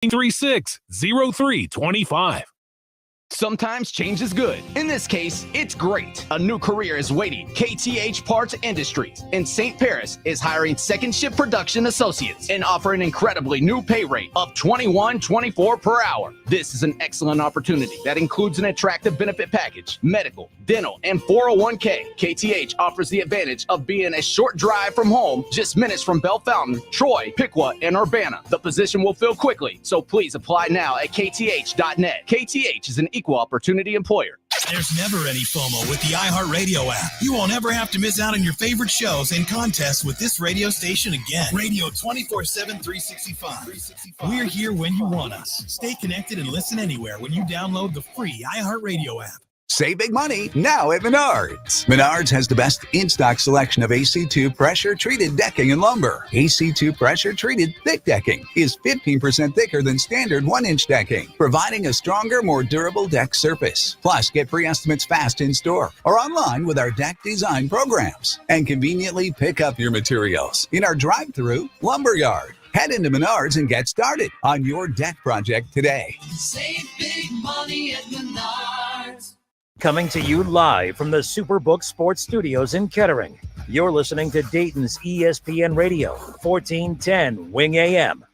360325. Sometimes change is good. In this case, it's great. A new career is waiting. KTH Parts Industries in St. Paris is hiring second shift production associates and offering an incredibly new pay rate of $21.24 per hour. This is an excellent opportunity that includes an attractive benefit package, medical, dental, and 401k. KTH offers the advantage of being a short drive from home, just minutes from Bell Fountain, Troy, Piqua, and Urbana. The position will fill quickly, so please apply now at kth.net. KTH is an equal opportunity employer. There's never any FOMO with the iHeartRadio app. You won't ever have to miss out on your favorite shows and contests with this radio station again. Radio 24/7, 365. We're here when you want us. Stay connected and listen anywhere when you download the free iHeartRadio app. Save big money now at Menards. Menards has the best in-stock selection of AC2 pressure-treated decking and lumber. AC2 pressure-treated thick decking is 15% thicker than standard 1-inch decking, providing a stronger, more durable deck surface. Plus, get free estimates fast in-store or online with our deck design programs. And conveniently pick up your materials in our drive-through lumber yard. Head into Menards and get started on your deck project today. Save big money at Menards. Coming to you live from the Superbook Sports Studios in Kettering. You're listening to Dayton's ESPN Radio, 1410 Wing AM.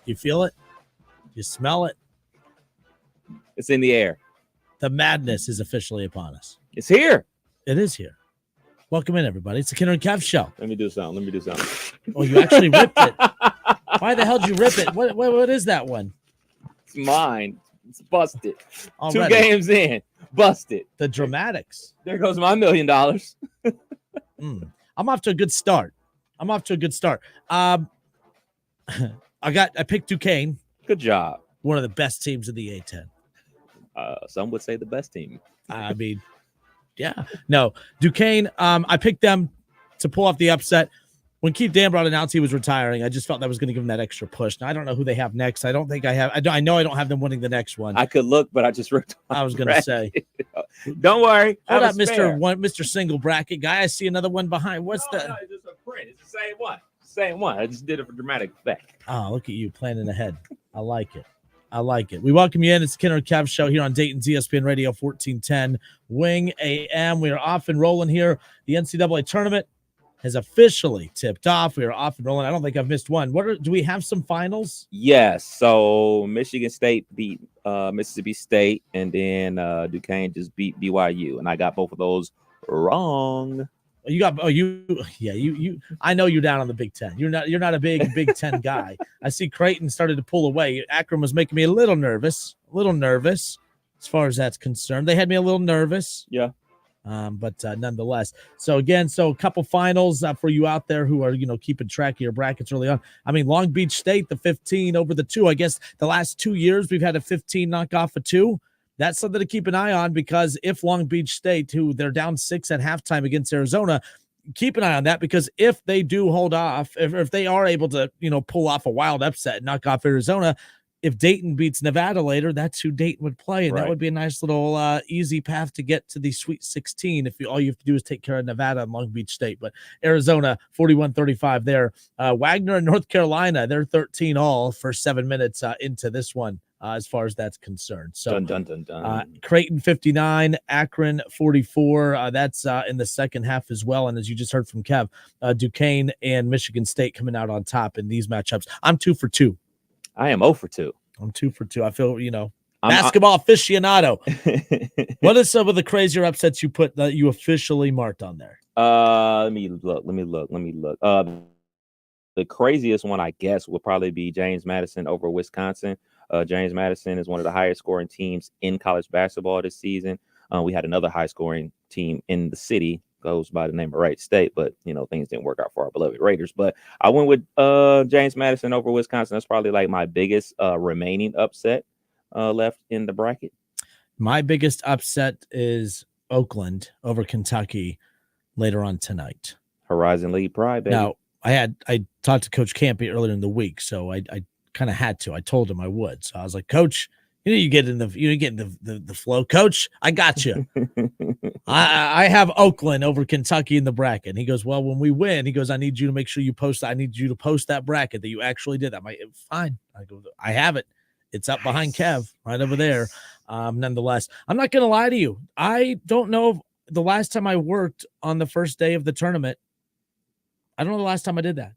You feel it? You smell it? It's in the air. The madness is officially upon us. It's here. It is here. Welcome in, everybody. It's the Kinder and Kev Show. Let me do something. Oh, you actually ripped it. Why the hell did you rip it? What is that one? It's mine. It's busted. Already. 2 games in. Busted. The dramatics. There goes my $1 million. I'm off to a good start. I picked Duquesne. Good job. One of the best teams in the A-10. Some would say the best team. I mean, yeah. No, Duquesne, I picked them to pull off the upset. When Keith Dambrot announced he was retiring, I just felt that was going to give him that extra push. Now, I don't know who they have next. I don't think I have. I know I don't have them winning the next one. I could look, but I just ripped. I was going to say. Don't worry. Hold up, Mr. Single Bracket guy. I see another one behind. What's No, it's just a print. It's the same one. Same one. I just did it for dramatic effect. Oh, look at you planning ahead. I like it. We welcome you in. It's the Kinder and Kev Show here on Dayton's ESPN Radio 1410 Wing AM. We are off and rolling here. The NCAA tournament has officially tipped off. We are off and rolling. I don't think I've missed one. Do we have some finals? Yes. So Michigan State beat Mississippi State, and then Duquesne just beat BYU, and I got both of those wrong. I know you're down on the Big Ten. You're not a Big Ten guy. I see Creighton started to pull away. Akron was making me a little nervous as far as that's concerned. They had me a little nervous. Yeah. But nonetheless. So a couple finals for you out there who are, keeping track of your brackets early on. I mean, Long Beach State, the 15 over the 2. I guess the last 2 years we've had a 15 knock off a 2. That's something to keep an eye on, because if Long Beach State, who they're down 6 at halftime against Arizona, keep an eye on that, because if they do hold off, if they are able to, pull off a wild upset and knock off Arizona, if Dayton beats Nevada later, that's who Dayton would play. And That would be a nice little easy path to get to the Sweet 16 if all you have to do is take care of Nevada and Long Beach State. But Arizona, 41-35 there. Wagner and North Carolina, they're 13 all for 7 minutes into this one. As far as that's concerned. So dun. Creighton 59, Akron 44. That's in the second half as well. And as you just heard from Kev, Duquesne and Michigan State coming out on top in these matchups. I'm 2 for 2. I am 0 for 2. I'm 2 for 2. I feel, basketball aficionado. What are some of the crazier upsets you put that you officially marked on there? Let me look. The craziest one, I guess, would probably be James Madison over Wisconsin. James Madison is one of the highest scoring teams in college basketball this season. We had another high scoring team in the city, goes by the name of Wright State, but things didn't work out for our beloved Raiders. But I went with James Madison over Wisconsin. That's probably like my biggest remaining upset. left in the bracket? My biggest upset is Oakland over Kentucky later on tonight. Horizon League pride, baby. Now, I talked to Coach Campy earlier in the week, so I kind of had to. I told him I would. So I was like, Coach, you get in the flow. Coach, I got you. I have Oakland over Kentucky in the bracket. And he goes, well, when we win, he goes, I need you to make sure you post. I need you to post that bracket that you actually did. I'm like, fine. I go, I have it. It's up behind Kev right over there. Nonetheless, I'm not going to lie to you. I don't know the last time I worked on the first day of the tournament. I don't know the last time I did that.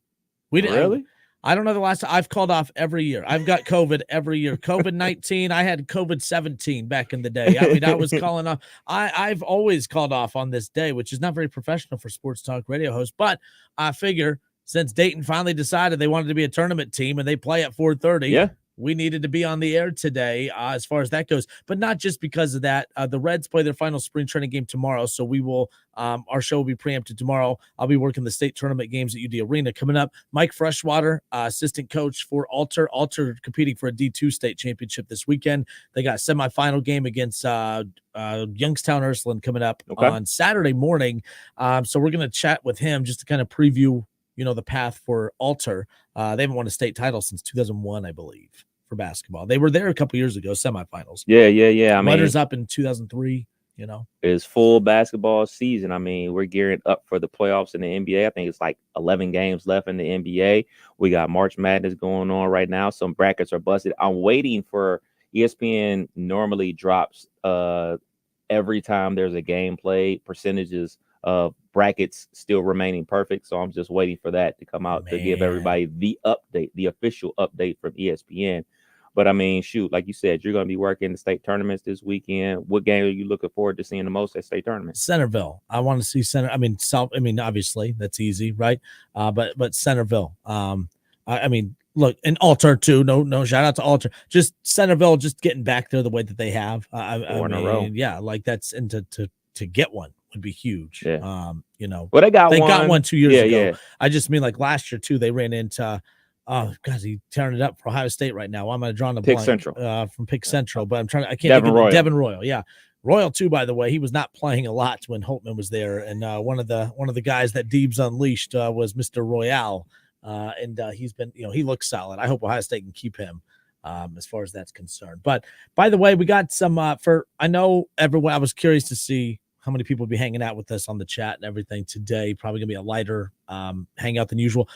We didn't really. I don't know the last time. I've called off every year. I've got COVID every year. COVID-19. I had COVID-17 back in the day. I mean, I was calling off. I've always called off on this day, which is not very professional for sports talk radio hosts. But I figure since Dayton finally decided they wanted to be a tournament team and they play at 4:30, yeah, we needed to be on the air today as far as that goes, but not just because of that. The Reds play their final spring training game tomorrow, so we will our show will be preempted tomorrow. I'll be working the state tournament games at UD Arena coming up. Mike Freshwater, assistant coach for Alter competing for a D2 state championship this weekend. They got a semifinal game against Youngstown Ursuline coming up on Saturday morning. So we're going to chat with him just to kind of preview the path for Alter. They haven't won a state title since 2001, I believe, for basketball. They were there a couple years ago, semifinals. Yeah. I mean, Runners up in 2003, It's full basketball season. I mean, we're gearing up for the playoffs in the NBA. I think it's like 11 games left in the NBA. We got March Madness going on right now. Some brackets are busted. I'm waiting for ESPN normally drops every time there's a game played, percentages of brackets still remaining perfect. So I'm just waiting for that to come out to give everybody the update, the official update from ESPN. But I mean, shoot, like you said, you're going to be working the state tournaments this weekend. What game are you looking forward to seeing the most at state tournament? Centerville. I want to see Center. I mean, obviously that's easy, right? But Centerville. I mean, look, and Alter too. No, shout out to Alter. Just Centerville, just getting back there the way that they have. I in a row. Yeah, like that's and to get one would be huge. Yeah. Well, they got one 2 years ago. Yeah. I just mean like last year too. They ran into oh God, he's tearing it up for Ohio State right now. I'm gonna draw on the Pick blank Central from Pick Central, but I can't Devin think Royal. of Devin Royal. Yeah. Royal too, by the way, he was not playing a lot when Holtman was there. And one of the guys that Deebs unleashed was Mr. Royale. And he's been, he looks solid. I hope Ohio State can keep him as far as that's concerned. But by the way, we got some I know everyone, I was curious to see how many people will be hanging out with us on the chat and everything today. Probably gonna be a lighter hangout than usual.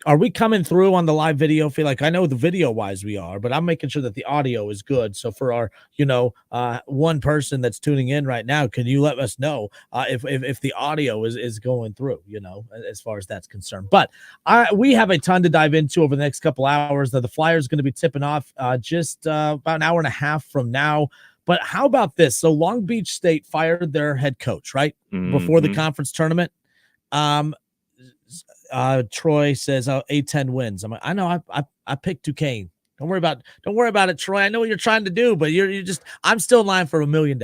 Are we coming through on the live video? Feel like I know the video wise we are, but I'm making sure that the audio is good. So for our, one person that's tuning in right now, can you let us know if the audio is going through, as far as that's concerned? But we have a ton to dive into over the next couple hours. The Flyers going to be tipping off just about an hour and a half from now. But how about this? So Long Beach State fired their head coach, right? Before the conference tournament. Troy says A10 wins. I'm like, I know I picked Duquesne. Don't worry about it, Troy. I know what you're trying to do, but I'm still in line for $1 million.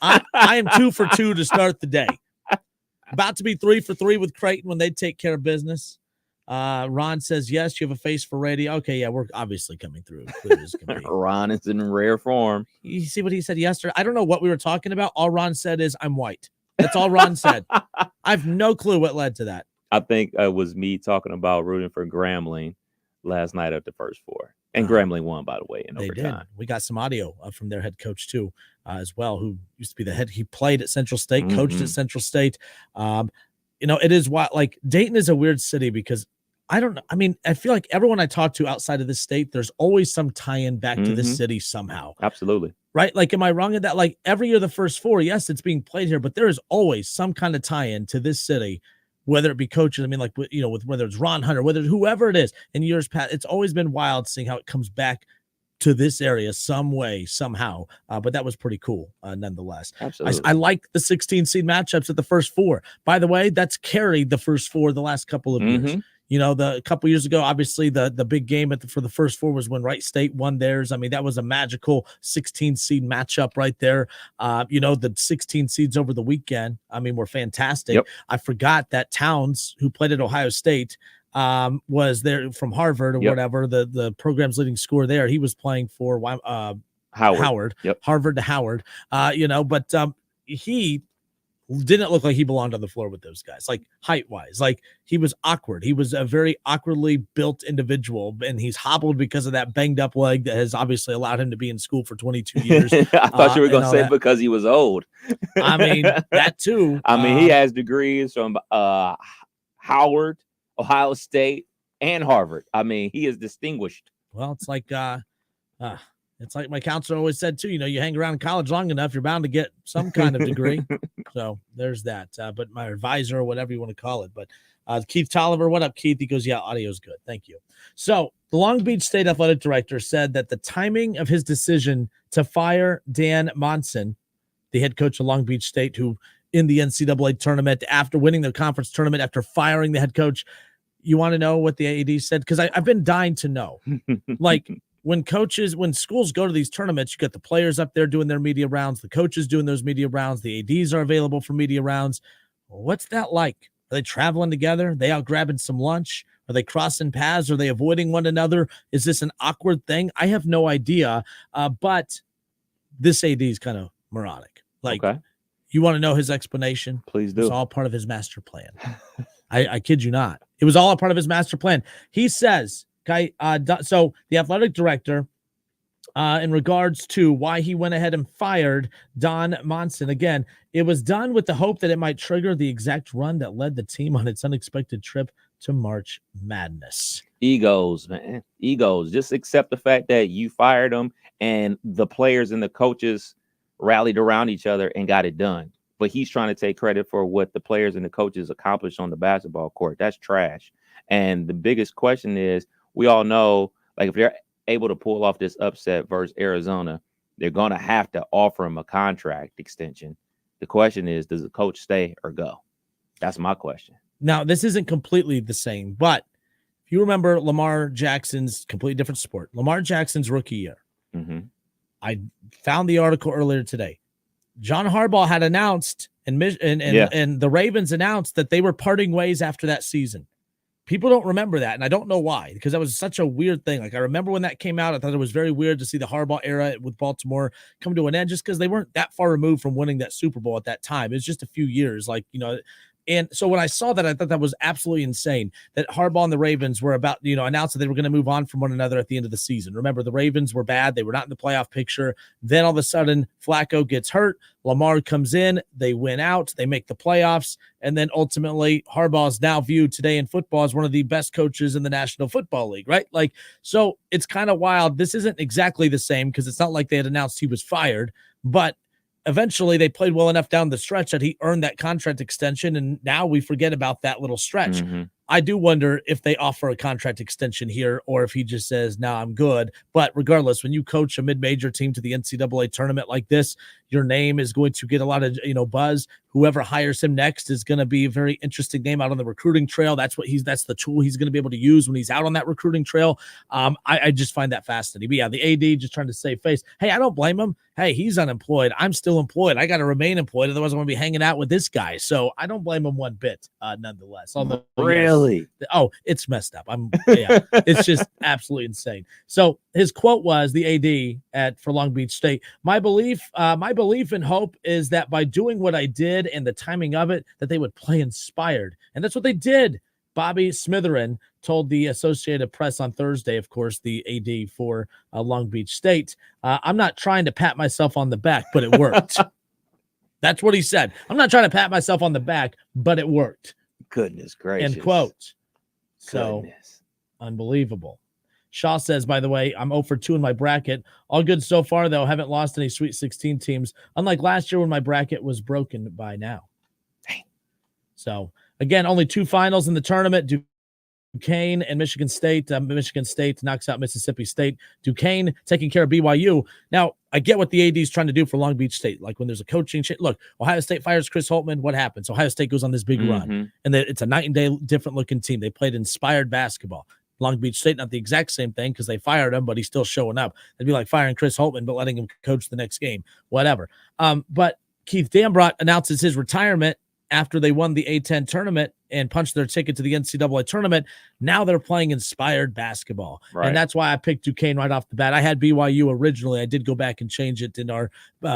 I am 2 for 2 to start the day. About to be 3 for 3 with Creighton when they take care of business. Ron says, yes, you have a face for radio. Okay, yeah, we're obviously coming through. Ron is in rare form. You see what he said yesterday? I don't know what we were talking about. All Ron said is, I'm white. That's all Ron said. I have no clue what led to that. I think it was me talking about rooting for Grambling last night at the first four. And Grambling won, by the way, in overtime. Did. We got some audio from their head coach, too, as well, who used to be the head. He played at Central State, coached at Central State. It is like Dayton is a weird city because I feel like everyone I talk to outside of this state, there's always some tie-in back to this city somehow. Absolutely. Right? Like, am I wrong in that? Like, every year, the first four, yes, it's being played here, but there is always some kind of tie-in to this city, whether it be coaches. I mean, like, with whether it's Ron Hunter, whether whoever it is in years past, it's always been wild seeing how it comes back to this area some way, somehow. But that was pretty cool, nonetheless. Absolutely. I like the 16 seed matchups at the first four. By the way, that's carried the first four the last couple of years. A couple years ago, obviously the big game for the first four was when Wright State won theirs. I mean, that was a magical 16 seed matchup right there. The 16 seeds over the weekend, I mean, were fantastic. Yep. I forgot that Towns, who played at Ohio State, was there from Harvard or whatever, the program's leading scorer there. He was playing for Howard. Yep. Harvard to Howard. But he didn't look like he belonged on the floor with those guys, like height-wise. Like, he was awkward. He was a very awkwardly built individual, and he's hobbled because of that banged-up leg that has obviously allowed him to be in school for 22 years. I thought you were going to say because he was old. I mean, that too. I mean, he has degrees from Howard, Ohio State, and Harvard. I mean, he is distinguished. Well, it's like my counselor always said too, you hang around college long enough, you're bound to get some kind of degree. So there's that. But my advisor, or whatever you want to call it. But Keith Tolliver, what up, Keith? He goes, yeah, audio's good. Thank you. So the Long Beach State athletic director said that the timing of his decision to fire Dan Monson, the head coach of Long Beach State, who in the NCAA tournament, after winning the conference tournament, after firing the head coach, you want to know what the AD said? Because I've been dying to know. Like, when schools go to these tournaments, you got the players up there doing their media rounds, the coaches doing those media rounds, the ADs are available for media rounds. What's that like? Are they traveling together? Are they out grabbing some lunch? Are they crossing paths? Are they avoiding one another? Is this an awkward thing? I have no idea. But this AD is kind of moronic. Like, okay. You want to know his explanation? Please do. It's all part of his master plan. I kid you not. It was all a part of his master plan. He says, so the athletic director, in regards to why he went ahead and fired Don Monson, again, it was done with the hope that it might trigger the exact run that led the team on its unexpected trip to March Madness. Egos, man. Egos. Just accept the fact that you fired them and the players and the coaches rallied around each other and got it done. But he's trying to take credit for what the players and the coaches accomplished on the basketball court. That's trash. And the biggest question is, we all know, like, if they're able to pull off this upset versus Arizona, they're going to have to offer him a contract extension. The question is, does the coach stay or go? That's my question. Now, this isn't completely the same, but if you remember Lamar Jackson's completely different sport, Lamar Jackson's rookie year, I found the article earlier today. John Harbaugh had announced, and the Ravens announced that they were parting ways after that season. People don't remember that, and I don't know why, because that was such a weird thing. Like, I remember when that came out, I thought it was very weird to see the Harbaugh era with Baltimore come to an end, just because they weren't that far removed from winning that Super Bowl at that time. It was just a few years, and so when I saw that, I thought that was absolutely insane that Harbaugh and the Ravens were about, announced that they were going to move on from one another at the end of the season. Remember, the Ravens were bad. They were not in the playoff picture. Then all of a sudden, Flacco gets hurt. Lamar comes in. They win out. They make the playoffs. And then ultimately, Harbaugh is now viewed today in football as one of the best coaches in the National Football League, right? So it's kind of wild. This isn't exactly the same because it's not like they had announced he was fired, but eventually they played well enough down the stretch that he earned that contract extension, and now we forget about that little stretch. I do wonder if they offer a contract extension here or if he just says, no, I'm good. But regardless, when you coach a mid-major team to the NCAA tournament like this, your name is going to get a lot of buzz. Whoever hires him next is going to be a very interesting name out on the recruiting trail. That's the tool he's going to be able to use when he's out on that recruiting trail. I just find that fascinating. But yeah, the AD just trying to save face. Hey, I don't blame him. Hey, he's unemployed. I'm still employed. I got to remain employed. Otherwise, I'm going to be hanging out with this guy. So I don't blame him one bit, nonetheless. Although, really? Oh, it's messed up. It's just absolutely insane. So his quote was, the AD for Long Beach State, my belief and hope is that by doing what I did and the timing of it, that they would play inspired. And that's what they did. Bobby Smitherin told the Associated Press on Thursday, of course, the AD for Long Beach State, I'm not trying to pat myself on the back, but it worked. That's what he said. I'm not trying to pat myself on the back, but it worked. Goodness gracious. End quote. So unbelievable. Shaw says, by the way, I'm 0 for 2 in my bracket. All good so far, though. Haven't lost any Sweet 16 teams, unlike last year when my bracket was broken by now. Dang. So, again, only 2 finals in the tournament. Duquesne and Michigan State. Michigan State knocks out Mississippi State. Duquesne taking care of BYU. Now, I get what the AD is trying to do for Long Beach State. Like when there's a coaching change. Look, Ohio State fires Chris Holtmann. What happens? Ohio State goes on this big run. And it's a night and day different looking team. They played inspired basketball. Long Beach State, not the exact same thing because they fired him, but he's still showing up. It'd be like firing Chris Holtmann, but letting him coach the next game. Whatever. But Keith Dambrot announces his retirement after they won the A10 tournament and punched their ticket to the NCAA tournament. Now they're playing inspired basketball. Right. And that's why I picked Duquesne right off the bat. I had BYU originally. I did go back and change it in our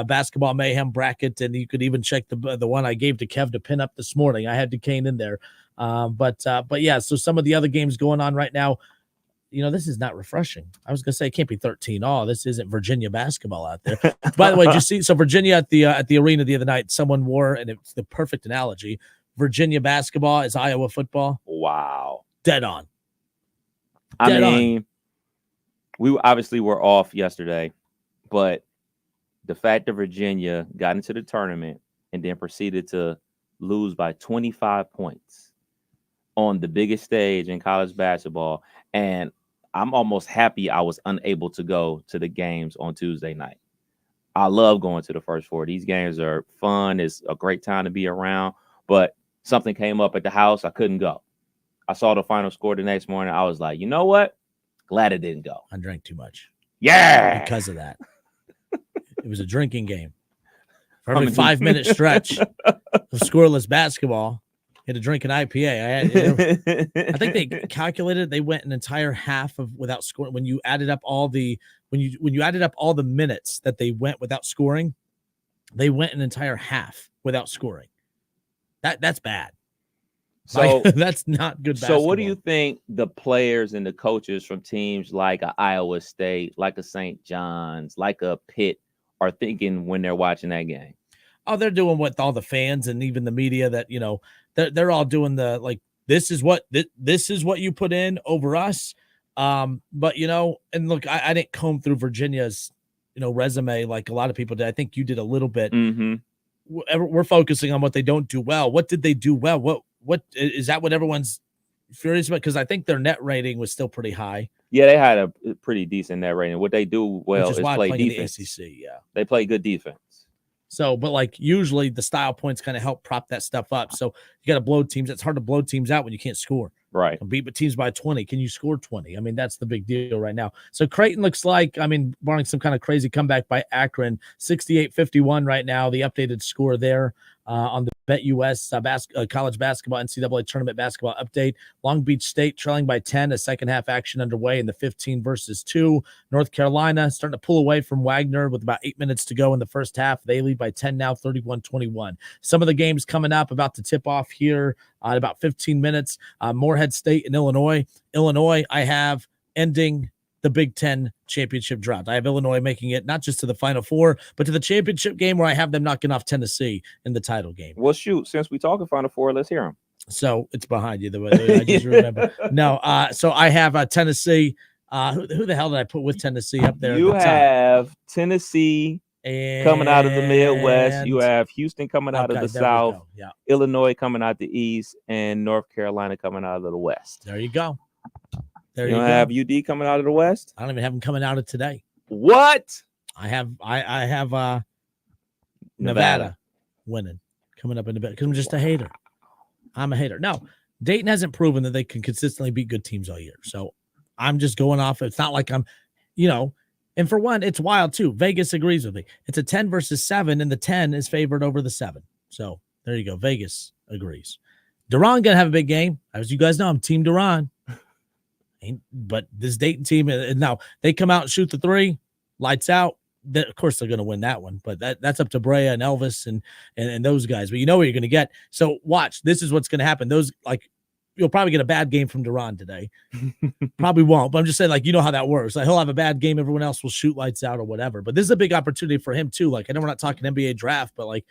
basketball mayhem bracket. And you could even check the one I gave to Kev to pin up this morning. I had Duquesne in there. But yeah, so some of the other games going on right now, this is not refreshing. I was going to say it can't be 13. Oh, this isn't Virginia basketball out there. By the way, did you see? So Virginia at the arena the other night, someone wore, and it's the perfect analogy, Virginia basketball is Iowa football. Wow. Dead on. We obviously were off yesterday, but the fact that Virginia got into the tournament and then proceeded to lose by 25 points on the biggest stage in college basketball, and I'm almost happy I was unable to go to the games on Tuesday night. I love going to the First Four. These games are fun. It's a great time to be around, but something came up at the house. I couldn't go. I saw the final score the next morning. I was like, you know what? Glad it didn't go. I drank too much. Yeah. Because of that. It was a drinking game. For every 5-minute stretch of scoreless basketball, had to drink an IPA. I think they calculated they went an entire half of without scoring. When you added up all the minutes that they went without scoring, they went an entire half without scoring. That's bad. So that's not good basketball. So what do you think the players and the coaches from teams like a Iowa State, like a St. John's, like a Pitt are thinking when they're watching that game? Oh, they're doing what all the fans and even the media that, they're all doing the, like, this is what you put in over us. But, and look, I didn't comb through Virginia's, resume like a lot of people did. I think you did a little bit. Mm-hmm. We're focusing on what they don't do well. What did they do well? What is that what everyone's furious about? Because I think their net rating was still pretty high. Yeah, they had a pretty decent net rating. What they do well is play defense. The ACC, yeah. They play good defense. So, but like usually the style points kind of help prop that stuff up. So you got to blow teams. It's hard to blow teams out when you can't score. Right. Beat teams by 20. Can you score 20? I mean, that's the big deal right now. So Creighton looks like, barring some kind of crazy comeback by Akron, 68-51 right now, the updated score there on the BetUS college basketball NCAA tournament basketball update. Long Beach State trailing by 10, a second half action underway in the 15-2. North Carolina starting to pull away from Wagner with about 8 minutes to go in the first half. They lead by 10 now, 31-21. Some of the games coming up about to tip off here in about 15 minutes. Morehead State and Illinois. Illinois, I have ending the Big Ten championship drought. I have Illinois making it not just to the Final Four, but to the championship game where I have them knocking off Tennessee in the title game. Well, shoot, since we talking Final Four, let's hear them. So it's behind you. The way I just remember. No, so I have Tennessee. Who the hell did I put with Tennessee up there? You have Tennessee coming out of the Midwest. You have Houston coming out of the South. Yeah. Illinois coming out the East, and North Carolina coming out of the West. There you go. You don't have UD coming out of the West? I don't even have them coming out of today. What? I have Nevada winning, coming up in the bed, because I'm just a hater. I'm a hater. No, Dayton hasn't proven that they can consistently beat good teams all year. So I'm just going off. It's not like I'm, and for one, it's wild too. Vegas agrees with me. It's a 10-7, and the 10 is favored over the 7. So there you go. Vegas agrees. Duran gonna have a big game. As you guys know, I'm Team Duran. But this Dayton team, now they come out and shoot the 3, lights out. Of course, they're going to win that one. But that's up to Brea and Elvis and those guys. But you know what you're going to get. So watch. This is what's going to happen. You'll probably get a bad game from Duran today. Probably won't. But I'm just saying, how that works. Like, he'll have a bad game. Everyone else will shoot lights out or whatever. But this is a big opportunity for him too. Like, I know we're not talking NBA draft, but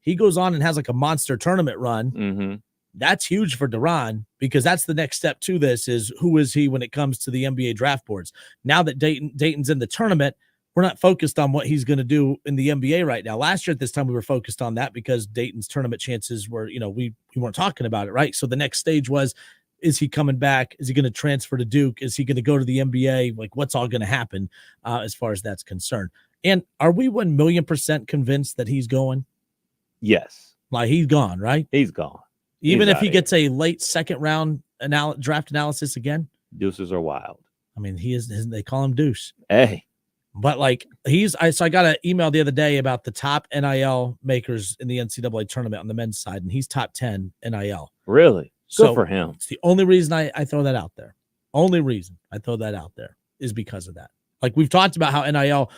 he goes on and has a monster tournament run. Mm-hmm. That's huge for Duran, because that's the next step to this is who is he when it comes to the NBA draft boards. Now that Dayton's in the tournament, we're not focused on what he's going to do in the NBA right now. Last year at this time, we were focused on that because Dayton's tournament chances were, we weren't talking about it, right? So the next stage was, is he coming back? Is he going to transfer to Duke? Is he going to go to the NBA? What's all going to happen as far as that's concerned? And are we 1,000,000% convinced that he's going? Yes. He's gone, right? He's gone. Even if he gets a late second round draft analysis again, Deuces are wild. he is. They call him Deuce. Hey, But like so I got an email the other day about the top NIL makers in the NCAA tournament on the men's side, and he's top 10 NIL. Really? Good for him. It's the only reason I throw that out there. Only reason I throw that out there is because of that. Like we've talked about how NIL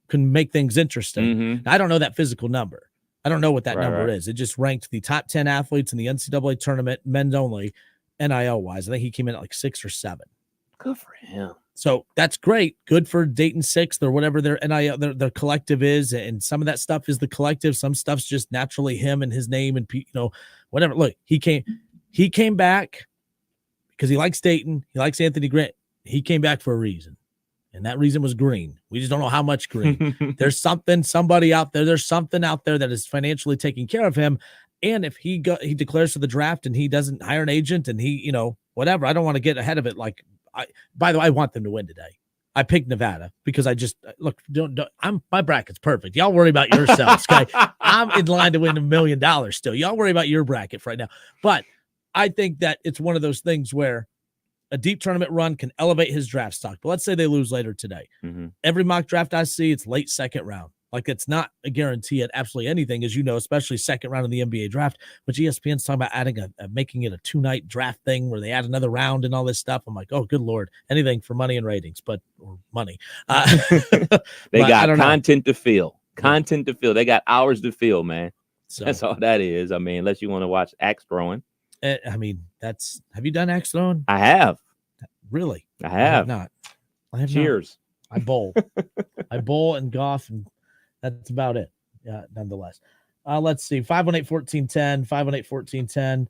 can make things interesting. Mm-hmm. I don't know that physical number. I don't know what that number is. It just ranked the top 10 athletes in the NCAA tournament, men's only, NIL wise. I think he came in at like 6 or 7. Good for him. So that's great. Good for Dayton 6th or whatever their NIL, their collective is. And some of that stuff is the collective. Some stuff's just naturally him and his name and, whatever. Look, he came back because he likes Dayton. He likes Anthony Grant. He came back for a reason. And that reason was green. We just don't know how much green. There's somebody out there. There's something out there that is financially taking care of him. And if he declares for the draft and he doesn't hire an agent and he, whatever, I don't want to get ahead of it. Like, by the way, I want them to win today. I picked Nevada because I just my bracket's perfect. Y'all worry about yourselves. Okay. I'm in line to win $1 million still. Y'all worry about your bracket for right now. But I think that it's one of those things where a deep tournament run can elevate his draft stock. But let's say they lose later today. Mm-hmm. Every mock draft I see, it's late second round. Like it's not a guarantee at absolutely anything, as you know, especially second round of the NBA draft, which ESPN's talking about adding making it a 2-night draft thing where they add another round and all this stuff. I'm like, oh, good Lord, anything for money and ratings, or money. They got content to fill. Content to fill. They got hours to fill, man. So that's all that is. I mean, unless you want to watch axe throwing. Have you done axe throwing? I have. Really? I have not. I have Cheers. Not. I bowl. I bowl and golf, and that's about it. Yeah, nonetheless. Let's see. 518-1410, 518-1410.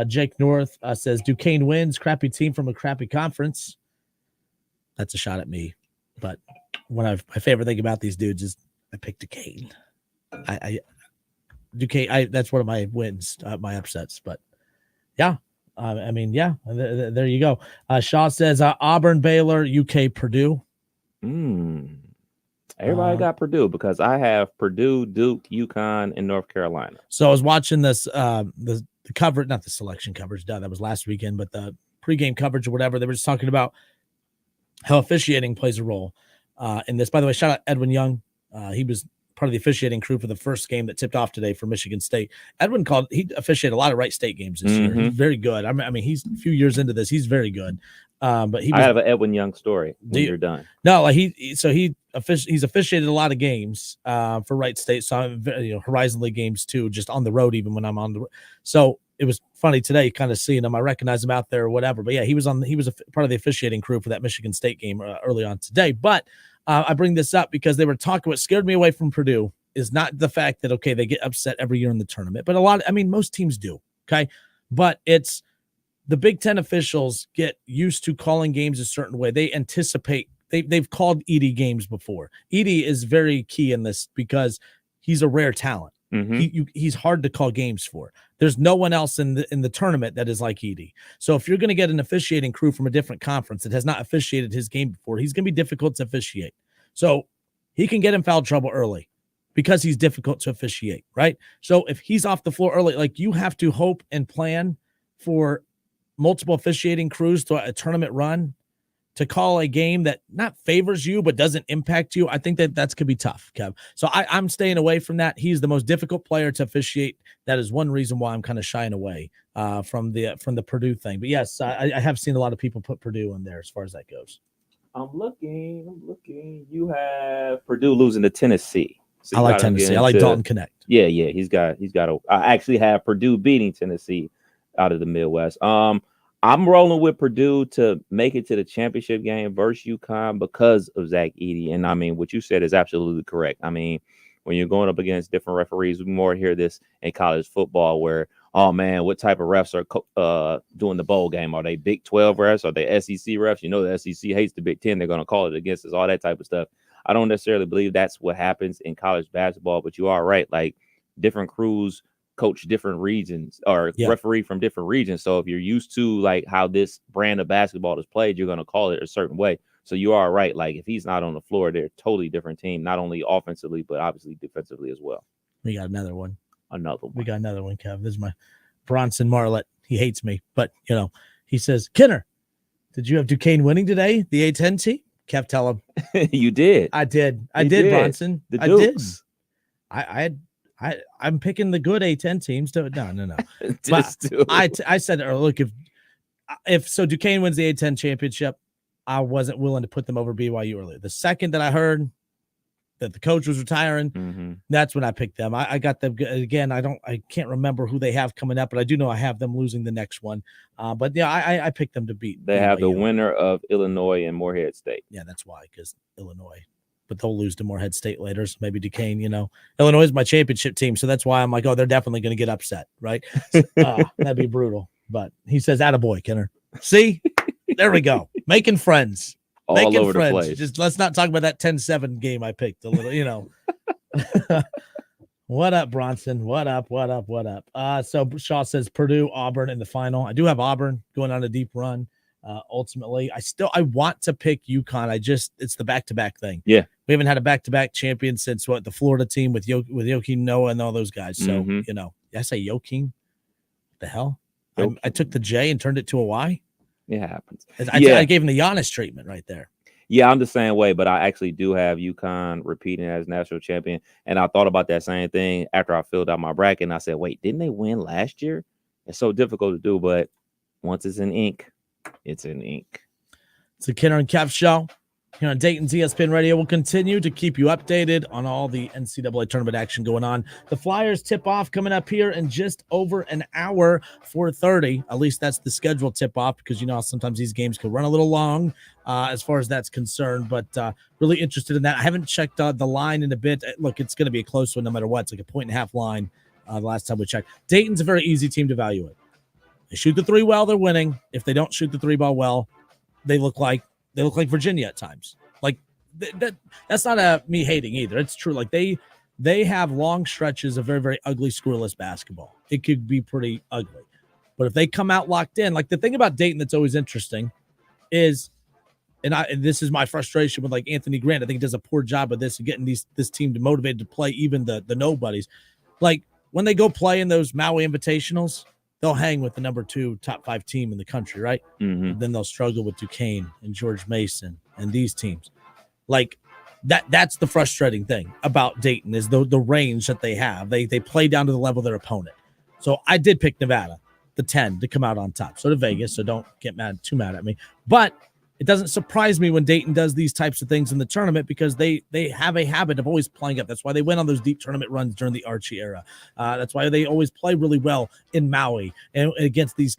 Jake North says, Duquesne wins, crappy team from a crappy conference. That's a shot at me. But my favorite thing about these dudes is I picked Duquesne. Duquesne, that's one of my wins, my upsets. But yeah, there you go. Shaw says Auburn, Baylor, UK, Purdue. Everybody got Purdue because I have Purdue, Duke, UConn, and North Carolina. So I was watching this, the coverage, not the selection coverage, that was last weekend, but the pregame coverage or whatever. They were just talking about how officiating plays a role in this. By the way, shout out Edwin Young. He was part of the officiating crew for the first game that tipped off today for Michigan State. Edwin he officiated a lot of Wright State games this year. He's very good. I mean, he's a few years into this. He's very good. But I have an Edwin Young story when you're done. No, like he's officiated a lot of games for Wright State. So Horizon League games too, just on the road, even when I'm on the road. So it was funny today, kind of seeing him. I recognize him out there or whatever. But yeah, he was a part of the officiating crew for that Michigan State game early on today. But I bring this up because they were talking. What scared me away from Purdue is not the fact that, okay, they get upset every year in the tournament, but most teams do. Okay. But it's the Big Ten officials get used to calling games a certain way. They anticipate they've called Edey games before. Edey is very key in this because he's a rare talent. He's hard to call games for. There's no one else in the tournament that is like Edey. So if you're going to get an officiating crew from a different conference that has not officiated his game before, he's going to be difficult to officiate. So he can get in foul trouble early because he's difficult to officiate, right? So if he's off the floor early, like you have to hope and plan for multiple officiating crews to a tournament run to call a game that not favors you but doesn't impact you. I think that's could be tough, Kev. So I'm staying away from that. He's the most difficult player to officiate. That is one reason why I'm kind of shying away from the Purdue thing. But yes, I have seen a lot of people put Purdue in there as far as that goes. I'm looking. You have Purdue losing to Tennessee. So I like Tennessee. I like Dalton Connect. Yeah. He's got I actually have Purdue beating Tennessee out of the Midwest. I'm rolling with Purdue to make it to the championship game versus UConn because of Zach Edey. And I mean, what you said is absolutely correct. I mean, when you're going up against different referees, we more hear this in college football where, oh man, what type of refs are doing the bowl game? Are they Big 12 refs? Are they SEC refs? You know, the SEC hates the Big 10. They're going to call it against us, all that type of stuff. I don't necessarily believe that's what happens in college basketball, but you are right. Like different crews coach different regions or referee from different regions. So if you're used to like how this brand of basketball is played, you're going to call it a certain way. So you are right. Like if he's not on the floor, they're a totally different team, not only offensively, but obviously defensively as well. We got another one. We got another one, Kev. This is my Bronson Marlett. He hates me, but he says, Kenner, did you have Duquesne winning today? The A10 team? Kev, tell him. You did. I did. I You did, Bronson. The I did. Dukes. I'm picking the good A10 teams. No. Just do. I said, look, if so, Duquesne wins the A10 championship, I wasn't willing to put them over BYU earlier. The second that I heard that the coach was retiring, that's when I picked them. I got them again. I can't remember who they have coming up, but I do know I have them losing the next one. But yeah, I picked them to beat. They BYU. have the winner of Illinois and Morehead State. Yeah, that's why, because Illinois. But they'll lose to Morehead State later. So maybe Duquesne, Illinois is my championship team. So that's why I'm like, oh, they're definitely going to get upset, right? That'd be brutal. But he says, attaboy, Kenner. See? There we go. Making friends. All over the place. Just let's not talk about that 10-7 game I picked a little, What up, Bronson? What up? So Shaw says Purdue, Auburn in the final. I do have Auburn going on a deep run. Ultimately, I want to pick UConn. It's the back-to-back thing. Yeah. We haven't had a back-to-back champion since the Florida team with Joakim Noah and all those guys. So, I say Joakim. What the hell? I took the J and turned it to a Y. It happens. I gave him the Giannis treatment right there. Yeah, I'm the same way, but I actually do have UConn repeating as national champion. And I thought about that same thing after I filled out my bracket. And I said, wait, didn't they win last year? It's so difficult to do, but once it's in ink, it's in ink. It's the Kenner and Kev show here on Dayton's ESPN Radio. We'll continue to keep you updated on all the NCAA tournament action going on. The Flyers tip off coming up here in just over an hour, 4:30. At least that's the scheduled tip off, because sometimes these games could run a little long as far as that's concerned. But really interested in that. I haven't checked the line in a bit. Look, it's going to be a close one no matter what. It's like a 1.5 line the last time we checked. Dayton's a very easy team to evaluate. They shoot the three well, they're winning. If they don't shoot the three ball well, they look like Virginia at times. Like that's not me hating either. It's true. Like they have long stretches of very, very ugly, scoreless basketball. It could be pretty ugly. But if they come out locked in, like the thing about Dayton that's always interesting is, and this is my frustration with like Anthony Grant. I think he does a poor job of this and getting this team motivated to play even the nobodies. Like when they go play in those Maui Invitationals, they'll hang with the number 2 top 5 team in the country, right? Mm-hmm. Then they'll struggle with Duquesne and George Mason and these teams. Like that's the frustrating thing about Dayton is the range that they have. They play down to the level of their opponent. So I did pick Nevada, the 10, to come out on top. So did Vegas, so don't get too mad at me. But it doesn't surprise me when Dayton does these types of things in the tournament, because they have a habit of always playing up. That's why they went on those deep tournament runs during the Archie era. That's why they always play really well in Maui and against these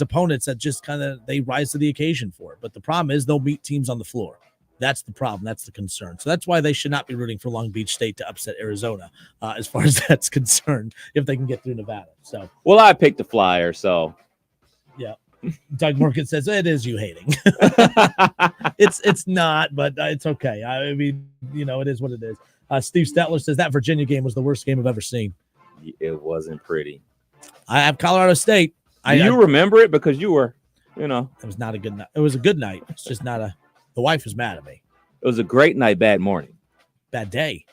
opponents that just kind of they rise to the occasion for it. But the problem is they'll beat teams on the floor. That's the problem. That's the concern. So that's why they should not be rooting for Long Beach State to upset Arizona, as far as that's concerned, if they can get through Nevada. So, well, I picked the Flyers, so yeah. Doug Morgan says it is you hating. It's not, but it's okay. I mean, it is what it is. Steve Stetler says that Virginia game was the worst game I've ever seen. It wasn't pretty. I have Colorado State. You remember it because you were, It was not a good night. It was a good night. It's just not a. The wife was mad at me. It was a great night, bad morning. Bad day.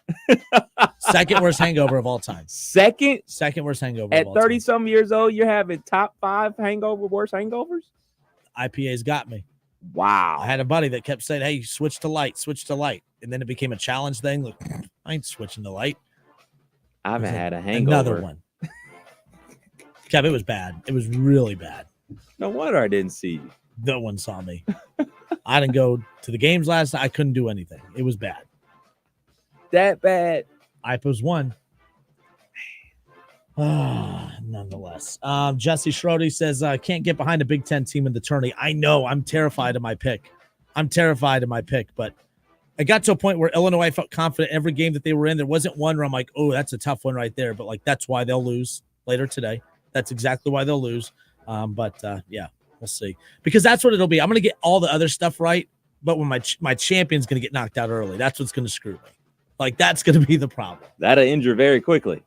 Second worst hangover of all time. Second worst hangover at 30-some years old. You're having top 5 worst hangovers. IPA's got me. Wow. I had a buddy that kept saying, "Hey, switch to light," and then it became a challenge thing. Look, I ain't switching to light. I haven't had a hangover. Another one. Kev, it was bad. It was really bad. No wonder I didn't see you. No one saw me. I didn't go to the games last night. I couldn't do anything. It was bad. That bad. IPA's won. Nonetheless. Jesse Schroeder says, can't get behind a Big Ten team in the tourney. I know. I'm terrified of my pick. But I got to a point where Illinois felt confident every game that they were in. There wasn't one where I'm like, oh, that's a tough one right there. But, that's why they'll lose later today. That's exactly why they'll lose. Yeah. We'll see. Because that's what it'll be. I'm going to get all the other stuff right, but when my champion's going to get knocked out early, that's what's going to screw me. That's going to be the problem. That'll injure very quickly.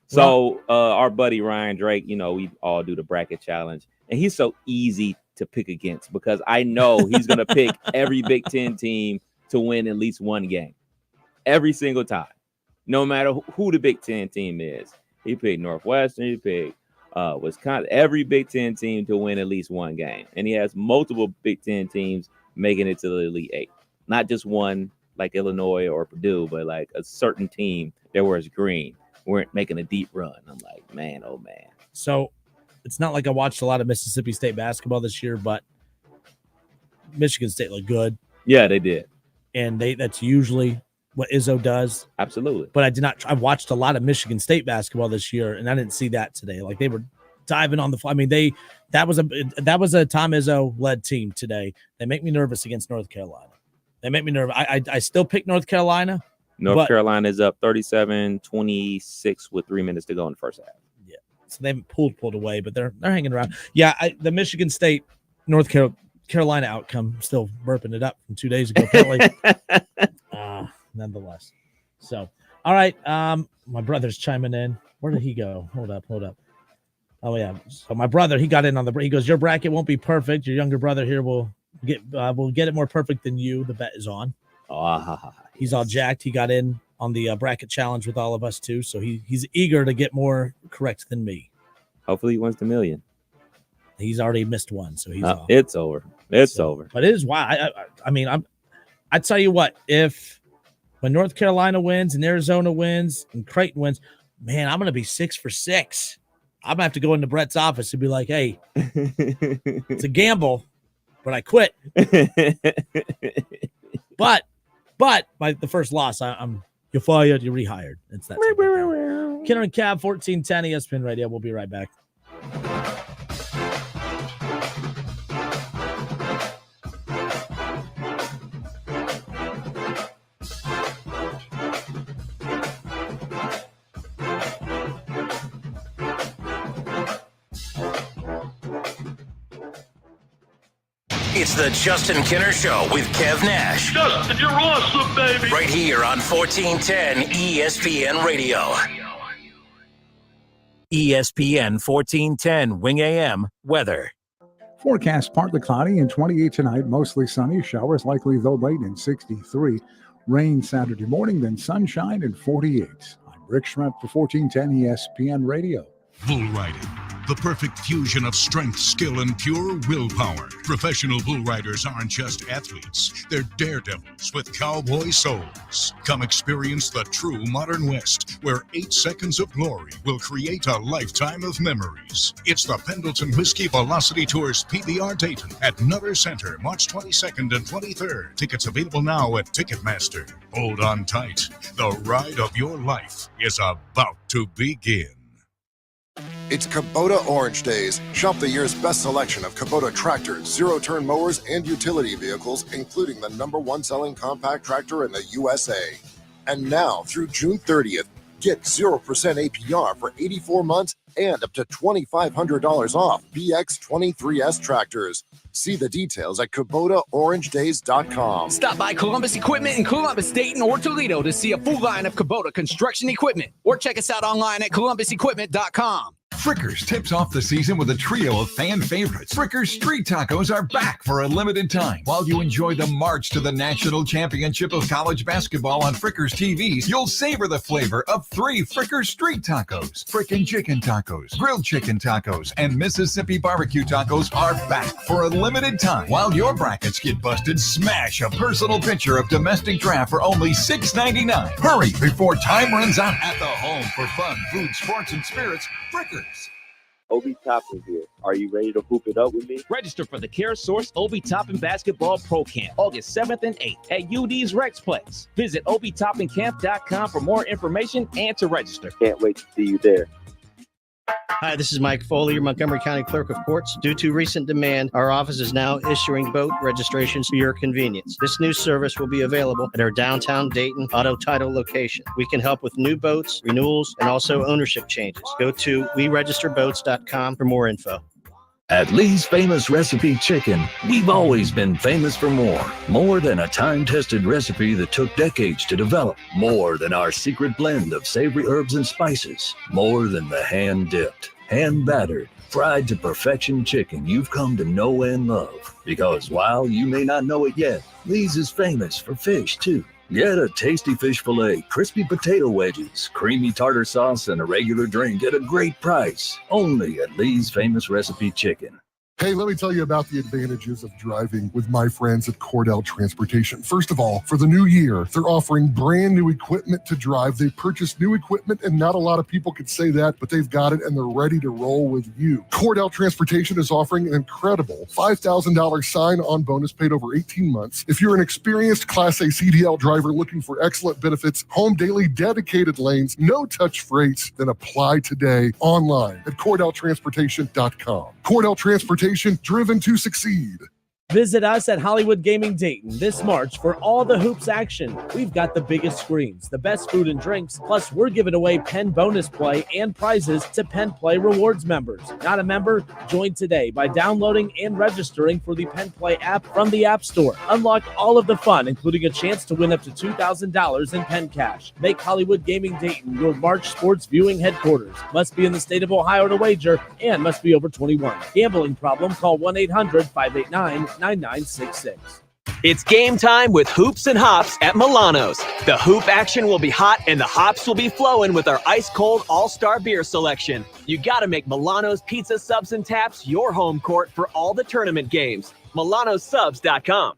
So our buddy Ryan Drake, we all do the bracket challenge, and he's so easy to pick against because I know he's going to pick every Big Ten team to win at least one game every single time, no matter who the Big Ten team is. He picked Northwestern, he picked Wisconsin, every Big Ten team to win at least one game. And he has multiple Big Ten teams making it to the Elite Eight. not just one like Illinois or Purdue, but like a certain team that wears green weren't making a deep run. I'm like, man, oh man. So it's not like I watched a lot of Mississippi State basketball this year, but Michigan State looked good. Yeah, they did. And that's usually what Izzo does. Absolutely. But I watched a lot of Michigan State basketball this year, and I didn't see that today. Like, they were diving on the fly. I mean, that was a Tom Izzo led team today. They make me nervous against North Carolina. They make me nervous. I still pick North Carolina. North Carolina is up 37-26 with 3 minutes to go in the first half. Yeah. So they haven't pulled away, but they're hanging around. Yeah, the Michigan State North Carolina outcome, still burping it up from 2 days ago, apparently. Nonetheless. So, all right. My brother's chiming in. Where did he go? Hold up. Oh yeah. So my brother, he got in on he goes, your bracket won't be perfect. Your younger brother here will get it more perfect than you. The bet is on. He's all jacked. He got in on the bracket challenge with all of us too. So he's eager to get more correct than me. Hopefully he wins the million. He's already missed one, so he's off. It's over. It's over. But it is wild. I mean, I tell you what, when North Carolina wins and Arizona wins and Creighton wins, man, I'm going to be 6 for 6. I'm going to have to go into Brett's office and be like, hey, it's a gamble, but I quit. But by the first loss, you're fired, you're rehired. It's that. Kenner and Cab, 1410 ESPN Radio. We'll be right back. It's the Justin Kinner Show with Kev Nash. Justin, you're awesome, baby. Right here on 1410 ESPN Radio. ESPN 1410 Wing AM weather. Forecast partly cloudy and 28 tonight, mostly sunny. Showers likely though late in 63. Rain Saturday morning, then sunshine and 48. I'm Rick Schrepp for 1410 ESPN Radio. Bull riding, the perfect fusion of strength, skill, and pure willpower. Professional bull riders aren't just athletes, they're daredevils with cowboy souls. Come experience the true modern West, where 8 seconds of glory will create a lifetime of memories. It's the Pendleton Whiskey Velocity Tours PBR Dayton at Nutter Center, March 22nd and 23rd. Tickets available now at Ticketmaster. Hold on tight. The ride of your life is about to begin. It's Kubota Orange Days. Shop the year's best selection of Kubota tractors, zero-turn mowers, and utility vehicles, including the #1 selling compact tractor in the USA. And now, through June 30th, get 0% APR for 84 months and up to $2,500 off BX23S tractors. See the details at KubotaOrangeDays.com. Stop by Columbus Equipment in Columbus, Dayton, or Toledo to see a full line of Kubota construction equipment, or check us out online at ColumbusEquipment.com. Frickers tips off the season with a trio of fan favorites. Frickers Street Tacos are back for a limited time. While you enjoy the march to the national championship of college basketball on Frickers TVs, you'll savor the flavor of 3 Frickers Street Tacos. Frickin' Chicken Tacos, Grilled Chicken Tacos, and Mississippi Barbecue Tacos are back for a limited time. While your brackets get busted, smash a personal pitcher of domestic draft for only $6.99. Hurry before time runs out. At the home for fun, food, sports, and spirits, Frickers. Obi Toppin here. Are you ready to hoop it up with me? Register for the Care Source Obi Toppin Basketball Pro Camp, August 7th and 8th at UD's Rexplex. Visit obitoppincamp.com for more information and to register. Can't wait to see you there. Hi, this is Mike Foley, your Montgomery County Clerk of Courts. Due to recent demand, our office is now issuing boat registrations for your convenience. This new service will be available at our downtown Dayton Auto Title location. We can help with new boats, renewals, and also ownership changes. Go to weregisterboats.com for more info. At Lee's Famous Recipe Chicken, we've always been famous for more. More than a time-tested recipe that took decades to develop. More than our secret blend of savory herbs and spices. More than the hand-dipped, hand-battered, fried to perfection chicken you've come to know and love. Because while you may not know it yet, Lee's is famous for fish, too. Get a tasty fish fillet, crispy potato wedges, creamy tartar sauce, and a regular drink at a great price. Only at Lee's Famous Recipe Chicken. Hey, let me tell you about the advantages of driving with my friends at Cordell Transportation. First of all, for the new year, they're offering brand new equipment to drive. They purchased new equipment, and not a lot of people could say that, but they've got it, and they're ready to roll with you. Cordell Transportation is offering an incredible $5,000 sign-on bonus paid over 18 months. If you're an experienced Class A CDL driver looking for excellent benefits, home daily dedicated lanes, no-touch freights, then apply today online at CordellTransportation.com. Cordell Transportation, driven to succeed. Visit us at Hollywood Gaming Dayton this March for all the hoops action. We've got the biggest screens, the best food and drinks, plus we're giving away Penn bonus play and prizes to Penn Play Rewards members. Not a member? Join today by downloading and registering for the Penn Play app from the App Store. Unlock all of the fun, including a chance to win up to $2,000 in Penn cash. Make Hollywood Gaming Dayton your March sports viewing headquarters. Must be in the state of Ohio to wager and must be over 21. Gambling problem? Call 1-800-589-9966. It's game time with Hoops and Hops at Milano's. The hoop action will be hot and the hops will be flowing with our ice-cold all-star beer selection. You gotta make Milano's Pizza Subs and Taps your home court for all the tournament games. MilanoSubs.com.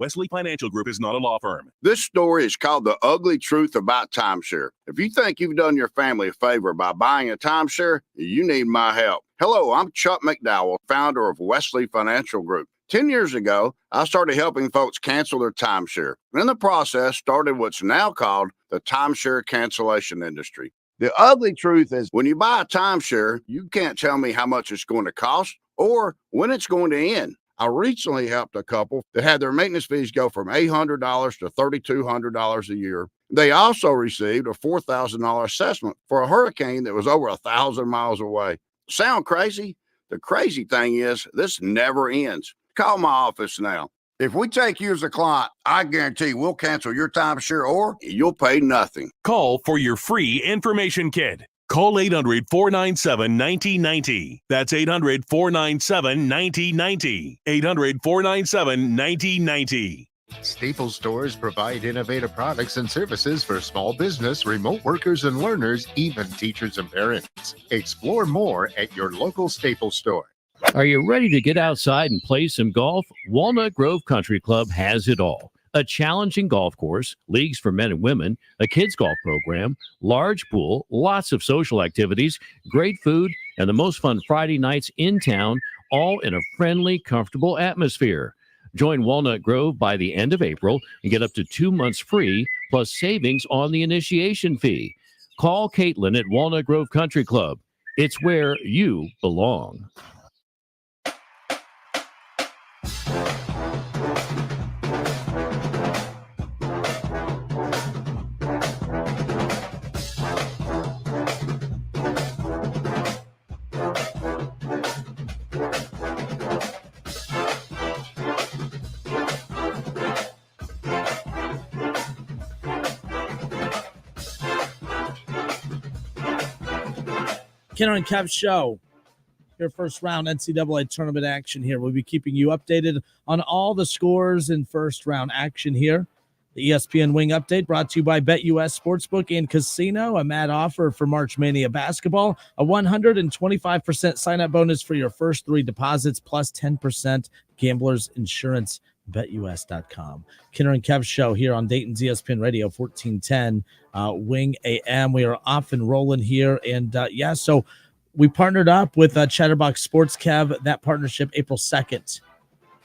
Wesley Financial Group is not a law firm. This story is called The Ugly Truth About Timeshare. If you think you've done your family a favor by buying a timeshare, you need my help. Hello, I'm Chuck McDowell, founder of Wesley Financial Group. 10 years ago, I started helping folks cancel their timeshare. In the process, started what's now called the timeshare cancellation industry. The ugly truth is when you buy a timeshare, you can't tell me how much it's going to cost or when it's going to end. I recently helped a couple that had their maintenance fees go from $800 to $3,200 a year. They also received a $4,000 assessment for a hurricane that was over 1,000 miles away. Sound crazy? The crazy thing is this never ends. Call my office now. If we take you as a client, I guarantee we'll cancel your timeshare or you'll pay nothing. Call for your free information kit. Call 800-497-9090. That's 800-497-9090. 800-497-9090. Staples stores provide innovative products and services for small business, remote workers and learners, even teachers and parents. Explore more at your local Staples store. Are you ready to get outside and play some golf? Walnut Grove Country Club has it all. A challenging golf course, leagues for men and women, a kids golf program, large pool, lots of social activities, great food, and the most fun Friday nights in town, all in a friendly, comfortable atmosphere. Join Walnut Grove by the end of April and get up to 2 months free, plus savings on the initiation fee. Call Caitlin at Walnut Grove Country Club. It's where you belong. Kenner and Kev Show, your first round NCAA tournament action here. We'll be keeping you updated on all the scores and first round action here. The ESPN Wing Update brought to you by BetUS Sportsbook and Casino. A mad offer for March Mania basketball. A 125% sign-up bonus for your first 3 deposits plus 10% gamblers insurance. BetUS.com. Kenner and Kev Show here on Dayton's ESPN Radio 1410 Wing AM. We are off and rolling here. And so we partnered up with Chatterbox Sports, Kev. That partnership April 2nd.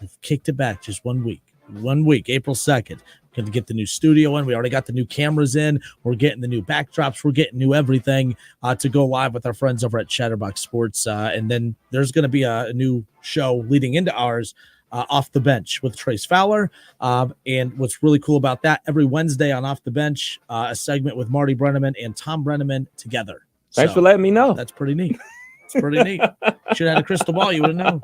I've kicked it back just 1 week. 1 week, April 2nd. Going to get the new studio in. We already got the new cameras in. We're getting the new backdrops. We're getting new everything to go live with our friends over at Chatterbox Sports. And then there's going to be a new show leading into ours, Off the Bench with Trace Fowler. And what's really cool about that, every Wednesday on Off the Bench, a segment with Marty Brenneman and Tom Brenneman together. Thanks for letting me know. That's pretty neat. It's pretty neat. Should have had a crystal ball. You would have known.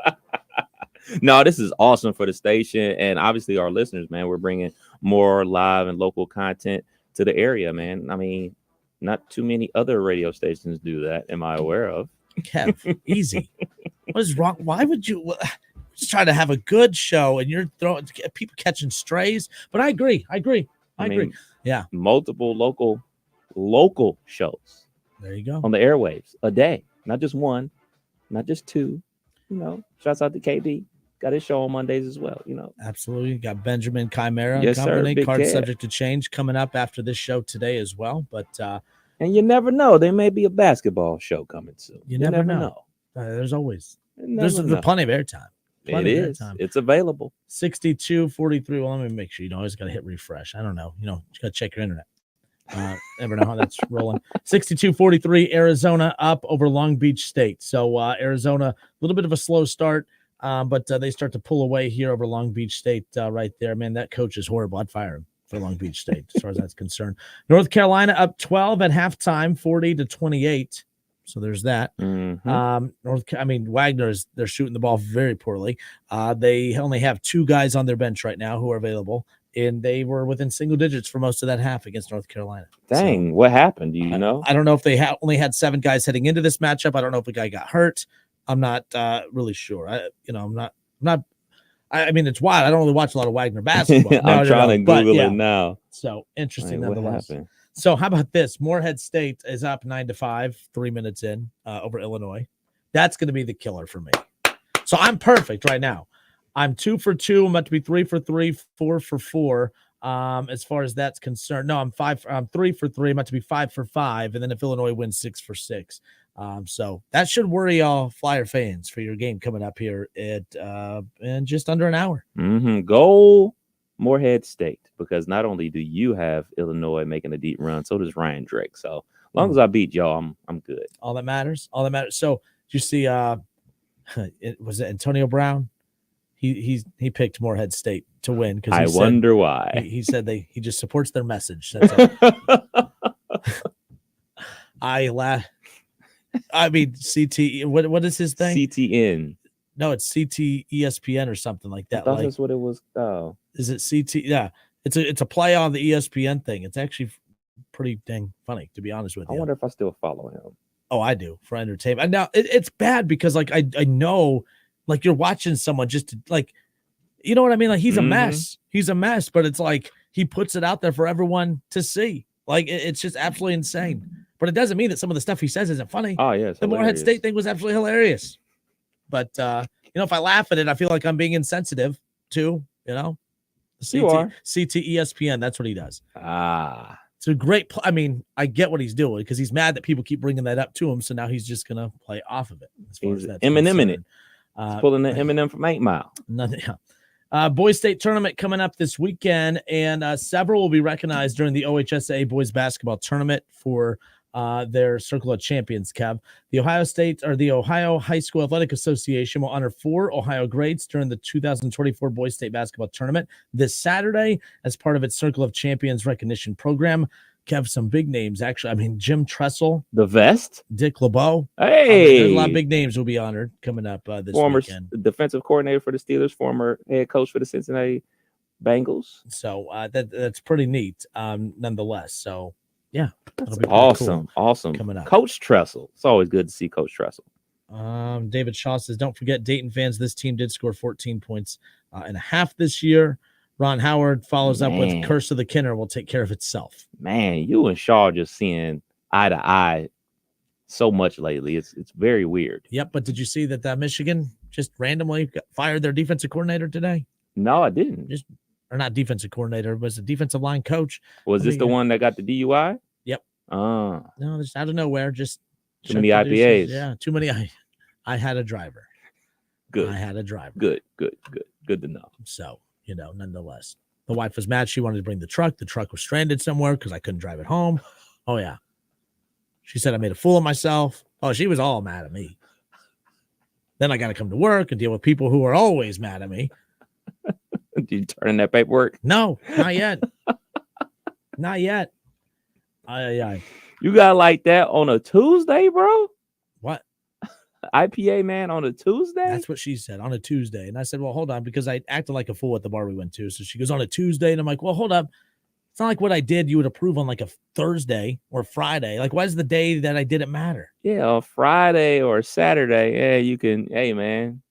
No, this is awesome for the station and obviously our listeners, man. We're bringing more live and local content to the area, man. I mean, not too many other radio stations do that. Am I aware of? Kev, easy. What is wrong? Why would you just try to have a good show and you're throwing people catching strays? But I agree. I agree. Yeah. Multiple local shows. There you go. On the airwaves a day, not just one, not just two, shouts out to KD. Got his show on Mondays as well. Absolutely. Got Benjamin Chimera Yes, and company. sir. Big Card cat. subject to change coming up after this show today as well. But and you never know. There may be a basketball show coming soon. You never know. There's always there's plenty of airtime. It is. It's available. 62-43. Well, let me make sure. You always got to hit refresh. I don't know. You got to check your internet. Never know how that's rolling. 62-43. Arizona up over Long Beach State. So Arizona, a little bit of a slow start, but they start to pull away here over Long Beach State right there. Man, that coach is horrible. I'd fire him for Long Beach State as far as that's concerned. North Carolina up 12 at halftime, 40-28. So there's that. Wagner's they're shooting the ball very poorly. They only have 2 guys on their bench right now who are available, and they were within single digits for most of that half against North Carolina. Dang, what happened? Do you know? I don't know if they only had 7 guys heading into this matchup. I don't know if a guy got hurt. I'm not really sure. I'm not. I mean, it's wild. I don't really watch a lot of Wagner basketball. I'm trying to Google it now. So interesting, What nonetheless. happened? So how about this? Morehead State is up 9-5, 3 minutes in over Illinois. That's going to be the killer for me. So I'm perfect right now. I'm 2 for 2. I'm about to be 3 for 3, 4 for 4. As far as that's concerned, no, I'm 3 for 3. I'm about to be 5 for 5, and then if Illinois wins, 6 for 6. So that should worry all Flyer fans for your game coming up here at in just under an hour. Go Morehead State, because not only do you have Illinois making a deep run, so does Ryan Drake. So as long as I beat y'all, I'm good. All that matters. So did you see? Was it Antonio Brown? He picked Morehead State to win because I wonder why. He said he just supports their message. That's all. I mean, CT. What is his thing? CTN. No, it's CT ESPN or something like that. I thought that's what it was. Oh, is it CT? Yeah, it's a play on the ESPN thing. It's actually pretty dang funny, to be honest with you. I wonder if I still follow him. Oh, I do, for entertainment. And now it's bad because I know you're watching someone just to, you know what I mean? He's a mess. He's a mess, but it's he puts it out there for everyone to see. It's just absolutely insane. But it doesn't mean that some of the stuff he says isn't funny. Oh, yes. The Morehead State thing was absolutely hilarious. But, if I laugh at it, I feel like I'm being insensitive too, You are. CT ESPN, that's what he does. It's a great I get what he's doing because he's mad that people keep bringing that up to him. So now he's just going to play off of it. As far as that's Eminem in it. He's pulling the Eminem from 8 Mile. Nothing. Boys State tournament coming up this weekend, and several will be recognized during the OHSAA boys basketball tournament for their Circle of Champions, Kev. The Ohio High School Athletic Association will honor 4 Ohio greats during the 2024 Boys State basketball tournament this Saturday as part of its Circle of Champions recognition program. Kev, some big names, actually. I mean, Jim Tressel. The Vest. Dick LeBeau. Hey. There's a lot of big names will be honored coming up this weekend. Former defensive coordinator for the Steelers, former head coach for the Cincinnati Bengals. So that's pretty neat, nonetheless. So, yeah. That's awesome. Cool. Awesome. Coming up. Coach Tressel. It's always good to see Coach Tressel. David Shaw says, don't forget, Dayton fans, this team did score 14 points and a half this year. Ron Howard follows up with Curse of the Kenner will take care of itself. Man, you and Shaw just seeing eye to eye so much lately. It's very weird. Yep, but did you see that Michigan just randomly fired their defensive coordinator today? No, I didn't. Or not defensive coordinator, but a defensive line coach. Was this the one that got the DUI? Yep. No, just out of nowhere. Just too many IPAs. Yeah, too many. I had a driver. Good. I had a driver. Good to know. So, nonetheless, the wife was mad. She wanted to bring the truck. The truck was stranded somewhere because I couldn't drive it home. Oh, yeah. She said I made a fool of myself. Oh, she was all mad at me. Then I got to come to work and deal with people who are always mad at me. Did you turn in that paperwork? No, not yet. Not yet. You got like that on a Tuesday, bro? What? IPA man on a Tuesday? That's what she said, on a Tuesday. And I said, well, hold on, because I acted like a fool at the bar we went to. So she goes, on a Tuesday. And I'm like, well, hold up. It's not like what I did you would approve on like a Thursday or Friday. Like, why does the day that I did it matter? Yeah, a Friday or Saturday. Yeah, you can, hey, man,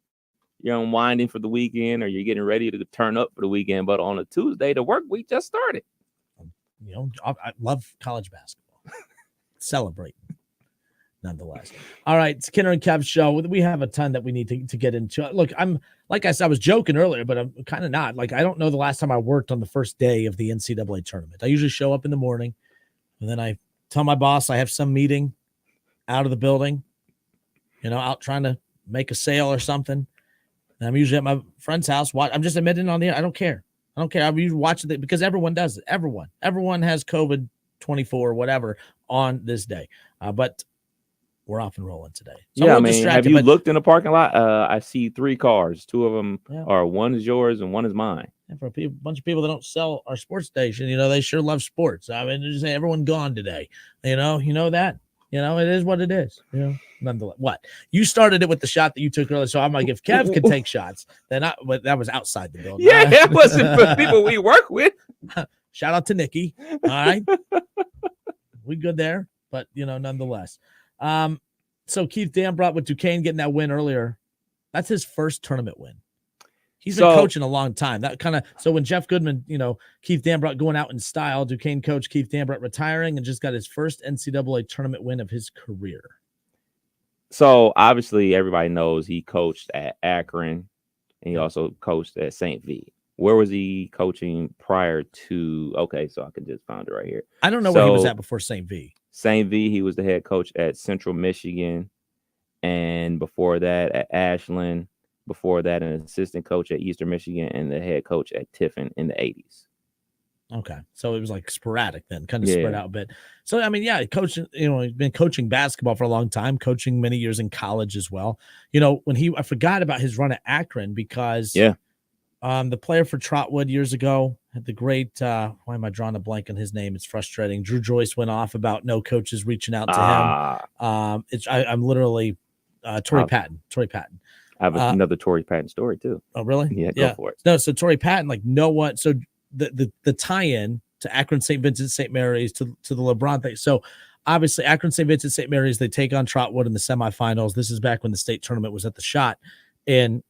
you're unwinding for the weekend or you're getting ready to turn up for the weekend. But on a Tuesday, the work week just started. I love college basketball. Celebrating. nonetheless. All right, it's Kenner and Kev show. We have a ton that we need to get into. Look, like I said, I was joking earlier, but I'm kind of not. Like, I don't know the last time I worked on the first day of the NCAA tournament. I usually show up in the morning, and then I tell my boss I have some meeting out of the building, out trying to make a sale or something. And I'm usually at my friend's house. I'm just admitting on the air. I don't care. I'm usually watching it because everyone does it. Everyone has COVID-24 or whatever on this day. But we're off and rolling today. So yeah, I mean, have you looked in the parking lot? I see 3 cars. 2 of them are, one is yours and one is mine. And for a bunch of people that don't sell our sports station, they sure love sports. I mean, just say everyone gone today. You know that. It is what it is. Nonetheless, what you started it with the shot that you took earlier. So I'm like, if Kev can take shots, then that was outside the building. Yeah, that wasn't for people we work with. Shout out to Nikki. All right, we good there, but nonetheless. So Keith Dambrot with Duquesne getting that win earlier. That's his first tournament win. He's been coaching a long time. So when Jeff Goodman, Keith Dambrot going out in style, Duquesne coach Keith Dambrot retiring and just got his first NCAA tournament win of his career. So obviously everybody knows he coached at Akron and he also coached at St. V. Where was he coaching prior to? Okay, so I can just find it right here. I don't know where he was at before St. V. St. V, he was the head coach at Central Michigan. And before that at Ashland. Before that, an assistant coach at Eastern Michigan and the head coach at Tiffin in the 80s. Okay. So it was like sporadic then, kind of spread out a bit. So, I mean, coaching, he's been coaching basketball for a long time, coaching many years in college as well. I forgot about his run at Akron because the player for Trotwood years ago had the great, why am I drawing a blank on his name? It's frustrating. Drew Joyce went off about no coaches reaching out to him. I'm literally Torrey Patton. I have another Torrey Patton story too. Oh, really? Yeah, go for it. No, so Torrey Patton, so the tie-in to Akron St. Vincent St. Mary's to the LeBron thing. So obviously Akron St. Vincent St. Mary's, they take on Trotwood in the semifinals. This is back when the state tournament was at the Shot. And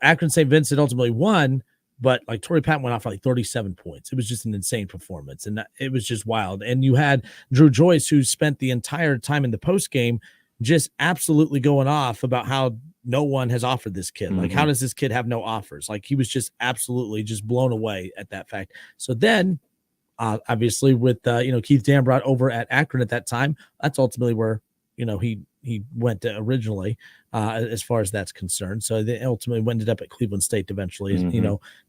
Akron St. Vincent ultimately won, but Torrey Patton went off for 37 points. It was just an insane performance. And it was just wild. And you had Drew Joyce, who spent the entire time in the post game just absolutely going off about how no one has offered this kid. How does this kid have no offers? He was just absolutely just blown away at that fact. So then, obviously, with Keith Dambrot over at Akron at that time, that's ultimately where he went to originally, as far as that's concerned. So they ultimately ended up at Cleveland State eventually,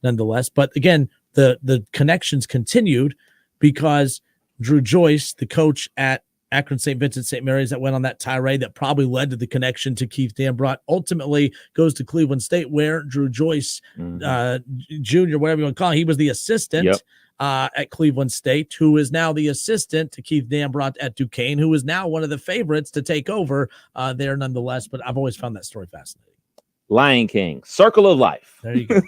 nonetheless. But again, the connections continued because Drew Joyce, the coach at Akron St. Vincent St. Mary's that went on that tirade that probably led to the connection to Keith Dambrot, ultimately goes to Cleveland State, where Drew Joyce, Jr., whatever you want to call him, he was the assistant at Cleveland State, who is now the assistant to Keith Dambrot at Duquesne, who is now one of the favorites to take over there nonetheless. But I've always found that story fascinating. Lion King, Circle of Life. There you go.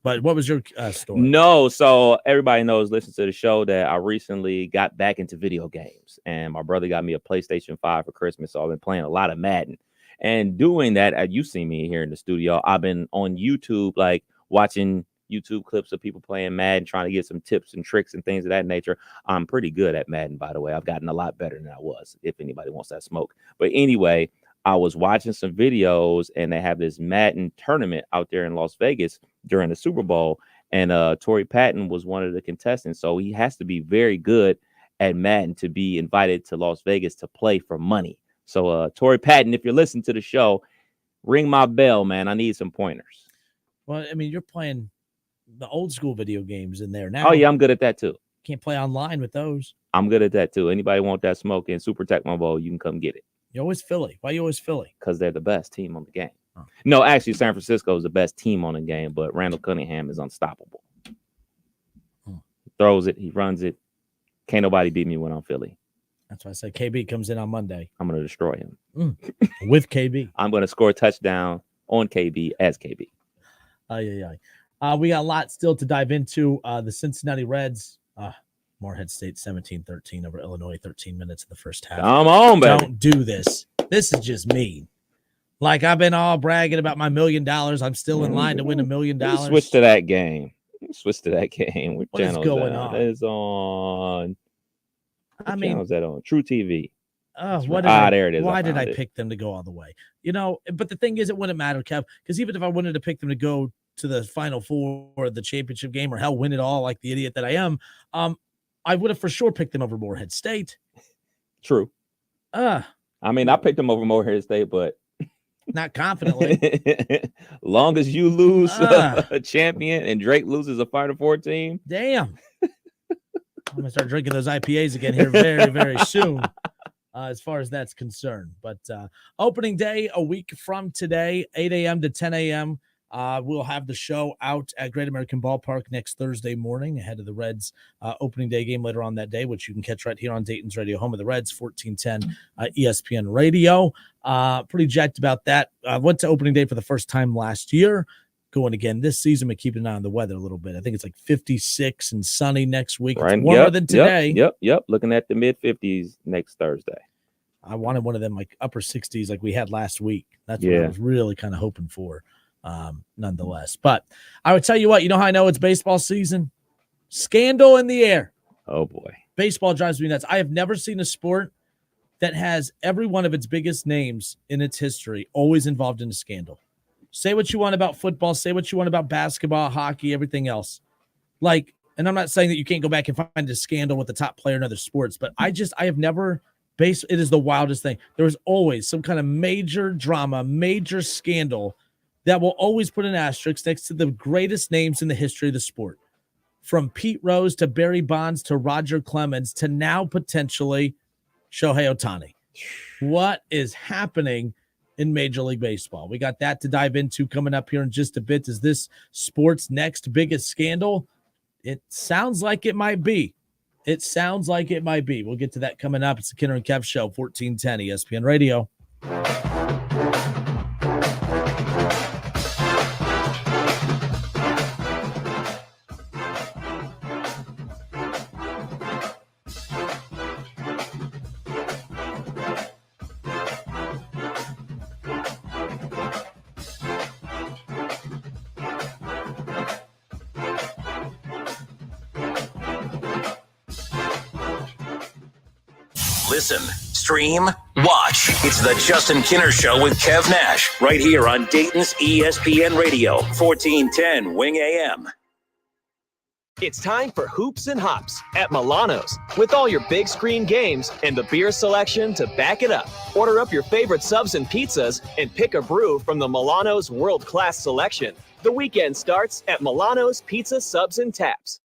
But what was your story? No, so everybody knows, listen to the show, that I recently got back into video games, and my brother got me a PlayStation 5 for Christmas, so I've been playing a lot of Madden. And doing that, you see me here in the studio, I've been on YouTube, watching YouTube clips of people playing Madden, trying to get some tips and tricks and things of that nature. I'm pretty good at Madden, by the way. I've gotten a lot better than I was, if anybody wants that smoke. But anyway, I was watching some videos, and they have this Madden tournament out there in Las Vegas during the Super Bowl. And Torrey Patton was one of the contestants. So he has to be very good at Madden to be invited to Las Vegas to play for money. So Torrey Patton, if you're listening to the show, ring my bell, man. I need some pointers. Well, I mean, you're playing the old school video games in there now. Oh, yeah, I'm good at that too. Can't play online with those. I'm good at that too. Anybody want that smoke in Super Tecmo Bowl, you can come get it. You always Philly. Why you always Philly? Because they're the best team on the game. Oh. No, actually, San Francisco is the best team on the game, but Randall Cunningham is unstoppable. He throws it, he runs it. Can't nobody beat me when I'm Philly. That's why I said KB comes in on Monday. I'm going to destroy him. With KB. I'm going to score a touchdown on KB as KB. We got a lot still to dive into. The Cincinnati Reds, Morehead State 17-13 over Illinois, 13 minutes in the first half. Come on, baby. Don't do this. This is just mean. I've been all bragging about my $1 million. I'm still in line to win $1 million. Switch to that game. What is going on? That is on. What channel is that on? True TV. There it is. Why did I pick them to go all the way? But the thing is, it wouldn't matter, Kev, because even if I wanted to pick them to go to the Final Four or the championship game or hell, win it all like the idiot that I am, I would have for sure picked them over Morehead State. True. I picked them over Morehead State, but not confidently. Long as you lose a champion and Drake loses a Final Four team. Damn. I'm going to start drinking those IPAs again here very, very soon, as far as that's concerned. But opening day a week from today, 8 a.m. to 10 a.m., we'll have the show out at Great American Ballpark next Thursday morning ahead of the Reds opening day game later on that day, which you can catch right here on Dayton's radio, home of the Reds, 1410 ESPN radio. Pretty jacked about that. Went to opening day for the first time last year. Going again this season, but keeping an eye on the weather a little bit. I think it's like 56 and sunny next week. Right. It's warmer than today. Yep. Looking at the mid-50s next Thursday. I wanted one of them like upper 60s like we had last week. That's what I was really kind of hoping for, nonetheless. But I would tell you what, you know how I know it's baseball season? Scandal in the air. Oh, boy. Baseball drives me nuts. I have never seen a sport that has every one of its biggest names in its history always involved in a scandal. Say what you want about football. Say what you want about basketball, hockey, everything else. And I'm not saying that you can't go back and find a scandal with the top player in other sports, but I have never it is the wildest thing. There is always some kind of major drama, major scandal that will always put an asterisk next to the greatest names in the history of the sport. From Pete Rose to Barry Bonds to Roger Clemens to now potentially Shohei Ohtani. What is happening in Major League Baseball? We got that to dive into coming up here in just a bit. Is this sport's next biggest scandal? It sounds like it might be. We'll get to that coming up. It's the Kinner and Kev Show, 1410 ESPN Radio. Listen, stream, watch. It's the Justin Kinner Show with Kev Nash right here on Dayton's ESPN Radio, 1410 Wing AM. It's time for Hoops and Hops at Milano's. With all your big screen games and the beer selection to back it up. Order up your favorite subs and pizzas and pick a brew from the Milano's world-class selection. The weekend starts at Milano's Pizza, Subs, and Taps.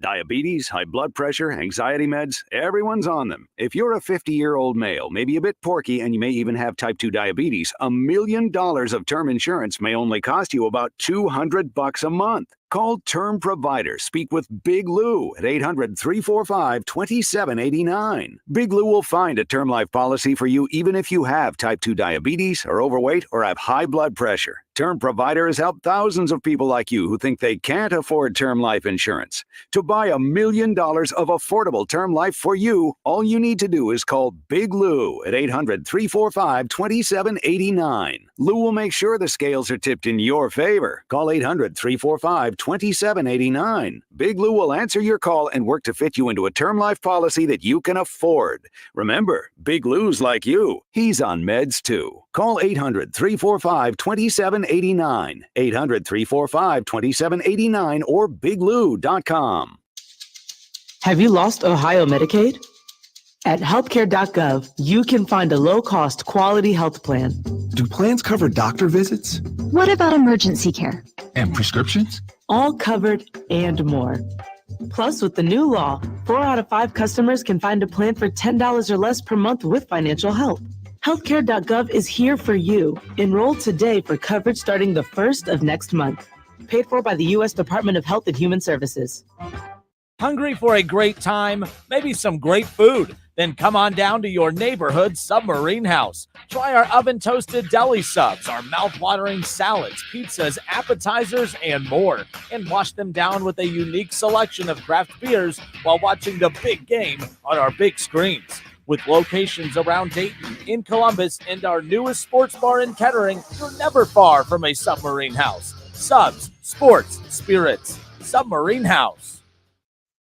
Diabetes, high blood pressure, anxiety meds, everyone's on them. If you're a 50-year-old male, maybe a bit porky, and you may even have type 2 diabetes, $1 million of term insurance may only cost you about $200 a month. Call Term Provider. Speak with Big Lou at 800-345-2789. Big Lou will find a term life policy for you even if you have type 2 diabetes, are overweight, or have high blood pressure. Term Provider has helped thousands of people like you who think they can't afford term life insurance. To buy $1 million of affordable term life for you, all you need to do is call Big Lou at 800-345-2789. Lou will make sure the scales are tipped in your favor. Call 800-345-2789. Big Lou will answer your call and work to fit you into a term life policy that you can afford. Remember, Big Lou's like you. He's on meds too. Call 800-345-2789. 800-345-2789 or biglou.com. Have you lost Ohio Medicaid? At healthcare.gov, you can find a low-cost, quality health plan. Do plans cover doctor visits? What about emergency care? And prescriptions? All covered and more. Plus, with the new law, 4 out of 5 customers can find a plan for $10 or less per month with financial help. Healthcare.gov is here for you. Enroll today for coverage starting the 1st of next month. Paid for by the U.S. Department of Health and Human Services. Hungry for a great time? Maybe some great food? Then come on down to your neighborhood Submarine House. Try our oven-toasted deli subs, our mouth-watering salads, pizzas, appetizers, and more. And wash them down with a unique selection of craft beers while watching the big game on our big screens. With locations around Dayton, in Columbus, and our newest sports bar in Kettering, you're never far from a Submarine House. Subs, sports, spirits. Submarine House.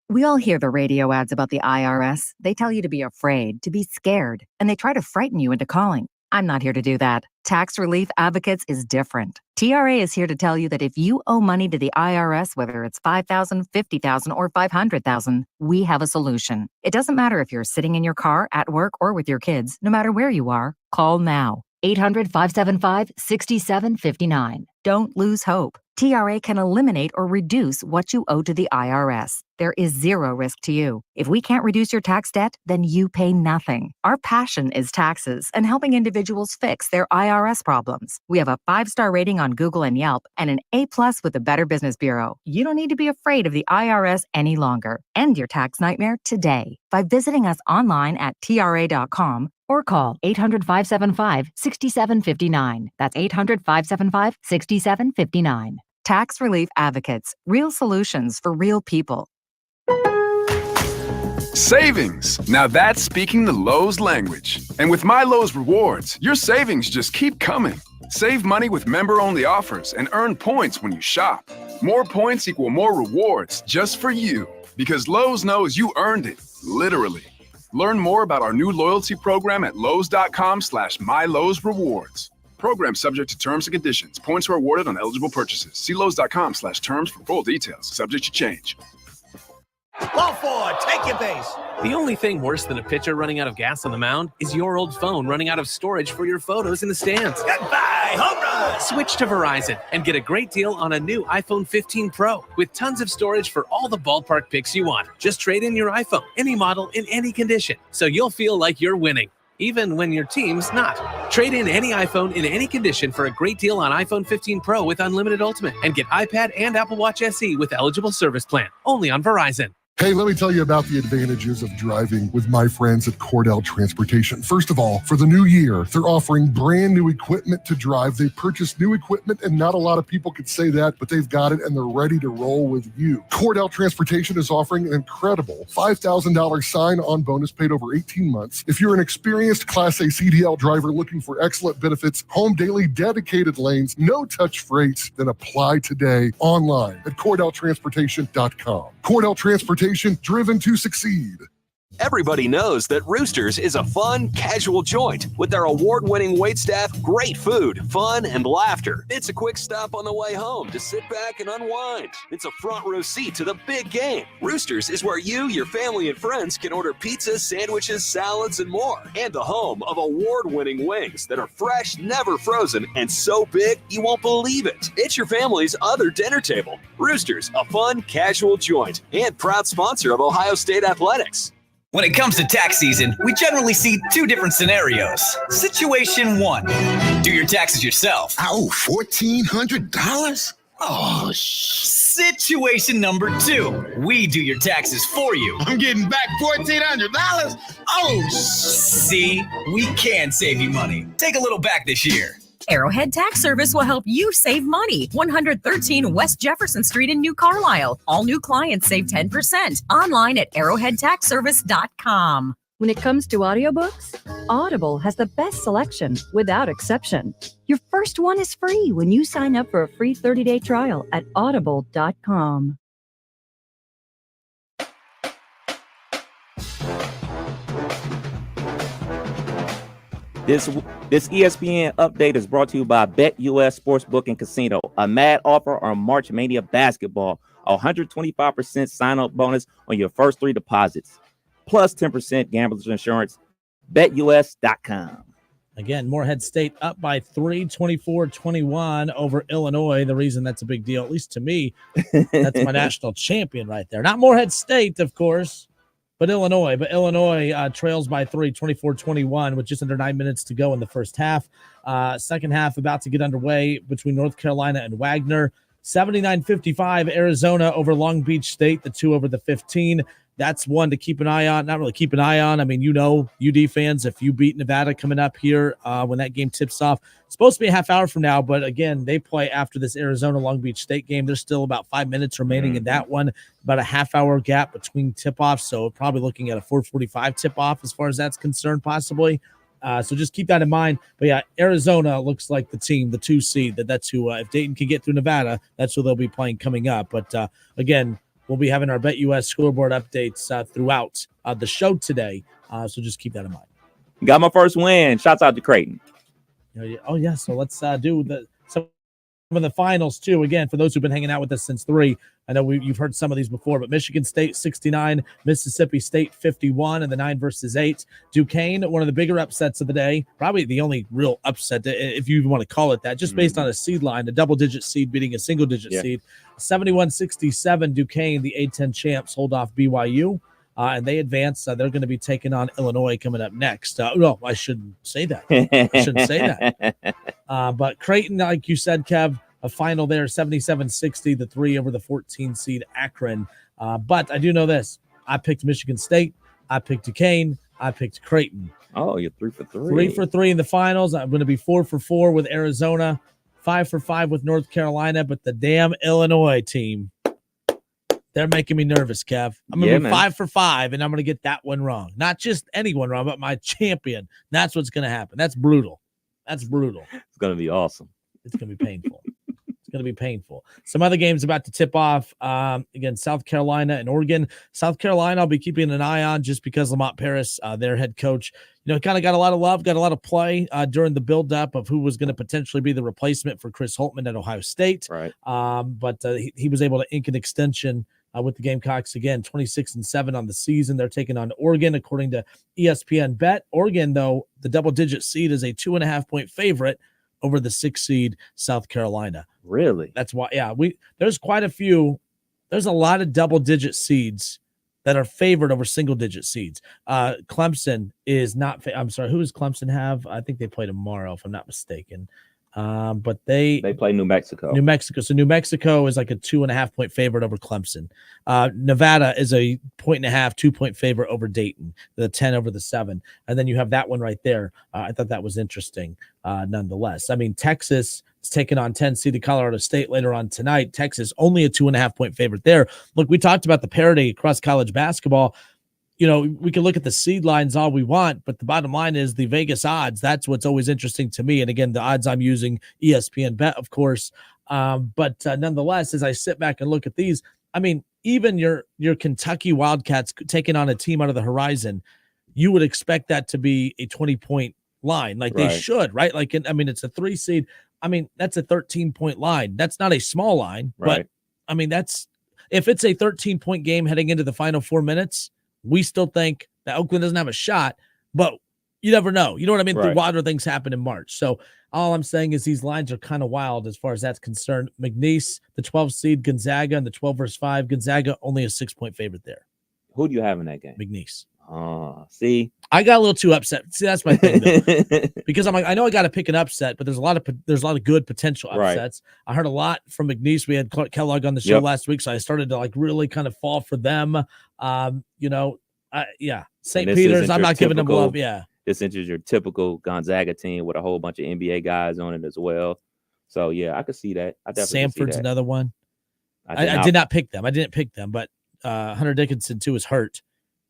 We all hear the radio ads about the IRS. They tell you to be afraid, to be scared, and they try to frighten you into calling. I'm not here to do that. Tax Relief Advocates is different. TRA is here to tell you that if you owe money to the IRS, whether it's $5,000, $50,000, or $500,000, we have a solution. It doesn't matter if you're sitting in your car, at work, or with your kids. No matter where you are, call now. 800-575-6759. Don't lose hope. TRA can eliminate or reduce what you owe to the IRS. There is zero risk to you. If we can't reduce your tax debt, then you pay nothing. Our passion is taxes and helping individuals fix their IRS problems. We have a 5-star rating on Google and Yelp and an A+ with the Better Business Bureau. You don't need to be afraid of the IRS any longer. End your tax nightmare today by visiting us online at TRA.com or call 800-575-6759. That's 800-575-6759. Tax Relief Advocates. Real solutions for real people. Savings. Now that's speaking the Lowe's language. And with my Lowe's Rewards, your savings just keep coming. Save money with member-only offers and earn points when you shop. More points equal more rewards just for you. Because Lowe's knows you earned it, literally. Learn more about our new loyalty program at lowes.com/MyLowe'sRewards. Program subject to terms and conditions. Points are awarded on eligible purchases. See lowes.com/terms for full details. Subject to change. Go for it. Take your base. The only thing worse than a pitcher running out of gas on the mound is your old phone running out of storage for your photos in the stands. Goodbye, home run. Switch to Verizon and get a great deal on a new iPhone 15 Pro with tons of storage for all the ballpark pics you want. Just trade in your iPhone, any model, in any condition, so you'll feel like you're winning, even when your team's not. Trade in any iPhone in any condition for a great deal on iPhone 15 Pro with Unlimited Ultimate and get iPad and Apple Watch SE with eligible service plan. Only on Verizon. Hey, let me tell you about the advantages of driving with my friends at Cordell Transportation. First of all, for the new year, they're offering brand new equipment to drive. They purchased new equipment, and not a lot of people could say that, but they've got it, and they're ready to roll with you. Cordell Transportation is offering an incredible $5,000 sign-on bonus paid over 18 months. If you're an experienced Class A CDL driver looking for excellent benefits, home daily dedicated lanes, no-touch freights, then apply today online at CordellTransportation.com. Cordell Transportation, driven to succeed. Everybody knows that Roosters is a fun, casual joint. With their award-winning waitstaff, great food, fun, and laughter. It's a quick stop on the way home to sit back and unwind. It's a front row seat to the big game. Roosters is where you, your family, and friends can order pizza, sandwiches, salads, and more. And the home of award-winning wings that are fresh, never frozen, and so big you won't believe it. It's your family's other dinner table. Roosters, a fun, casual joint, and proud sponsor of Ohio State Athletics. When it comes to tax season, we generally see two different scenarios. Situation one, do your taxes yourself. Oh, $1,400? Oh, Situation number two, we do your taxes for you. I'm getting back $1,400? Oh, see, we can save you money. Take a little back this year. Arrowhead Tax Service will help you save money. 113 West Jefferson Street in New Carlisle. All new clients save 10%. Online at arrowheadtaxservice.com. When it comes to audiobooks, Audible has the best selection without exception. Your first one is free when you sign up for a free 30-day trial at audible.com. This ESPN update is brought to you by BetUS Sportsbook and Casino. A mad offer on March Mania basketball. A 125% sign-up bonus on your first 3 deposits. Plus 10% gambler's insurance. BetUS.com. Again, Morehead State up by 3, 24-21 over Illinois. The reason that's a big deal, at least to me, that's my national champion right there. Not Morehead State, of course, but Illinois. But Illinois trails by 3, 24-21 with just under 9 minutes to go in the first half. Second half about to get underway between North Carolina and Wagner. 79-55 Arizona over Long Beach State, the 2 over the 15. That's one to keep an eye on. Not really keep an eye on. I mean, UD fans, if you beat Nevada coming up here when that game tips off, it's supposed to be a half hour from now. But again, they play after this Arizona Long Beach State game. There's still about 5 minutes remaining in that one, about a half hour gap between tip-offs. So probably looking at a 4:45 tip-off as far as that's concerned, possibly. So just keep that in mind. But yeah, Arizona looks like the team, the 2 seed. That's who, if Dayton can get through Nevada, that's who they'll be playing coming up. But again, we'll be having our BetUS scoreboard updates throughout the show today. So just keep that in mind. Got my first win. Shouts out to Creighton. Oh, yeah. So let's do some of the finals, too. Again, for those who've been hanging out with us since 3, I know you've heard some of these before, but Michigan State 69, Mississippi State 51, and the 9 versus 8. Duquesne, one of the bigger upsets of the day, probably the only real upset, if you even want to call it that, just based on a seed line, a double-digit seed beating a single-digit seed. 71-67, Duquesne, the A-10 champs, hold off BYU. And they advance. They're going to be taking on Illinois coming up next. No, I shouldn't say that. But Creighton, like you said, Kev, a final there, 77-60, the 3 over the 14 seed Akron. But I do know this. I picked Michigan State. I picked Duquesne. I picked Creighton. Oh, you're 3 for 3. 3 for 3 in the finals. I'm going to be 4 for 4 with Arizona, 5 for 5 with North Carolina. But the damn Illinois team, they're making me nervous, Kev. I'm going to be 5 for 5, and I'm going to get that one wrong. Not just anyone wrong, but my champion. That's what's going to happen. That's brutal. It's going to be awesome. It's going to be painful. Going to be painful. Some other games about to tip off. Again, South Carolina and Oregon. South Carolina, I'll be keeping an eye on just because Lamont Paris, their head coach, kind of got a lot of love, got a lot of play during the buildup of who was going to potentially be the replacement for Chris Holtmann at Ohio State. Right. But he was able to ink an extension with the Gamecocks again, 26-7 on the season. They're taking on Oregon, according to ESPN Bet. Oregon, though, the double-digit seed is a 2.5-point favorite over the 6 seed South Carolina. Really? That's why, there's quite a few. There's a lot of double-digit seeds that are favored over single-digit seeds. Clemson is not. I'm sorry, who does Clemson have? I think they play tomorrow, if I'm not mistaken. But they play New Mexico. So New Mexico is like a 2.5-point favorite over Clemson. Nevada is a 1.5, 2-point favorite over Dayton, the 10 over the 7. And then you have that one right there. I thought that was interesting nonetheless. I mean, Texas is taking on 10 seeded Colorado State later on tonight. Texas only a 2.5-point favorite there. Look, we talked about the parity across college basketball. We can look at the seed lines all we want, but the bottom line is the Vegas odds. That's what's always interesting to me. And again, the odds I'm using, ESPN Bet, of course. But nonetheless, as I sit back and look at these, I mean, even your Kentucky Wildcats taking on a team out of the horizon, you would expect that to be a 20-point line. Like they should, right? Like, it's a 3 seed. I mean, that's a 13-point line. That's not a small line, but I mean, if it's a 13-point game heading into the final 4 minutes, we still think that Oakland doesn't have a shot, but you never know. You know what I mean? The wilder things happen in March. So all I'm saying is these lines are kind of wild as far as that's concerned. McNeese, the 12 seed, Gonzaga, and the 12 versus 5. Gonzaga only a 6-point favorite there. Who do you have in that game? McNeese. See, I got a little too upset. See, that's my thing, though. Because I'm like, I know I got to pick an upset, but there's a lot of good potential upsets. I heard a lot from McNeese. We had Clark Kellogg on the show last week, so I started to really kind of fall for them. St. Peter's, I'm not giving them love. Yeah, this is your typical Gonzaga team with a whole bunch of NBA guys on it as well. So yeah, I could see that. I definitely Samford's see that. Another one. I did not pick them. I didn't pick them, but Hunter Dickinson too is hurt.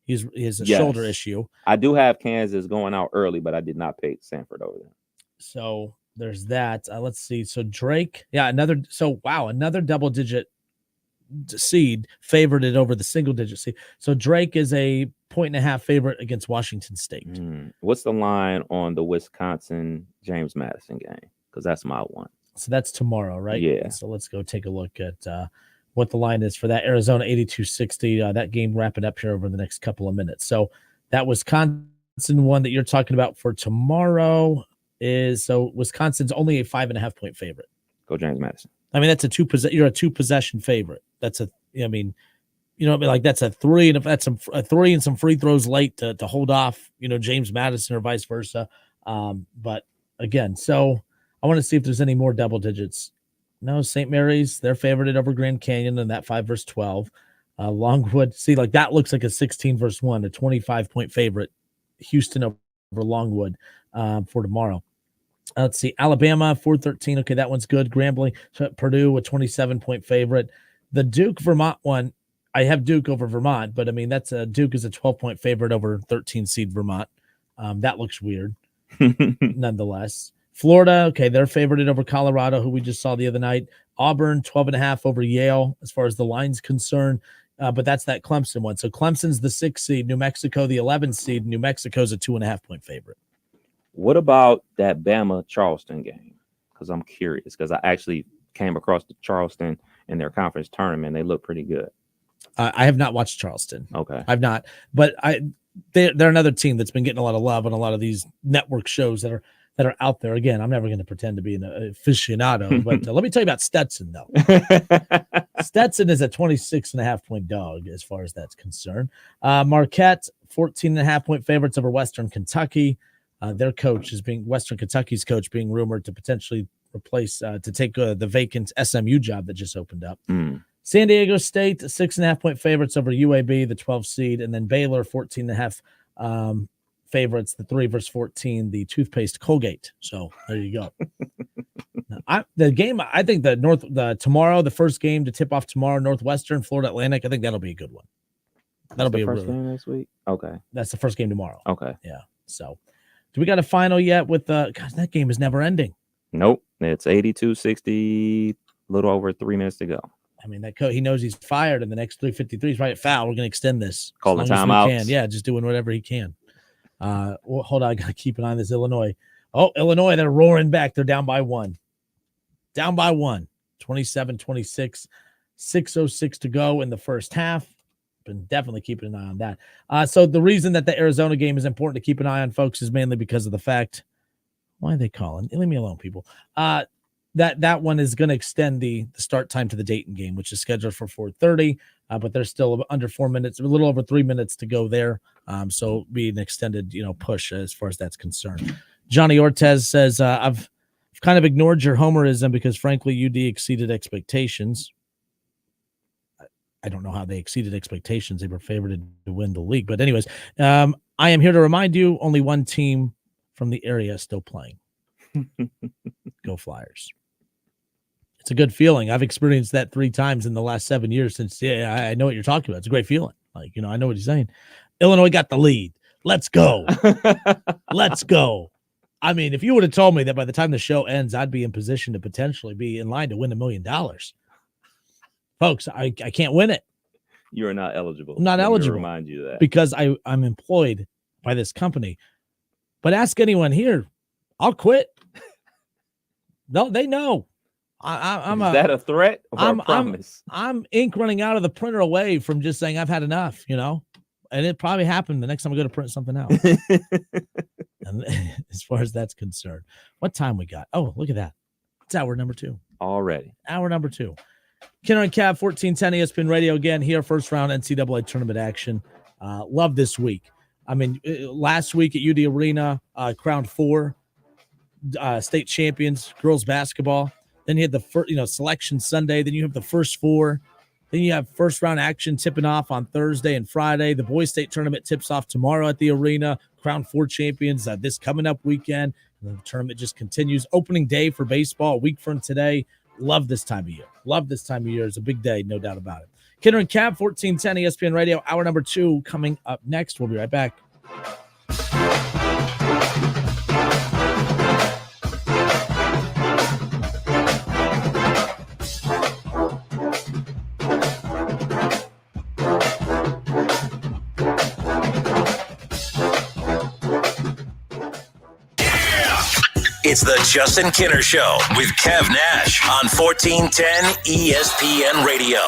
He has a shoulder issue. I do have Kansas going out early, but I did not pick Samford over there. So there's that. Let's see. So Drake, another double-digit seed favored it over the single-digit seed. So Drake is a 1.5 favorite against Washington State. What's the line on the Wisconsin James Madison game? Because that's my one. So that's tomorrow, right? Yeah. So let's go take a look at what the line is for that. Arizona 82-60. That game wrapping up here over the next couple of minutes. So that Wisconsin one that you're talking about for tomorrow is Wisconsin's only a 5.5-point favorite. Go James Madison. I mean, that's you're a 2-possession favorite. That's that's a 3, and if that's a 3 and some free throws late to hold off, James Madison or vice versa. But again, so I want to see if there's any more double digits. No, St. Mary's, they're favored over Grand Canyon in that 5 versus 12. Longwood, that looks like a 16 versus 1, a 25-point favorite. Houston over Longwood for tomorrow. Let's see, Alabama 4-13. Okay, that one's good. Grambling, Purdue, a 27-point favorite. The Duke Vermont one, I have Duke over Vermont, but I mean Duke is a 12-point favorite over 13 seed Vermont. That looks weird, nonetheless. Florida, okay, they're favored over Colorado, who we just saw the other night. Auburn, 12.5 over Yale, as far as the line's concerned. But that's that Clemson one. So Clemson's the 6 seed, New Mexico the 11 seed. New Mexico's a 2.5-point favorite. What about that Bama-Charleston game? Because I'm curious, because I actually came across the Charleston in their conference tournament. They look pretty good. I have not watched Charleston. Okay. I've not. But they're another team that's been getting a lot of love on a lot of these network shows that are out there. Again, I'm never going to pretend to be an aficionado, but let me tell you about Stetson, though. Stetson is a 26.5-point dog as far as that's concerned. Marquette, 14.5-point favorites over Western Kentucky. Their coach Western Kentucky's coach being rumored to potentially replace, to take the vacant SMU job that just opened up. San Diego State, 6.5-point favorites over UAB, the 12 seed, and then Baylor, 14.5 favorites, the 3 versus 14, the toothpaste Colgate. So there you go. The game, I think tomorrow, the first game to tip off tomorrow, Northwestern, Florida Atlantic, I think that'll be a good one. That'll be a first game next week. Okay. That's the first game tomorrow. Okay. Yeah. So do we got a final yet with that game is never ending. Nope. It's 82-60, a little over 3 minutes to go. I mean, that he knows he's fired in the next 3:53. He's right at foul. We're going to extend this. Calling timeouts. Yeah, just doing whatever he can. Well, hold on. I got to keep an eye on this Illinois. Oh, Illinois, they're roaring back. They're down by 1. 27-26, 6:06 to go in the first half. Been definitely keeping an eye on that. So the reason that the Arizona game is important to keep an eye on, folks, is mainly because of the fact, why are they calling? Leave me alone, people. That one is going to extend the start time to the Dayton game, which is scheduled for 4:30, but there's still under 4 minutes, a little over 3 minutes to go there. So it'll be an extended, push as far as that's concerned. Johnny Ortez says, I've kind of ignored your homerism because, frankly, UD exceeded expectations. I don't know how they exceeded expectations. They were favored to win the league. But anyways, I am here to remind you, only one team from the area is still playing. Go Flyers. It's a good feeling. I've experienced that 3 times in the last 7 years since. Yeah, I know what you're talking about. It's a great feeling. I know what he's saying. Illinois got the lead. Let's go. Let's go. I mean, if you would have told me that by the time the show ends, I'd be in position to potentially be in line to win $1 million. Folks, I can't win it. You are not eligible. I'm not eligible. Remind you of that. Because I'm employed by this company. But ask anyone here. I'll quit. No, they know. Is that a threat or a promise? I'm ink running out of the printer away from just saying I've had enough, and it probably happened the next time I go to print something out. And as far as that's concerned, what time we got? Oh, look at that. It's hour number 2 already. Hour number 2. Kenner and Cab, 1410 ESPN Radio again here. First round NCAA tournament action. Love this week. I mean, last week at UD Arena, crowned 4 state champions, girls basketball. Then you had the first, selection Sunday. Then you have the first 4. Then you have first round action tipping off on Thursday and Friday. The boys state tournament tips off tomorrow at the arena. Crown 4 champions this coming up weekend. And the tournament just continues. Opening day for baseball a week from today. Love this time of year. Love this time of year. It's a big day, no doubt about it. Kenner and Cab, 1410 ESPN Radio. Hour number 2 coming up next. We'll be right back. It's the Justin Kinner Show with Kev Nash on 1410 ESPN Radio.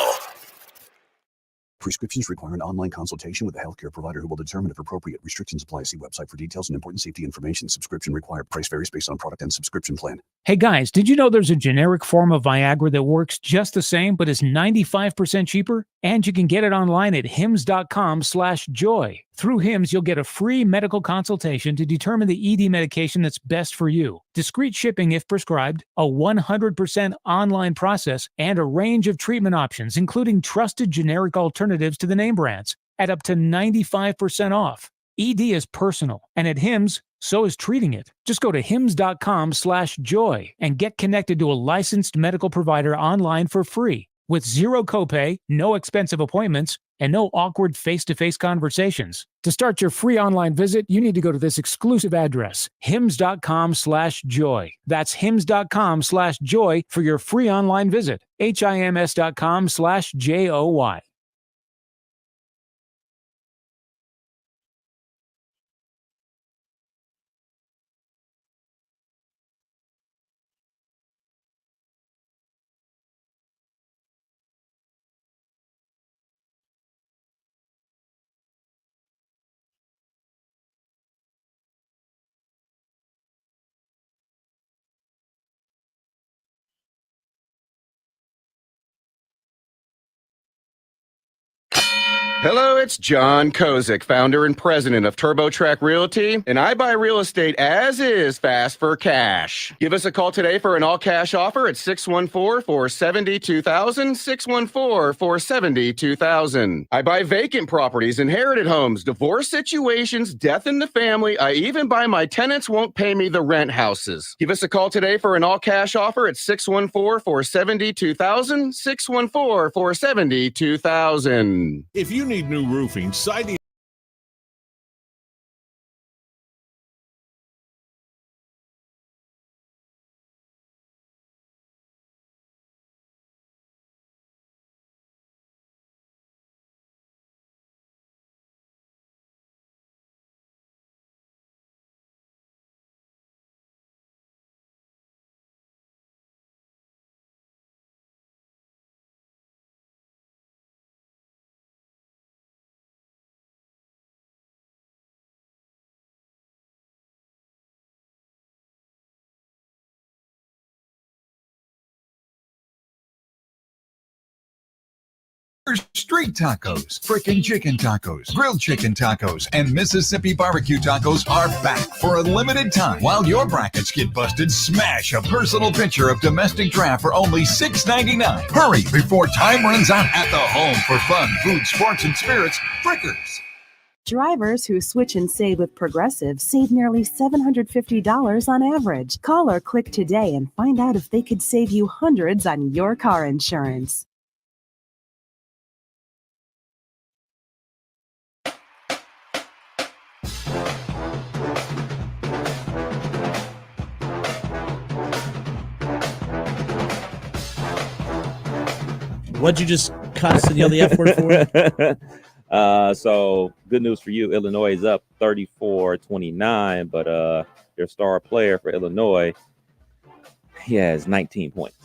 Prescriptions require an online consultation with a healthcare provider who will determine if appropriate. Restrictions apply. See website for details and important safety information. Subscription required. Price varies based on product and subscription plan. Hey guys, did you know there's a generic form of Viagra that works just the same but is 95% cheaper? And you can get it online at hims.com/joy. Through Hims, you'll get a free medical consultation to determine the ED medication that's best for you. Discreet shipping if prescribed, a 100% online process, and a range of treatment options, including trusted generic alternatives to the name brands, at up to 95% off. ED is personal, and at Hims, so is treating it. Just go to hims.com/joy and get connected to a licensed medical provider online for free, with zero copay, no expensive appointments, and no awkward face-to-face conversations. To start your free online visit, you need to go to this exclusive address, hims.com/joy. That's hims.com/joy for your free online visit, hims.com/joy. Hello, it's John Kozik, founder and president of TurboTrack Realty, and I buy real estate as is fast for cash. Give us a call today for an all-cash offer at 614-470-2000, 614-470-2000. I buy vacant properties, inherited homes, divorce situations, death in the family. I even buy my tenants won't pay me the rent houses. Give us a call today for an all-cash offer at 614-470-2000, 614-470-2000. If you need new roofing, siding, street tacos, frickin' chicken tacos, grilled chicken tacos, and Mississippi barbecue tacos are back for a limited time. While your brackets get busted, smash a personal picture of domestic draft for only $6.99. Hurry before time runs out at the home for fun, food, sports, and spirits, Frickers. Drivers who switch and save with Progressive save nearly $750 on average. Call or click today and find out if they could save you hundreds on your car insurance. What'd you just cuss and yell the F word for? So good news for you. Illinois is up 34-29, but their star player for Illinois, he has 19 points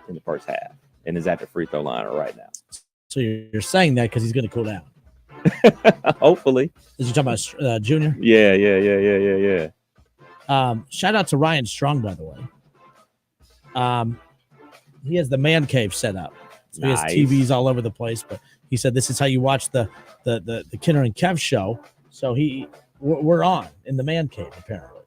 in the first half and is at the free throw line right now. So you're saying that because he's going to cool down. Hopefully. Is you talking about Junior? Yeah. Shout out to Ryan Strong, by the way. He has the man cave set up. So he has TVs all over the place, but he said this is how you watch the Kinner and Kev show. So we're on in the man cave apparently.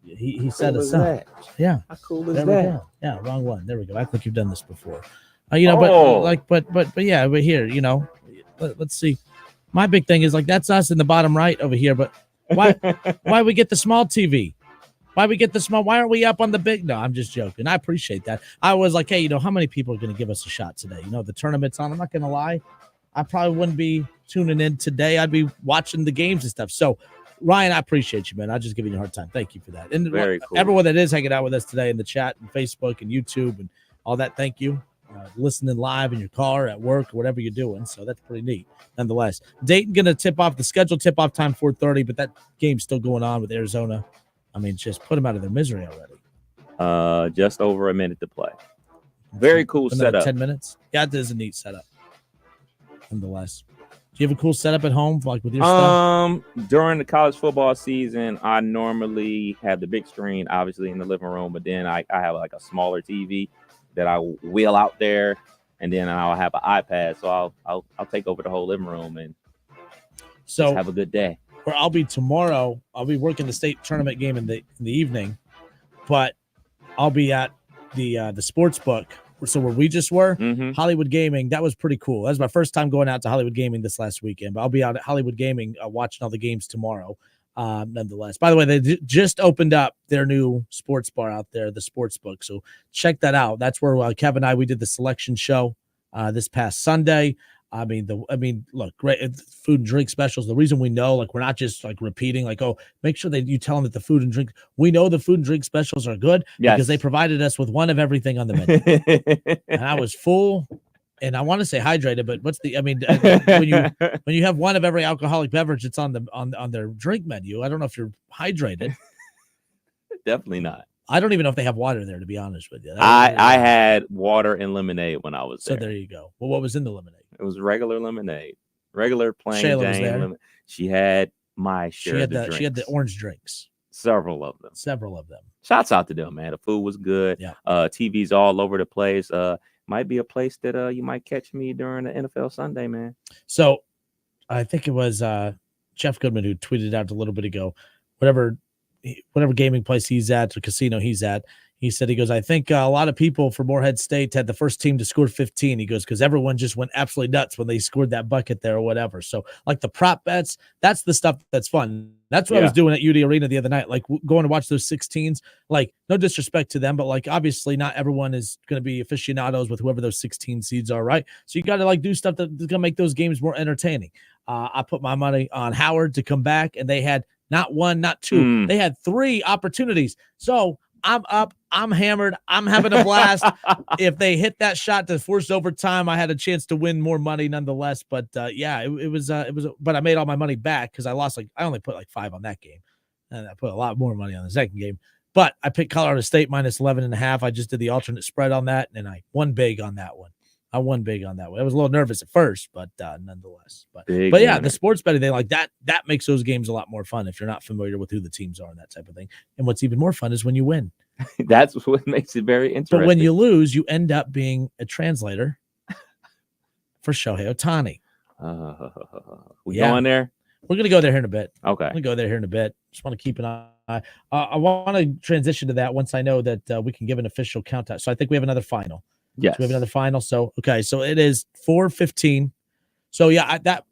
He set us up. Yeah. How cool is there that? We go. Yeah, wrong one. There we go. I think you've done this before. But yeah, but here, let's see. My big thing is that's us in the bottom right over here. But why we get the small TV? Why aren't we up on the big? No, I'm just joking. I appreciate that. I was like, hey, how many people are going to give us a shot today? The tournament's on. I'm not going to lie. I probably wouldn't be tuning in today. I'd be watching the games and stuff. So, Ryan, I appreciate you, man. I'll just give you a hard time. Thank you for that. And very cool. Everyone that is hanging out with us today in the chat and Facebook and YouTube and all that, thank you. Listening live in your car, at work, or whatever you're doing. So that's pretty neat. Nonetheless, Dayton going to tip off the scheduled tip-off time 4:30, but that game's still going on with Arizona. I mean, just put them out of their misery already. Just over a minute to play. Very cool setup. 10 minutes. Yeah, that is a neat setup. Nonetheless, do you have a cool setup at home, like with your stuff? During the college football season, I normally have the big screen, obviously in the living room, but then I have a smaller TV that I wheel out there, and then I'll have an iPad, so I'll take over the whole living room and just have a good day. Where I'll be tomorrow, I'll be working the state tournament game in the evening, but I'll be at the sports book. So where we just were, Hollywood Gaming, that was pretty cool. That was my first time going out to Hollywood Gaming this last weekend, but I'll be out at Hollywood Gaming watching all the games tomorrow. Nonetheless, by the way, they just opened up their new sports bar out there, the sports book. So check that out. That's where Kev and we did the selection show this past Sunday. Look, great food and drink specials. The reason we know, we're not just repeating, make sure that you tell them that the food and drink, we know the food and drink specials are good because they provided us with one of everything on the menu. And I was full, and I want to say hydrated, but when you have one of every alcoholic beverage that's on their drink menu, I don't know if you're hydrated. Definitely not. I don't even know if they have water there, to be honest with you. I had water and lemonade when I was there. So there you go. Well, what was in the lemonade? It was regular lemonade, regular plain Shayla Jane was there. lemonade. She had my share of the drinks. She had the orange drinks. Several of them. Shouts out to them, man. The food was good. Yeah. TV's all over the place. Might be a place that you might catch me during the NFL Sunday, man. So I think it was Jeff Goodman who tweeted out a little bit ago, whatever gaming place he's at or casino he's at. He said, he goes, I think a lot of people for Morehead State had the first team to score 15. He goes, because everyone just went absolutely nuts when they scored that bucket there or whatever. So like the prop bets, that's the stuff that's fun. That's what I was doing at UD Arena the other night, like going to watch those 16s. Like, no disrespect to them, but like obviously not everyone is going to be aficionados with whoever those 16 seeds are, right? So you got to like do stuff that's going to make those games more entertaining. I put my money on Howard to come back, and they had not one, not two. They had 3 opportunities. So I'm up. I'm hammered. I'm having a blast. If they hit that shot to force overtime, I had a chance to win more money nonetheless. But it was. But I made all my money back because I lost. I only put like 5 on that game, and I put a lot more money on the second game. But I picked Colorado State minus 11.5. I just did the alternate spread on that, and I won big on that one. I was a little nervous at first, but nonetheless. But yeah, the sports betting thing like that makes those games a lot more fun if you're not familiar with who the teams are and that type of thing. And what's even more fun is when you win. That's what makes it very interesting. But when you lose, you end up being a translator for Shohei Ohtani. We going there? We're going to go there here in a bit. Okay. I'm going to go there here in a bit. Just want to keep an eye. I want to transition to that once I know that we can give an official count. So I think we have another final. Yes. So we have another final. So, okay. So it is 4:15. So yeah, that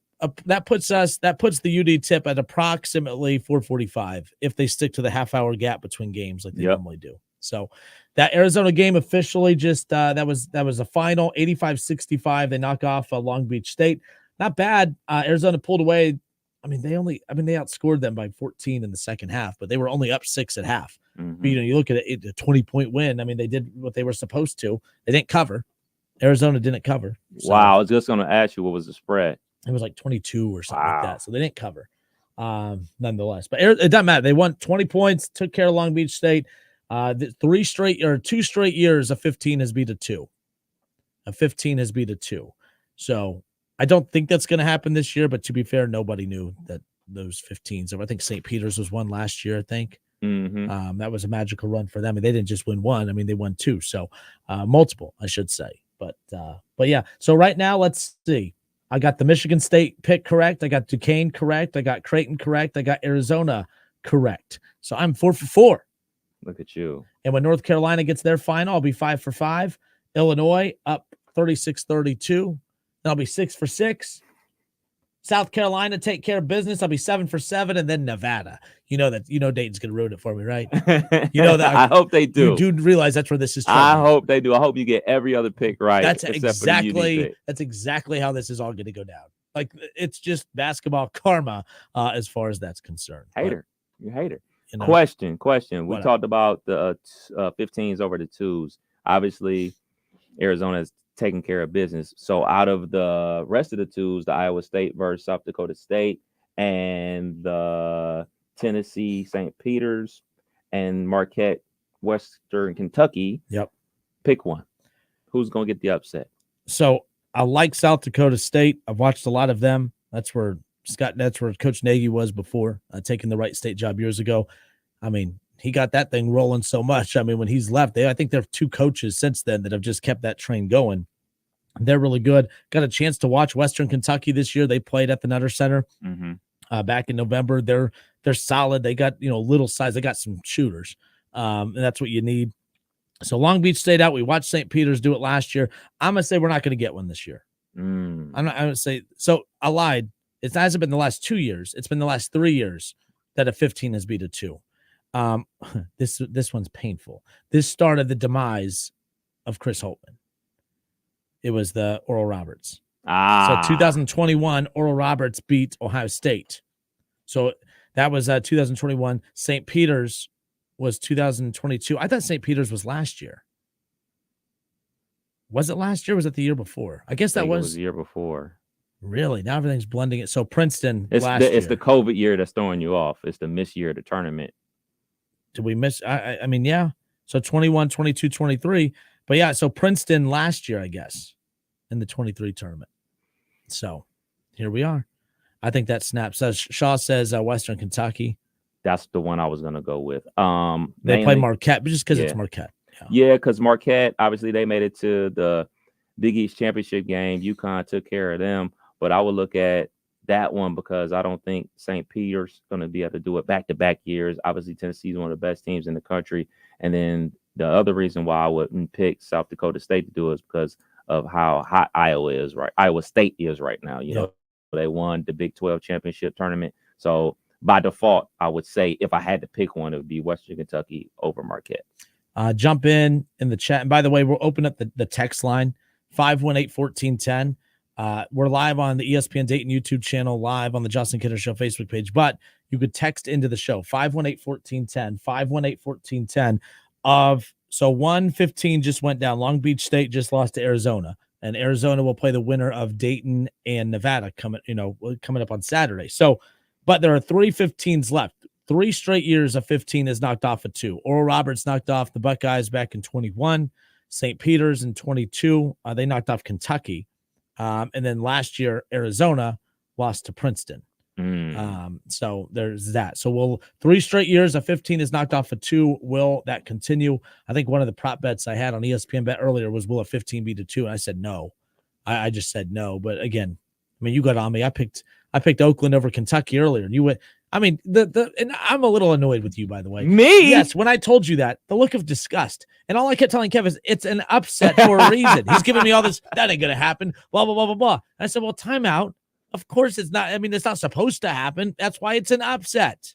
puts the UD tip at approximately 4:45 if they stick to the half-hour gap between games like they normally do. So that Arizona game officially just that was a final 85-65. They knock off Long Beach State. Not bad. Arizona pulled away. They outscored them by 14 in the second half, but they were only up 6 at half. Mm-hmm. But, you look at it, a 20-point win. They did what they were supposed to. They didn't cover. Arizona didn't cover. So. Wow. I was just going to ask you, what was the spread? It was like 22 or something like that. So they didn't cover nonetheless. But it doesn't matter. They won 20 points, took care of Long Beach State. 2 straight years, a 15 has beat a 2. A 15 has beat a 2. So I don't think that's going to happen this year. But to be fair, nobody knew that those 15s. I think St. Peter's was one last year, I think. Mm-hmm. That was a magical run for them. They didn't just win one. They won 2. So multiple, I should say. But yeah. So right now, let's see. I got the Michigan State pick correct. I got Duquesne correct. I got Creighton correct. I got Arizona correct. So I'm 4 for 4. Look at you. And when North Carolina gets their final, I'll be 5 for 5. Illinois up 36-32. Then I'll be 6 for 6. South Carolina take care of business. I'll be 7 for 7. And then Nevada. Dayton's going to ruin it for me, right? That. I hope they do. You do realize that's where this is. I hope they do. I hope you get every other pick right. That's exactly how this is all going to go down. Like, it's just basketball karma as far as that's concerned. Hater. You hater. Question. We talked about the 15s over the 2s. Obviously, Arizona's taking care of business. So out of the rest of the 2s, the Iowa State versus South Dakota State and the Tennessee St. Peter's and Marquette Western Kentucky. Yep. Pick one. Who's going to get the upset? So I like South Dakota State. I've watched a lot of them. That's where Coach Nagy was before, taking the Wright State job years ago. He got that thing rolling so much. When he's left, I think there are 2 coaches since then that have just kept that train going. They're really good. Got a chance to watch Western Kentucky this year. They played at the Nutter Center back in November. They're solid. They got little size. They got some shooters, and that's what you need. So Long Beach State out. We watched St. Peter's do it last year. I'm gonna say we're not gonna get one this year. I'm gonna say so. I lied. It hasn't been the last 2 years. It's been the last 3 years that a 15 has beat a 2. This one's painful. This started the demise of Chris Holtman. It was the Oral Roberts. So 2021, Oral Roberts beat Ohio State. So that was 2021. St. Peter's was 2022. I thought St. Peter's was last year. Was it last year? Or was it the year before? I guess that was the year before. Really? Now everything's blending it. So Princeton it's the COVID year that's throwing you off. It's the miss year of the tournament. Did we miss? I mean, yeah. So 21, 22, 23. But yeah, so Princeton last year, I guess, in the 23 tournament. So here we are. I think that snaps. Shaw says Western Kentucky. That's the one I was going to go with. They play Marquette, but just because it's Marquette. Yeah, because Marquette, obviously, they made it to the Big East championship game. UConn took care of them. But I would look at that one because I don't think St. Peter's going to be able to do it back-to-back years. Obviously, Tennessee is one of the best teams in the country. And then the other reason why I wouldn't pick South Dakota State to do it is because of how hot Iowa State is right now. You know, they won the Big 12 championship tournament. So by default, I would say if I had to pick one, it would be Western Kentucky over Marquette. Jump in the chat. And by the way, we'll open up the text line, 518-1410. We're live on the ESPN Dayton YouTube channel, live on the Justin Kinner Show Facebook page, but you could text into the show, 518-1410, 518-1410 so 115 just went down. Long Beach State just lost to Arizona, and Arizona will play the winner of Dayton and Nevada coming up on Saturday. So, but there are 3 15s left. 3 straight years of 15 is knocked off at 2. Oral Roberts knocked off the Buckeyes back in 21. St. Peter's in 22. They knocked off Kentucky. And then last year, Arizona lost to Princeton. So there's that. So 3 straight years of 15 is knocked off at 2. Will that continue? I think one of the prop bets I had on ESPN Bet earlier was, will a 15 be to 2? And I said no. I just said no. But again, I mean, you got on me. I picked Oakland over Kentucky earlier, and you went. I mean, and I'm a little annoyed with you, by the way. Me? Yes, when I told you that, the look of disgust. And all I kept telling Kev is, it's an upset for a reason. He's giving me all this, that ain't going to happen, blah, blah, blah, blah, blah. And I said, well, timeout. Of course it's not. I mean, it's not supposed to happen. That's why it's an upset.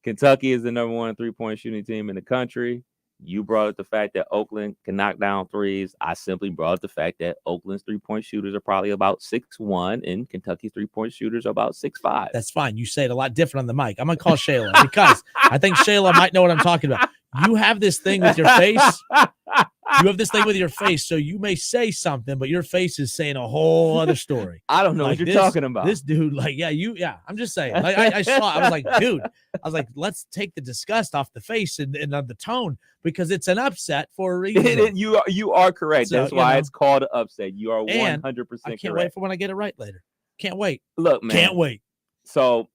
Kentucky is the number 1 3-point shooting team in the country. You brought up the fact that Oakland can knock down threes. I simply brought up the fact that Oakland's 3-point shooters are probably about 6'1", and Kentucky's 3-point shooters are about 6'5". That's fine. You say it a lot different on the mic. I'm going to call Shayla because I think Shayla might know what I'm talking about. You have this thing with your face. You have this thing with your face, so you may say something, but your face is saying a whole other story. I don't know what you're talking about. This dude, I'm just saying. Like, I saw it. I was like, dude, let's take the disgust off the face and on the tone because it's an upset for a reason. You are correct. So, that's why it's called an upset. You are 100% correct. I can't wait for when I get it right later. Can't wait. Look, man. Can't wait. So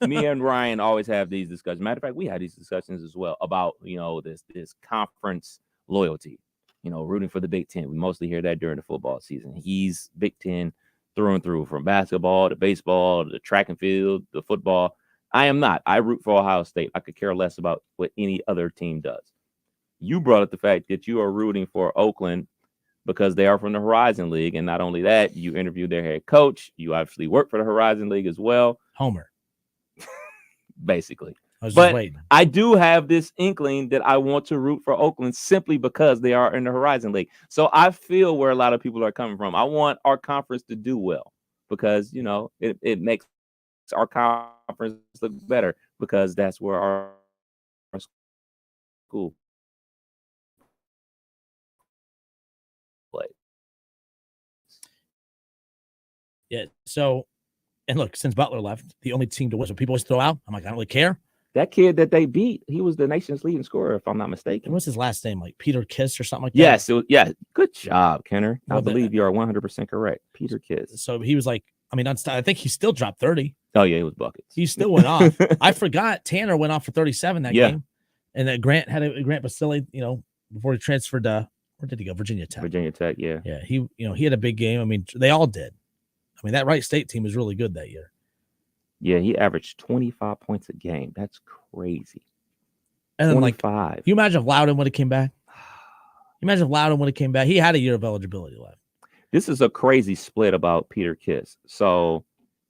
me and Ryan always have these discussions. Matter of fact, we had these discussions as well about, this conference loyalty, rooting for the Big Ten. We mostly hear that during the football season. He's Big Ten through and through, from basketball to baseball to the track and field, the football. I am not. I root for Ohio State. I could care less about what any other team does. You brought up the fact that you are rooting for Oakland because they are from the Horizon League. And not only that, you interviewed their head coach. You obviously work for the Horizon League as well. Homer. Basically. But I do have this inkling that I want to root for Oakland simply because they are in the Horizon League. So I feel where a lot of people are coming from. I want our conference to do well because, it makes our conference look better because that's where our school plays. Yeah. So, and look, since Butler left, the only team to win, so people always throw out. I'm like, I don't really care. That kid that they beat, he was the nation's leading scorer, if I'm not mistaken. What's his last name? Like Peter Kiss or something like that? Yes. Yeah. Good job, Kenner. I believe you are 100% correct. Peter Kiss. So he was like, I think he still dropped 30. Oh, yeah, it was buckets. He still went off. I forgot Tanner went off for 37 that game. And that Grant Basile, before he transferred to, where did he go? Virginia Tech. Virginia Tech, yeah. Yeah, he had a big game. I mean, they all did. I mean, that Wright State team was really good that year. Yeah, he averaged 25 points a game. That's crazy. And then 25. You imagine if Loudon would have came back? He had a year of eligibility left. This is a crazy split about Peter Kiss. So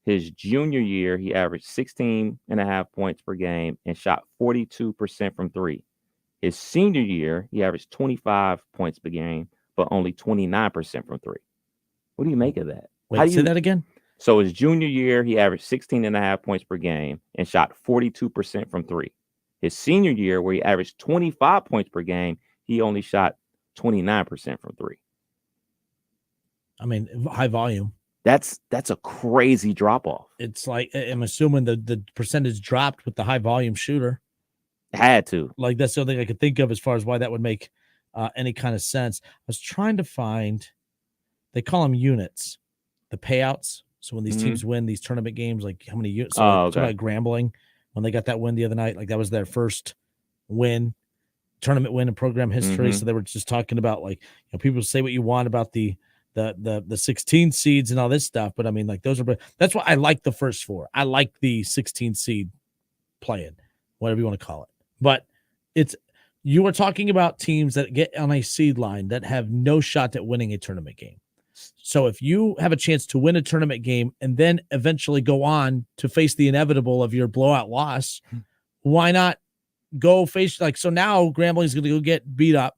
his junior year, he averaged 16.5 points per game and shot 42% from 3. His senior year, he averaged 25 points per game, but only 29% from 3. What do you make of that? Wait, say that again? So his junior year, he averaged 16.5 points per game and shot 42% from 3. His senior year, where he averaged 25 points per game, he only shot 29% from 3. I mean, high volume. That's a crazy drop off. It's like, I'm assuming the percentage dropped with the high volume shooter. Had to. Like, that's the only thing I could think of as far as why that would make any kind of sense. I was trying to find, they call them units, the payouts. So when these teams win these tournament games, like how many units? So like Grambling, when they got that win the other night, like that was their first tournament win in program history. So they were just talking about, like, people say what you want about the the 16 seeds and all this stuff. But I mean, like that's why I like the first four. I like the 16 seed playing, whatever you want to call it. But you are talking about teams that get on a seed line that have no shot at winning a tournament game. So if you have a chance to win a tournament game and then eventually go on to face the inevitable of your blowout loss, why not go face so now Grambling's going to go get beat up,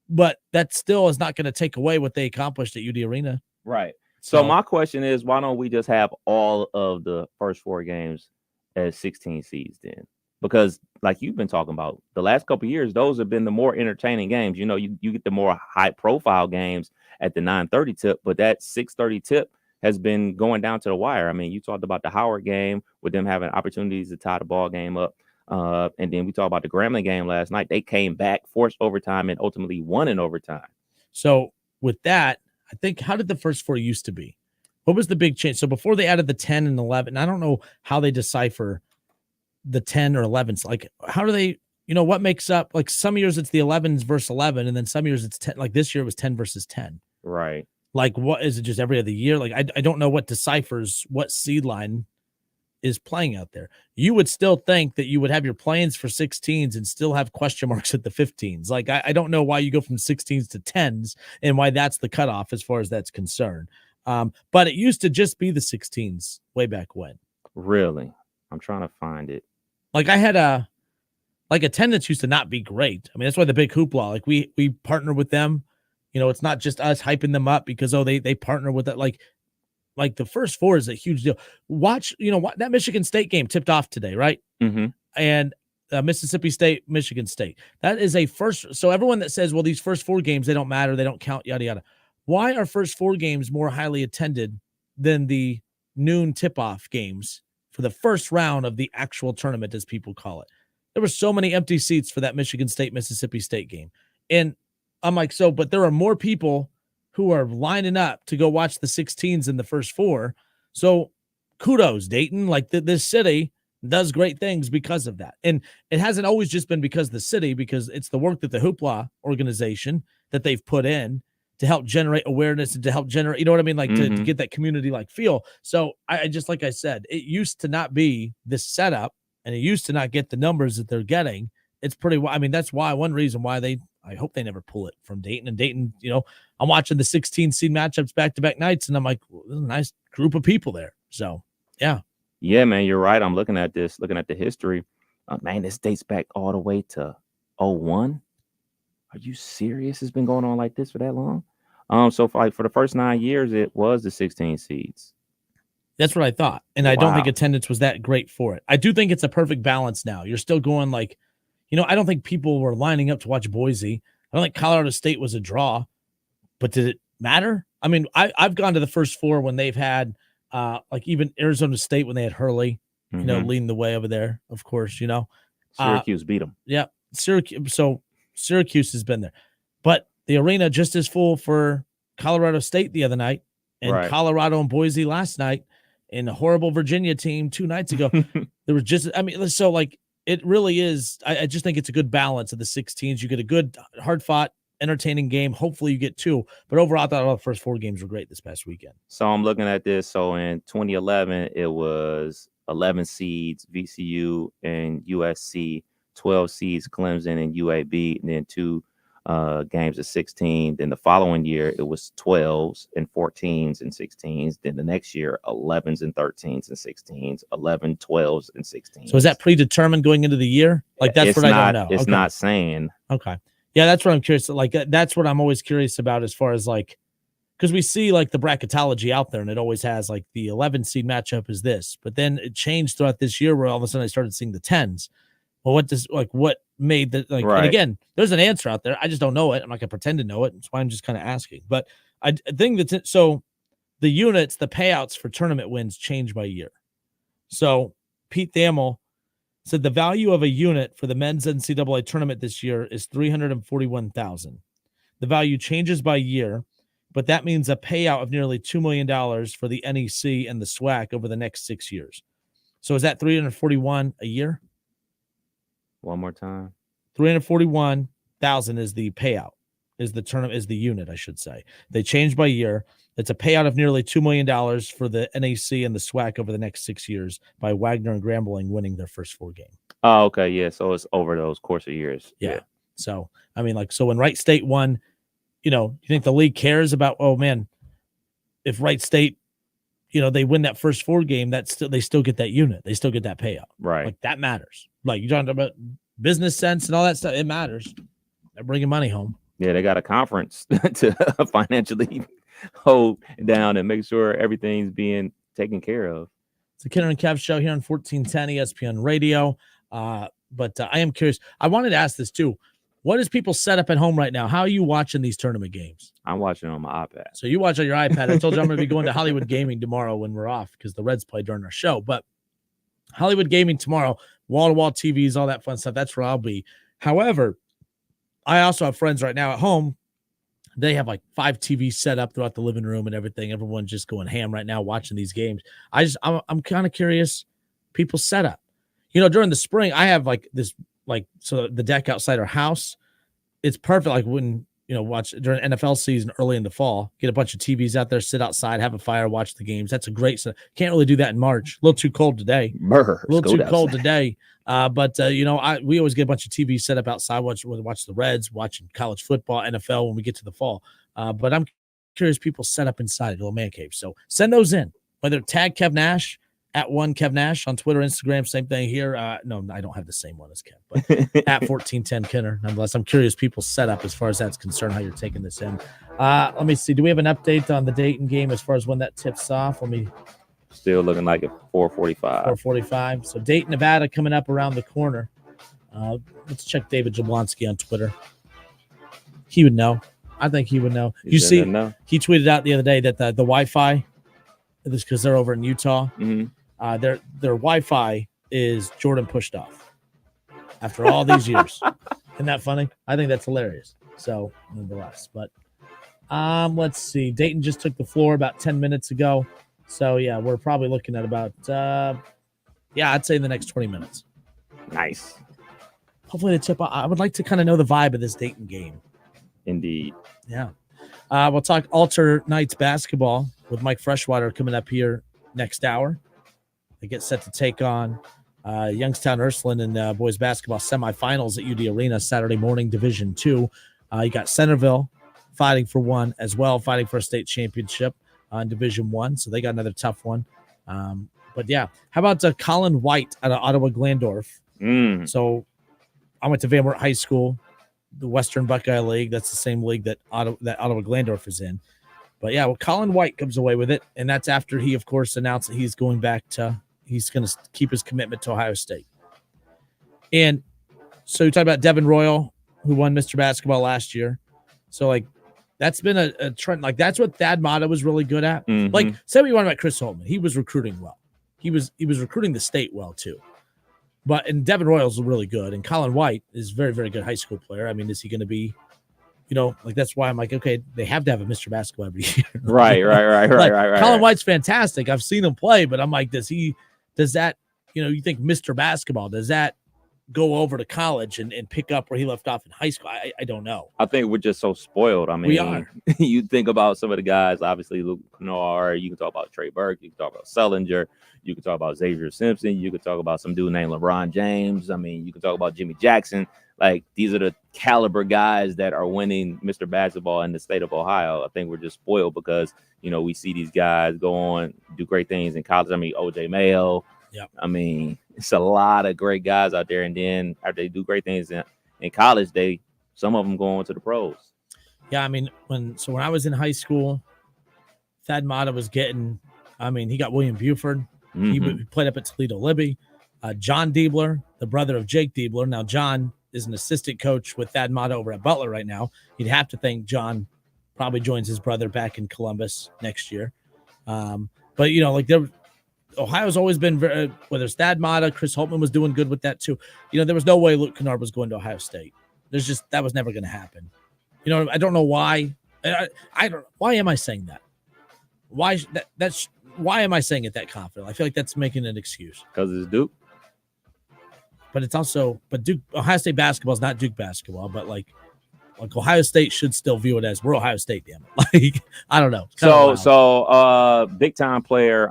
but that still is not going to take away what they accomplished at UD Arena. Right. So my question is, why don't we just have all of the first four games as 16 seeds then? Because like you've been talking about the last couple of years, those have been the more entertaining games. You know, you get the more high profile games at the 9:30 tip, but that 6:30 tip has been going down to the wire. I mean, you talked about the Howard game with them having opportunities to tie the ball game up. And then we talked about the Grambling game last night. They came back, forced overtime, and ultimately won in overtime. So with that, I think, how did the first four used to be? What was the big change? So before they added the 10 and 11, I don't know how they decipher the 10 or 11s. Like, how do they, what makes up, like some years it's the 11s versus 11, and then some years it's 10, like this year it was 10 versus 10. Right. Like, what is it, just every other year? Like, I don't know what deciphers what seed line is playing out there. You would still think that you would have your plans for 16s and still have question marks at the 15s. Like, I don't know why you go from 16s to 10s and why that's the cutoff as far as that's concerned. But it used to just be the 16s way back when. Really? I'm trying to find it. Like, I had attendance used to not be great. I mean, that's why the big hoopla, like we partner with them. It's not just us hyping them up because, they partner with it. Like the first four is a huge deal. Watch, that Michigan State game tipped off today, right? Mm-hmm. And Mississippi State, Michigan State. That is a first. So everyone that says, well, these first four games, they don't matter, they don't count, yada, yada. Why are first four games more highly attended than the noon tip-off games for the first round of the actual tournament, as people call it? There were so many empty seats for that Michigan State, Mississippi State game. And I'm like, but there are more people who are lining up to go watch the 16s in the first four. So kudos, Dayton. Like this city does great things because of that. And it hasn't always just been because of the city, because it's the work that the Hoopla organization that they've put in to help generate awareness and to help generate, you know what I mean? Like to get that community like feel. So I just, like I said, it used to not be this setup and it used to not get the numbers that they're getting. It's pretty, I mean, that's why one reason why I hope they never pull it from Dayton. And Dayton, I'm watching the 16 seed matchups back-to-back nights, and I'm like, well, there's a nice group of people there. So, yeah. Yeah, man, you're right. I'm looking at this, looking at the history. Man, this dates back all the way to 01. Are you serious? It's been going on like this for that long? So for the first 9 years, it was the 16 seeds. That's what I thought. And I don't think attendance was that great for it. I do think it's a perfect balance now. You're still going like, I don't think people were lining up to watch Boise. I don't think Colorado State was a draw, but did it matter? I mean, I've gone to the first four when they've had like even Arizona State when they had Hurley, leading the way over there, of course, Syracuse beat them. Yeah. Syracuse has been there. But the arena just as full for Colorado State the other night and Colorado and Boise last night and a horrible Virginia team 2 nights ago. There was just, so like, it really is. I just think it's a good balance of the 16s. You get a good, hard-fought, entertaining game. Hopefully you get 2. But overall, I thought all the first 4 games were great this past weekend. So I'm looking at this. So in 2011, it was 11 seeds, VCU and USC, 12 seeds, Clemson and UAB, and then 2 games of 16. Then the following year, it was 12s and 14s and 16s. Then the next year, 11s and 13s and 16s, 11, 12s and 16s. So is that predetermined going into the year? Like, that's what I don't know. It's not saying. Okay. Yeah, that's what I'm curious. Like, that's what I'm always curious about as far as like, because we see like the bracketology out there and it always has like the 11 seed matchup is this, but then it changed throughout this year where all of a sudden I started seeing the 10s. Well, what made the, like, and again, there's an answer out there. I just don't know it. I'm not going to pretend to know it. That's why I'm just kind of asking. But I think that, so the units, the payouts for tournament wins change by year. So Pete Thamel said the value of a unit for the men's NCAA tournament this year is $341,000. The value changes by year, but that means a payout of nearly $2 million for the NEC and the SWAC over the next 6 years. So is that $341,000 a year? One more time. $341,000 is the payout is the unit, I should say. They changed by year. It's a payout of nearly $2 million for the NAC and the SWAC over the next 6 years by Wagner and Grambling winning their first 4 games. Oh, okay. Yeah. So it's over those course of years. Yeah. So, I mean, like, so when Wright State won, you think the league cares about, oh man, if Wright State, they win that first 4 game, they still get that unit. They still get that payout. Right. Like that matters. Like you're talking about business sense and all that stuff. It matters. They're bringing money home. Yeah. They got a conference to financially hold down and make sure everything's being taken care of. It's the Kinner and Kev show here on 1410 ESPN Radio. But I am curious. I wanted to ask this too. What is people set up at home right now? How are you watching these tournament games? I'm watching on my iPad. So you watch on your iPad. I told you I'm going to be going to Hollywood Gaming tomorrow when we're off because the Reds play during our show. But Hollywood Gaming tomorrow, wall-to-wall TVs, all that fun stuff. That's where I'll be. However, I also have friends right now at home. They have like 5 TVs set up throughout the living room and everything. Everyone's just going ham right now watching these games. I'm kind of curious people's setup. During the spring, I have like this, so the deck outside our house, it's perfect. Like when, watch during NFL season early in the fall, get a bunch of TVs out there, sit outside, have a fire, watch the games. That's a great set. Can't really do that in March. A little too cold today. Cold today. But we always get a bunch of TVs set up outside, watch the Reds, watching college football, NFL when we get to the fall. But I'm curious people set up inside a little man cave. So send those in, whether tag Kev Nash at @Kev Nash on Twitter, Instagram, same thing here. No, I don't have the same one as Kev, but at 1410 Kinner. Nonetheless, I'm curious people's setup as far as that's concerned, how you're taking this in. Let me see. Do we have an update on the Dayton game as far as when that tips off? Still looking like at 4:45. 4:45. So Dayton, Nevada coming up around the corner. Let's check David Jablonski on Twitter. He would know. I think he would know. He tweeted out the other day that the Wi-Fi, this because they're over in Utah. Mm-hmm. Their Wi-Fi is Jordan pushed off after all these years. Isn't that funny? I think that's hilarious. So nonetheless, but let's see. Dayton just took the floor about 10 minutes ago. So yeah, we're probably looking at about I'd say in the next 20 minutes. Nice. Hopefully the tip. I would like to kind of know the vibe of this Dayton game. Indeed. Yeah. We'll talk Alter Knights basketball with Mike Freshwater coming up here next hour. They get set to take on Youngstown Ursuline in boys basketball semifinals at UD Arena Saturday morning, Division II. You got Centerville fighting for one as well, fighting for a state championship in Division I. So they got another tough one. But yeah, how about Colin White out of Ottawa Glandorf? So I went to Van Wert High School, the Western Buckeye League. That's the same league that Ottawa Glandorf is in. But yeah, Colin White comes away with it, and that's after he, of course, announced that he's going to keep his commitment to Ohio State. And so you talk about Devin Royal, who won Mr. Basketball last year. So like that's been a trend. Like that's what Thad Matta was really good at. Mm-hmm. Like say what you want about Chris Holtman, he was recruiting well. He was recruiting the state well too. And Devin Royal's really good, and Colin White is a very, very good high school player. I mean, is he going to be? Like that's why I'm like, okay, they have to have a Mr. Basketball every year. Right. Colin White's fantastic. I've seen him play, but I'm like, does that, you think Mr. Basketball, does that go over to college and pick up where he left off in high school? I don't know. I think we're just so spoiled. I mean, we are. You think about some of the guys, obviously Luke Kennard, you can talk about Trey Burke, you can talk about Sellinger, you can talk about Xavier Simpson, you can talk about some dude named LeBron James. I mean, you can talk about Jimmy Jackson. Like, these are the caliber guys that are winning Mr. Basketball in the state of Ohio. I think we're just spoiled because, we see these guys go on, do great things in college. I mean, OJ Mayo. Yep. I mean, it's a lot of great guys out there. And then after they do great things in college, some of them go on to the pros. Yeah, I mean, when I was in high school, Thad Matta was getting, he got William Buford. Mm-hmm. He played up at Toledo Libby. John Diebler, the brother of Jake Diebler. Now, John is an assistant coach with Thad Matta over at Butler right now. You'd have to think John probably joins his brother back in Columbus next year. But, Ohio's always been, whether it's Thad Matta, Chris Holtman was doing good with that too. There was no way Luke Kennard was going to Ohio State. That was never going to happen. I don't know why. Why am I saying that? Why am I saying it that confident? I feel like that's making an excuse. Because it's Duke. But it's also, Duke, Ohio State basketball is not Duke basketball, but Like Ohio State should still view it as we're Ohio State, damn it. Like, I don't know. Big time player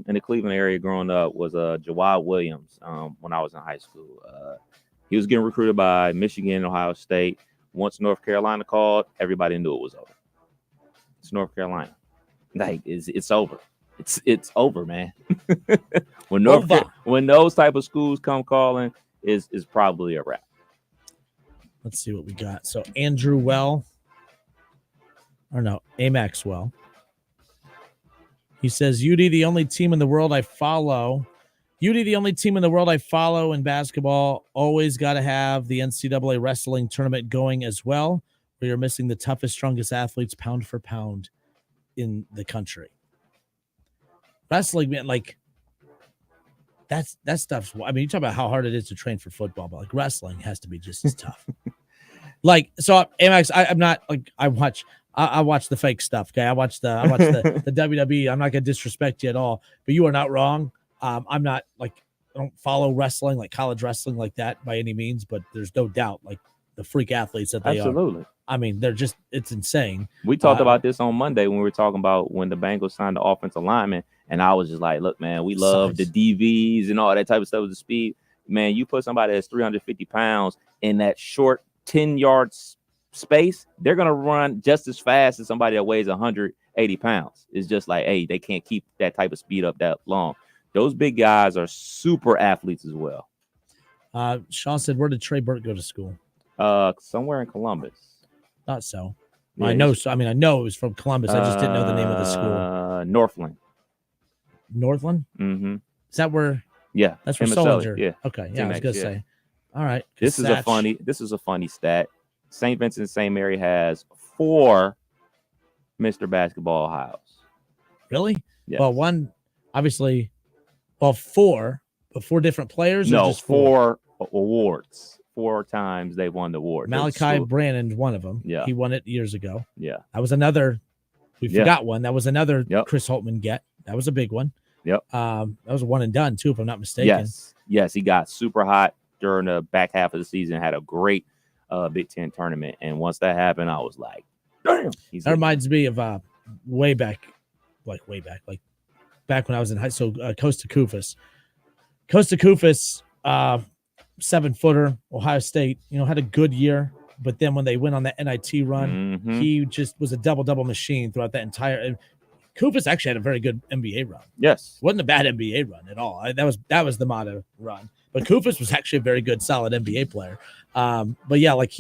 in the Cleveland area growing up was Jawad Williams when I was in high school. He was getting recruited by Michigan and Ohio State. Once North Carolina called, everybody knew it was over. It's North Carolina. Like it's over. It's over, man. when those type of schools come calling, is probably a wrap. Let's see what we got. So Andrew Well, or no, Amax Well. He says, UD, the only team in the world I follow. UD, the only team in the world I follow in basketball. Always got to have the NCAA wrestling tournament going as well. We are missing the toughest, strongest athletes pound for pound in the country. Wrestling, man, like that stuff's. I mean, you talk about how hard it is to train for football, but like wrestling has to be just as tough. Like, so Amax, I'm not like I watch the fake stuff. Okay, I watch the WWE. I'm not gonna disrespect you at all, but you are not wrong. I'm not like I don't follow wrestling like college wrestling like that by any means, but there's no doubt like the freak athletes that they are. I mean, it's insane. We talked about this on Monday when we were talking about when the Bengals signed the offensive lineman, and I was just like, look, man, we love the DVs and all that type of stuff with the speed. Man, you put somebody that's 350 pounds in that short 10-yard space, they're going to run just as fast as somebody that weighs 180 pounds. It's just like, hey, they can't keep that type of speed up that long. Those big guys are super athletes as well. Sean said, where did Trey Burke go to school? Somewhere in Columbus. Thought so. Yeah, I know it was from Columbus. I just didn't know the name of the school. Northland. Northland? Mm-hmm. Is that where? Yeah. That's where Solinger. Yeah. Okay. Yeah, I was gonna say. All right. This is a funny stat. St. Vincent St. Mary has 4 Mr. Basketball Ohio's. Really? Yes. Well, one obviously. Well, 4, but 4 different players. No, or just 4 awards. 4 times they won the award. Malachi Brannon, one of them. Yeah. He won it years ago. Yeah. That was another. We forgot one. That was another Yep. Chris Holtman get. That was a big one. Yep. That was a one and done too, if I'm not mistaken. Yes. He got super hot during the back half of the season. Had a great Big Ten tournament, and once that happened, I was like, damn. That reminds me of way back, like back when I was in high school. Costa Kufis. 7-footer, Ohio State, had a good year, but then when they went on that NIT run, he just was a double machine throughout that entire. Kufis actually had a very good NBA run. Yes, wasn't a bad NBA run at all. That was the motto run, but Kufis was actually a very good, solid NBA player. But yeah, like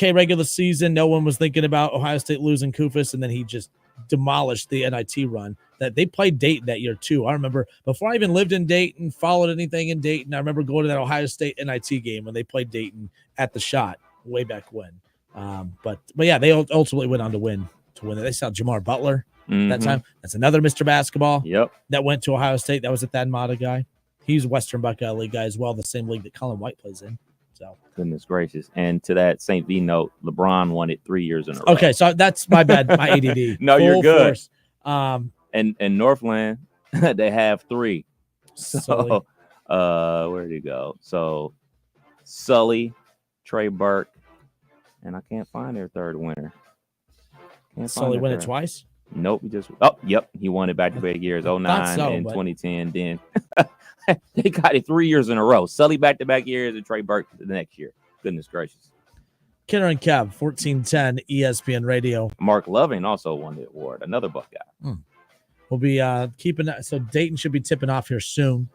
regular season, no one was thinking about Ohio State losing Kufis, and then he just demolished the NIT run. That they played Dayton that year too. I remember before I even lived in Dayton, followed anything in Dayton. I remember going to that Ohio State NIT game when they played Dayton at the Shot way back when. But yeah, they ultimately went on to win it. They saw Jamar Butler that time. That's another Mr. Basketball. Yep. That went to Ohio State. That was a Thad Matta guy. He's a Western Buckeye League guy as well, the same league that Colin White plays in. So goodness gracious. And to that St. V note, LeBron won it 3 years in a row. Okay, so that's my bad, my ADD. No, you're good. Force. And Northland, they have 3. So where did he go? So Sully, Trey Burke, and I can't find their third winner. Sully won it twice? Nope. He won it back-to-back years, 09 and 2010. Then they got it 3 years in a row. Sully back-to-back years and Trey Burke the next year. Goodness gracious. Kenner and Kev, 1410 ESPN Radio. Mark Loving also won the award, another Buckeye. We'll be keeping that. So Dayton should be tipping off here soon.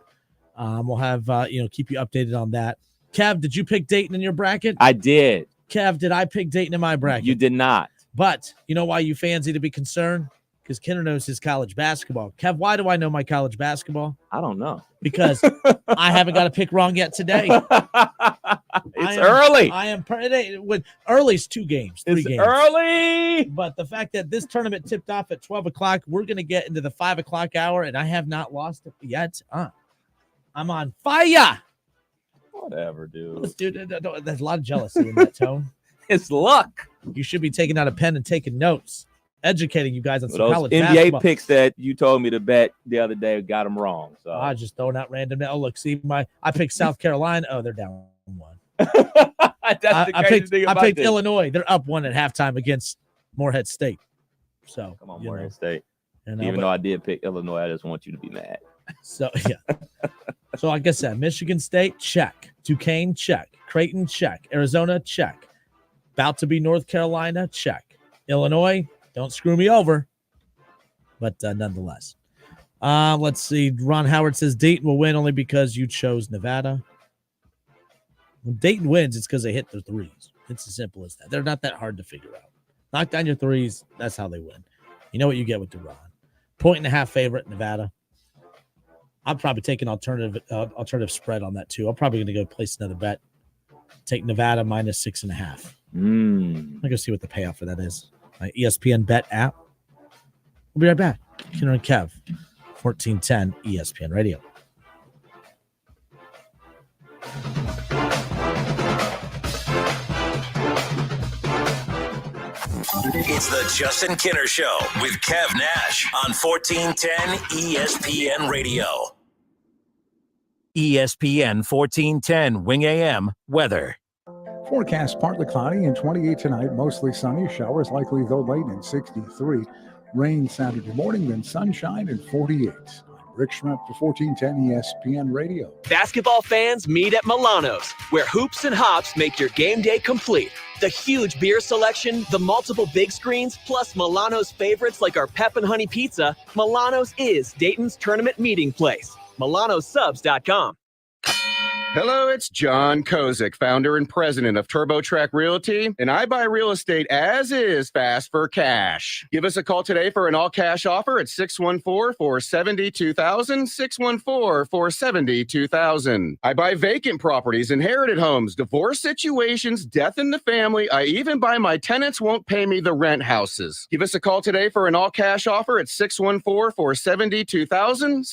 We'll have keep you updated on that. Kev, did you pick Dayton in your bracket? I did. Kev, did I pick Dayton in my bracket? You did not. But you know why you fans need to be concerned? Because Kenner knows his college basketball. Kev, why do I know my college basketball? I don't know. Because I haven't got a pick wrong yet today. It's early. I am when early's 2 games, 3 games. Early. But the fact that this tournament tipped off at 12 o'clock, we're going to get into the 5 o'clock hour, and I have not lost it yet. I'm on fire. Whatever, dude. Dude, there's a lot of jealousy in that tone. It's luck. You should be taking out a pen and taking notes, educating you guys on some those college NBA basketball. picks that you told me to bet the other day got them wrong. So I just throwing out random. Oh, look, see I picked South Carolina. Oh, they're down 1. I picked Illinois. They're up 1 at halftime against Morehead State. So come on, Morehead State. You Even though I did pick Illinois, I just want you to be mad. So yeah. So like I said, Michigan State, check. Duquesne, check. Creighton, check. Arizona, check. About to be North Carolina, check. Illinois, don't screw me over. But nonetheless. Let's see. Ron Howard says Dayton will win only because you chose Nevada. When Dayton wins, it's because they hit their threes. It's as simple as that. They're not that hard to figure out. Knock down your threes. That's how they win. You know what you get with Ron. 1.5 favorite, Nevada. I'm probably taking alternative spread on that too. I'm probably going to go place another bet. Take Nevada minus 6.5. I'm going to see what the payoff for that is. My ESPN bet app. We'll be right back. Kinner and Kev, 1410 ESPN Radio. It's the Justin Kinner Show with Kev Nash on 1410 ESPN Radio. ESPN 1410 Wing AM weather. Forecast partly cloudy and 28 tonight, mostly sunny. Showers likely though late and 63. Rain Saturday morning, then sunshine and 48. Rick Schrepp for 1410 ESPN Radio. Basketball fans meet at Milano's, where hoops and hops make your game day complete. The huge beer selection, the multiple big screens, plus Milano's favorites like our Pep and Honey Pizza. Milano's is Dayton's tournament meeting place. MilanoSubs.com. Hello, it's John Kozik, founder and president of TurboTrack Realty, and I buy real estate as is fast for cash. Give us a call today for an all-cash offer at 614-472-2000, 614-472-2000. I buy vacant properties, inherited homes, divorce situations, death in the family. I even buy my tenants won't pay me the rent houses. Give us a call today for an all-cash offer at 614-472-2000,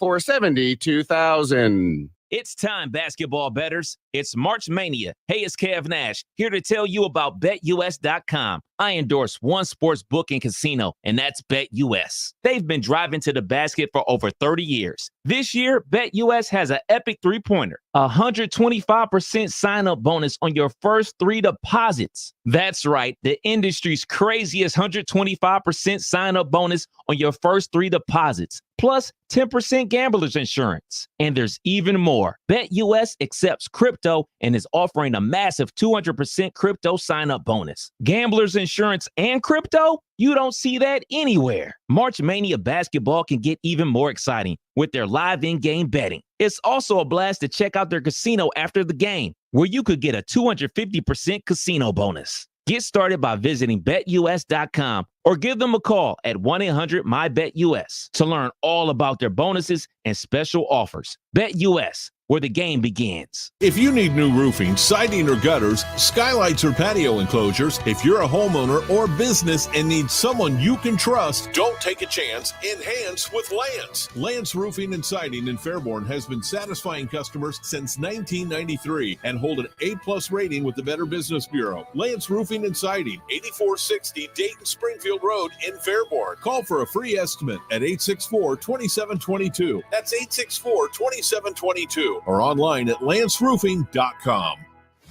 614-472-2000. It's time, basketball bettors. It's March Mania. Hey, it's Kev Nash, here to tell you about BetUS.com. I endorse one sports book and casino, and that's BetUS. They've been driving to the basket for over 30 years. This year, BetUS has an epic three-pointer, 125% sign-up bonus on your first 3 deposits. That's right, the industry's craziest 125% sign-up bonus on your first 3 deposits, plus 10% gambler's insurance. And there's even more. BetUS accepts crypto and is offering a massive 200% crypto sign-up bonus. Gambler's insurance and crypto? You don't see that anywhere. March Mania basketball can get even more exciting with their live in-game betting. It's also a blast to check out their casino after the game, where you could get a 250% casino bonus. Get started by visiting BetUS.com or give them a call at 1-800-MyBetUS to learn all about their bonuses and special offers. BetUS, where the game begins. If you need new roofing, siding, or gutters, skylights, or patio enclosures, if you're a homeowner or business and need someone you can trust, don't take a chance. Enhance with Lance. Lance Roofing and Siding in Fairborn has been satisfying customers since 1993 and hold an A+ rating with the Better Business Bureau. Lance Roofing and Siding, 8460 Dayton Springfield Road in Fairborn. Call for a free estimate at 864-2722. That's 864-2722. Or online at lanceroofing.com.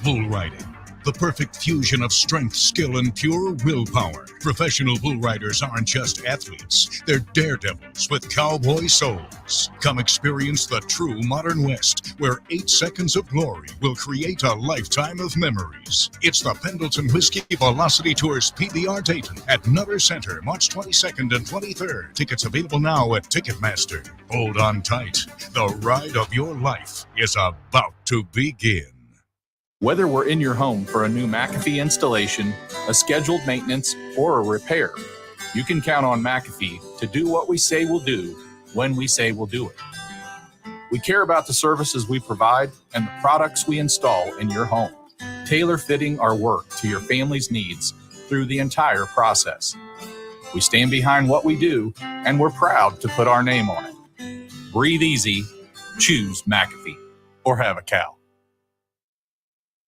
Bull riding, the perfect fusion of strength, skill, and pure willpower. Professional bull riders aren't just athletes, they're daredevils with cowboy souls. Come experience the true modern West, where 8 seconds of glory will create a lifetime of memories. It's the Pendleton Whiskey Velocity Tours PBR Dayton at Nutter Center, March 22nd and 23rd. Tickets available now at Ticketmaster. Hold on tight. The ride of your life is about to begin. Whether we're in your home for a new McAfee installation, a scheduled maintenance, or a repair, you can count on McAfee to do what we say we'll do when we say we'll do it. We care about the services we provide and the products we install in your home, tailor-fitting our work to your family's needs through the entire process. We stand behind what we do, and we're proud to put our name on it. Breathe easy, choose McAfee, or have a cow.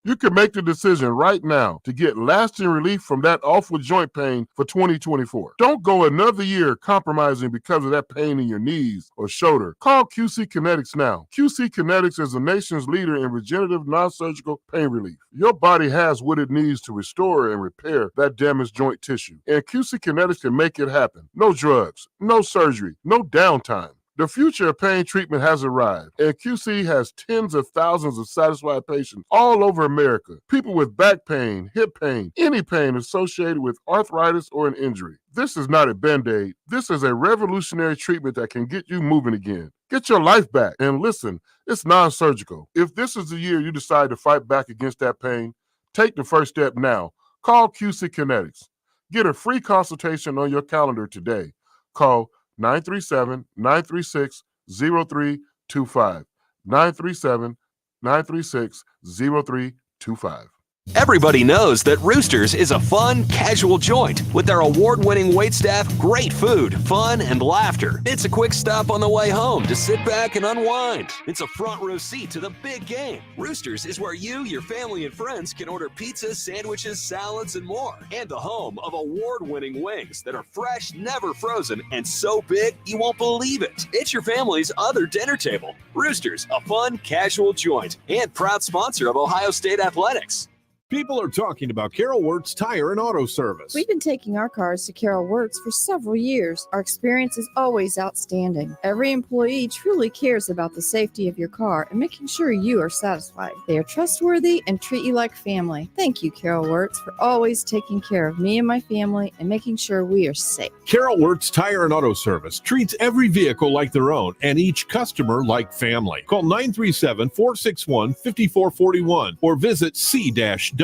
You can make the decision right now to get lasting relief from that awful joint pain for 2024. Don't go another year compromising because of that pain in your knees or shoulder. Call QC Kinetics now. QC Kinetics is the nation's leader in regenerative non-surgical pain relief. Your body has what it needs to restore and repair that damaged joint tissue, and QC Kinetics can make it happen. No drugs, no surgery, no downtime. The future of pain treatment has arrived, and QC has tens of thousands of satisfied patients all over America. People with back pain, hip pain, any pain associated with arthritis or an injury. This is not a Band-Aid. This is a revolutionary treatment that can get you moving again. Get your life back. And listen, it's non-surgical. If this is the year you decide to fight back against that pain, take the first step now. Call QC Kinetics. Get a free consultation on your calendar today. Call 937-936-0325. 937-936-0325. Everybody knows that Roosters is a fun, casual joint with their award-winning waitstaff, great food, fun, and laughter. It's a quick stop on the way home to sit back and unwind. It's a front row seat to the big game. Roosters is where you, your family, and friends can order pizzas, sandwiches, salads, and more. And the home of award-winning wings that are fresh, never frozen, and so big you won't believe it. It's your family's other dinner table. Roosters, a fun, casual joint, and proud sponsor of Ohio State Athletics. People are talking about Carol Wirtz Tire and Auto Service. We've been taking our cars to Carol Wirtz for several years. Our experience is always outstanding. Every employee truly cares about the safety of your car and making sure you are satisfied. They are trustworthy and treat you like family. Thank you, Carol Wirtz, for always taking care of me and my family and making sure we are safe. Carol Wirtz Tire and Auto Service treats every vehicle like their own and each customer like family. Call 937-461-5441 or visit c-wtire.com.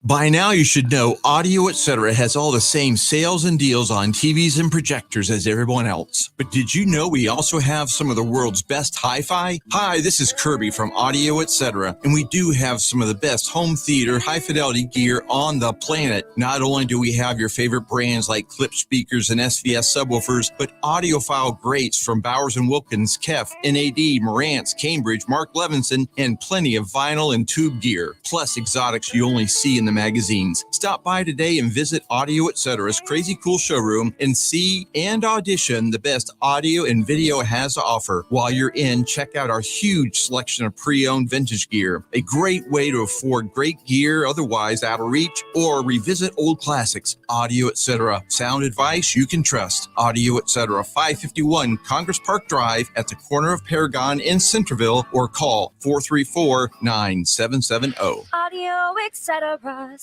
By now, you should know Audio Etc. has all the same sales and deals on TVs and projectors as everyone else. But did you know we also have some of the world's best hi-fi? Hi, this is Kirby from Audio Etc. And we do have some of the best home theater, high-fidelity gear on the planet. Not only do we have your favorite brands like Klipsch speakers and SVS subwoofers, but audiophile greats from Bowers & Wilkins, Kef, NAD, Marantz, Cambridge, Mark Levinson, and plenty of vinyl and tube gear. Plus exotics you only see in the magazines. Stop by today and visit Audio Etc.'s crazy cool showroom and see and audition the best audio and video has to offer. While you're in, check out our huge selection of pre-owned vintage gear. A great way to afford great gear otherwise out of reach, or revisit old classics. Audio Etc. Sound advice you can trust. Audio Etc. 551 Congress Park Drive at the corner of Paragon in Centerville, or call 434-9770. Audio Etc.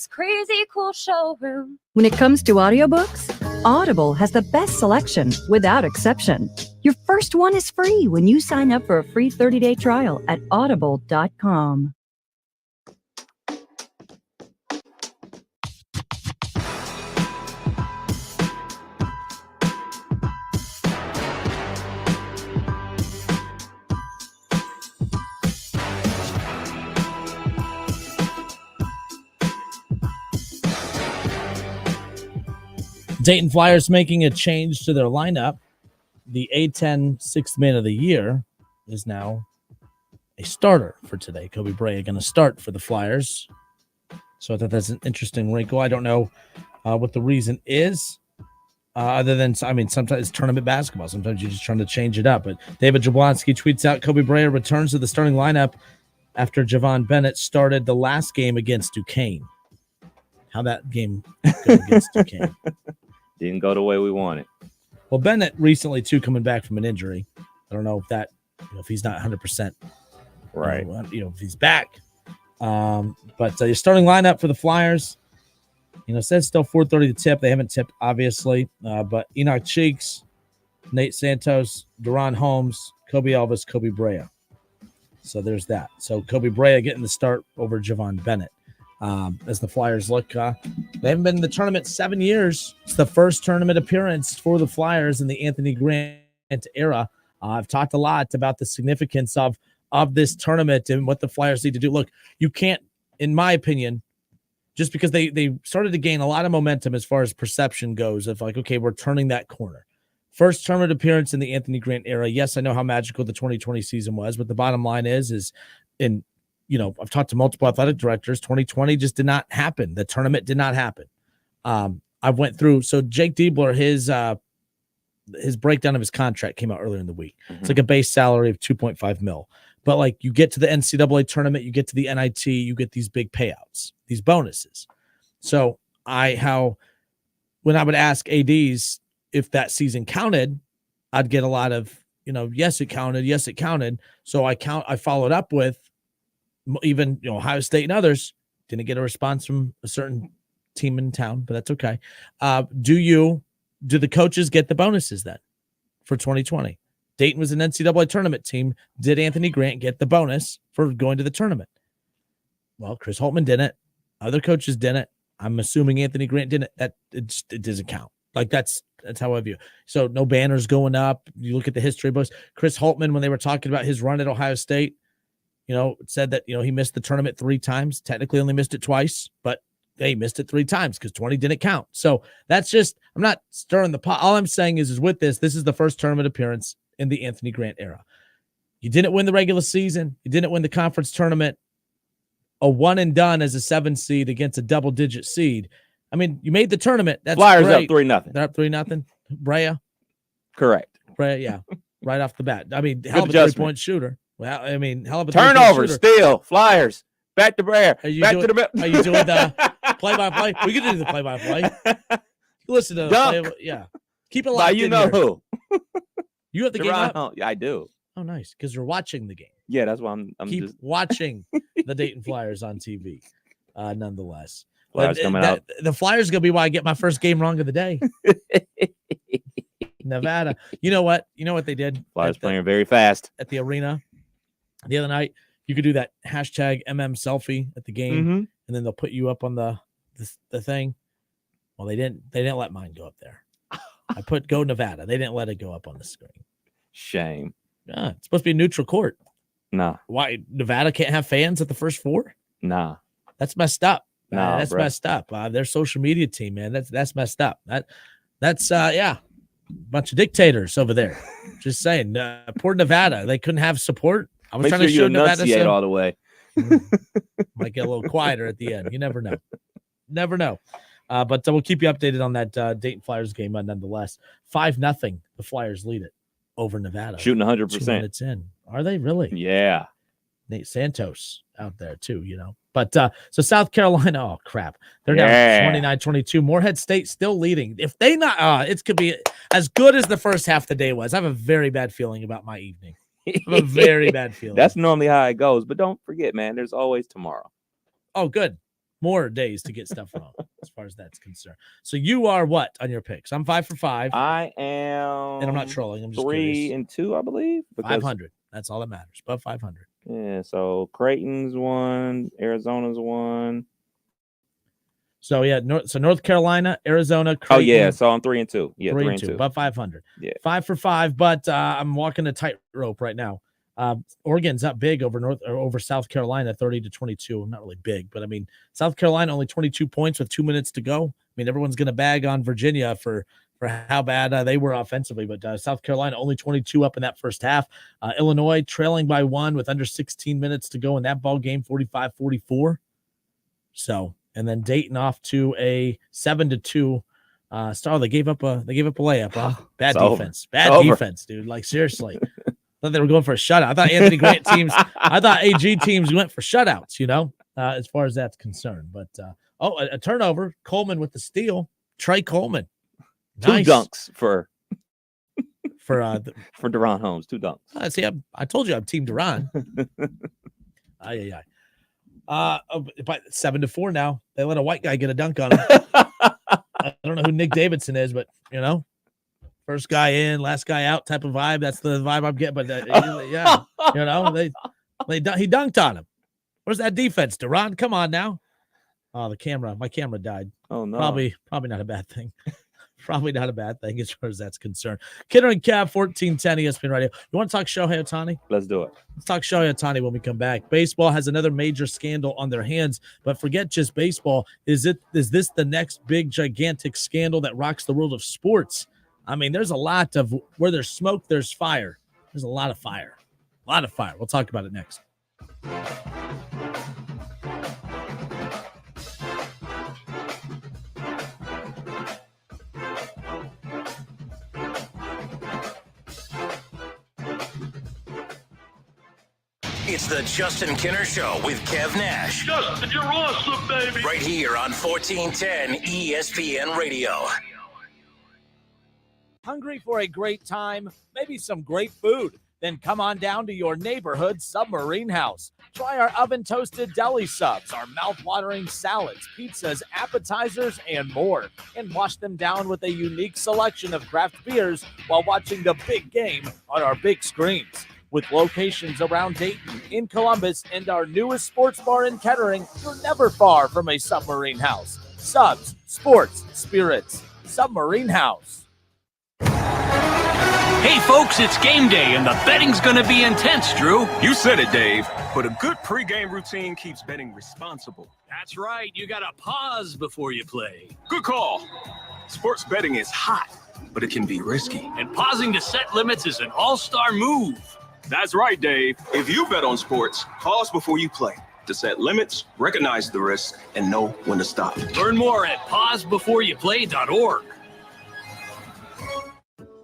Crazy cool showroom. When it comes to audiobooks, Audible has the best selection without exception. Your first one is free when you sign up for a free 30-day trial at audible.com. Dayton Flyers making a change to their lineup. The A10 sixth man of the year is now a starter for today. Kobe Brea going to start for the Flyers. So I thought that's an interesting wrinkle. I don't know what the reason is, other than, sometimes it's tournament basketball. Sometimes you're just trying to change it up. But David Jablonski tweets out, Kobe Brea returns to the starting lineup after Javon Bennett started the last game against Duquesne. How that game go against Duquesne? Didn't go the way we wanted. Well, Bennett recently, too, coming back from an injury. I don't know if that, if he's not 100%. Right. If he's back. But your starting lineup for the Flyers, it says still 4:30 to tip. They haven't tipped, obviously. But Enoch Cheeks, Nate Santos, Deron Holmes, Kobe Elvis, Kobe Brea. So there's that. So Kobe Brea getting the start over Javon Bennett. As the Flyers look, they haven't been in the tournament 7 years. It's the first tournament appearance for the Flyers in the Anthony Grant era. I've talked a lot about the significance of this tournament and what the Flyers need to do. Look, you can't, in my opinion, just because they started to gain a lot of momentum as far as perception goes of like, okay, we're turning that corner. First tournament appearance in the Anthony Grant era. Yes, I know how magical the 2020 season was, but the bottom line is in I've talked to multiple athletic directors. 2020 just did not happen. The tournament did not happen. I went through. So Jake Diebler, his breakdown of his contract came out earlier in the week. Mm-hmm. It's like a base salary of 2.5 mil. But like you get to the NCAA tournament, you get to the NIT, you get these big payouts, these bonuses. So when I would ask ADs if that season counted, I'd get a lot of, yes, it counted. Yes, it counted. So I followed up with even, Ohio State and others. Didn't get a response from a certain team in town, but that's okay. Do the coaches get the bonuses then for 2020? Dayton was an NCAA tournament team. Did Anthony Grant get the bonus for going to the tournament? Well, Chris Holtmann didn't. Other coaches didn't. I'm assuming Anthony Grant didn't. It doesn't count. Like that's how I view it. So no banners going up. You look at the history books. Chris Holtmann, when they were talking about his run at Ohio State, said that, he missed the tournament 3 times, technically only missed it twice, but they missed it 3 times because 20 didn't count. So that's just, I'm not stirring the pot. All I'm saying is with this is the first tournament appearance in the Anthony Grant era. You didn't win the regular season. You didn't win the conference tournament. A one and done as a 7 seed against a double-digit seed. I mean, you made the tournament. That's Flyers great. up 3-0. They're up 3-0. Brea? Correct. Brea, yeah. Right off the bat. I mean, hell of a adjustment. 3-point shooter. Well, I mean, hell of a turnover, 3-point shooter. steal, Flyers. Back to Brea. Back to the Are you doing the play-by-play? We can do the play-by-play. Listen to the yeah. Keep it locked in here. Who. You have the game up? Yeah, I do. Oh, nice. Because you're watching the game. Yeah, that's why I'm Keep just watching the Dayton Flyers on TV, nonetheless. Flyers coming out. The Flyers going to be why I get my first game wrong of the day. Nevada. You know what? You know what they did? Flyers playing very fast. At the arena the other night, you could do that hashtag MM selfie at the game, Mm-hmm. and then they'll put you up on the thing. Well, they didn't let mine go up there. I put Go Nevada. They didn't let it go up on the screen. Shame. Yeah, it's supposed to be a neutral court. Nah. Why Nevada can't have fans at the first 4? Nah. That's messed up. Nah, that's bro. messed up. Their social media team, man. That's messed up. That's bunch of dictators over there. Just saying. Poor Nevada. They couldn't have support. I was Make trying sure to you show Nevada enunciate all the way. might get a little quieter at the end. You never know. Never know. But we'll keep you updated on that Dayton Flyers game nonetheless. 5-0. The Flyers lead it over Nevada. Shooting 100%. 2 minutes in. Are they really? Yeah. Nate Santos out there too, But so South Carolina, oh crap. They're down 29-22. Morehead State still leading. If they not it could be as good as the first half of the day was. I have a very bad feeling about my evening. I have a very bad feeling. That's normally how it goes. But don't forget, man, there's always tomorrow. Oh, good. More days to get stuff wrong as far as that's concerned. So you are what on your picks? I'm 5 for 5. I am. And I'm not trolling. I'm just 3-2, I believe. 500. That's all that matters. Above 500. Yeah. So Creighton's 1, Arizona's 1. So yeah, North Carolina, Arizona, Creighton. Oh yeah, so I'm 3-2. Yeah, 3-2. Above 500. Yeah. 5 for 5, but I'm walking a tightrope right now. Oregon's up big over South Carolina, 30-22. Not really big, but I mean, South Carolina only 22 points with 2 minutes to go. I mean, everyone's going to bag on Virginia for how bad they were offensively, but South Carolina only 22 up in that first half. Illinois trailing by 1 with under 16 minutes to go in that ball game, 45-44. So, and then Dayton off to a 7-2 start. They gave up a layup. Huh? Bad defense. Bad defense, dude. Like seriously. I thought they were going for a shutout. I thought Anthony Grant teams, I thought AG teams went for shutouts, as far as that's concerned. But a turnover. Coleman with the steal. Trey Coleman. Nice. 2 dunks for Deron Holmes. 2 dunks. See, I told you I'm Team Deron. But 7-4 now. They let a white guy get a dunk on him. I don't know who Nick Davidson is, but first guy in, last guy out type of vibe. That's the vibe I'm getting. But yeah, he dunked on him. Where's that defense, Deron? Come on now. Oh, my camera died. Oh no, probably not a bad thing. Probably not a bad thing as far as that's concerned. Kidder and Cav, 1410 ESPN Radio. You want to talk Shohei Ohtani? Let's do it. Let's talk Shohei Ohtani when we come back. Baseball has another major scandal on their hands, but forget just baseball. Is this the next big, gigantic scandal that rocks the world of sports? I mean, there's a lot of where there's smoke, there's fire. There's a lot of fire. A lot of fire. We'll talk about it next. It's the Justin Kinner Show with Kev Nash. Justin, you're awesome, baby. Right here on 1410 ESPN Radio. Hungry for a great time, maybe some great food? Then come on down to your neighborhood Submarine House. Try our oven-toasted deli subs, our mouth-watering salads, pizzas, appetizers, and more. And wash them down with a unique selection of craft beers while watching the big game on our big screens. With locations around Dayton, in Columbus, and our newest sports bar in Kettering, you're never far from a Submarine House. Subs, sports, spirits. Submarine House. Hey folks, it's game day and the betting's gonna be intense, Drew. You said it, Dave, but a good pregame routine keeps betting responsible. That's right, you gotta pause before you play. Good call. Sports betting is hot, but it can be risky. And pausing to set limits is an all-star move. That's right, Dave. If you bet on sports, pause before you play to set limits, recognize the risk, and know when to stop. Learn more at pausebeforeyouplay.org.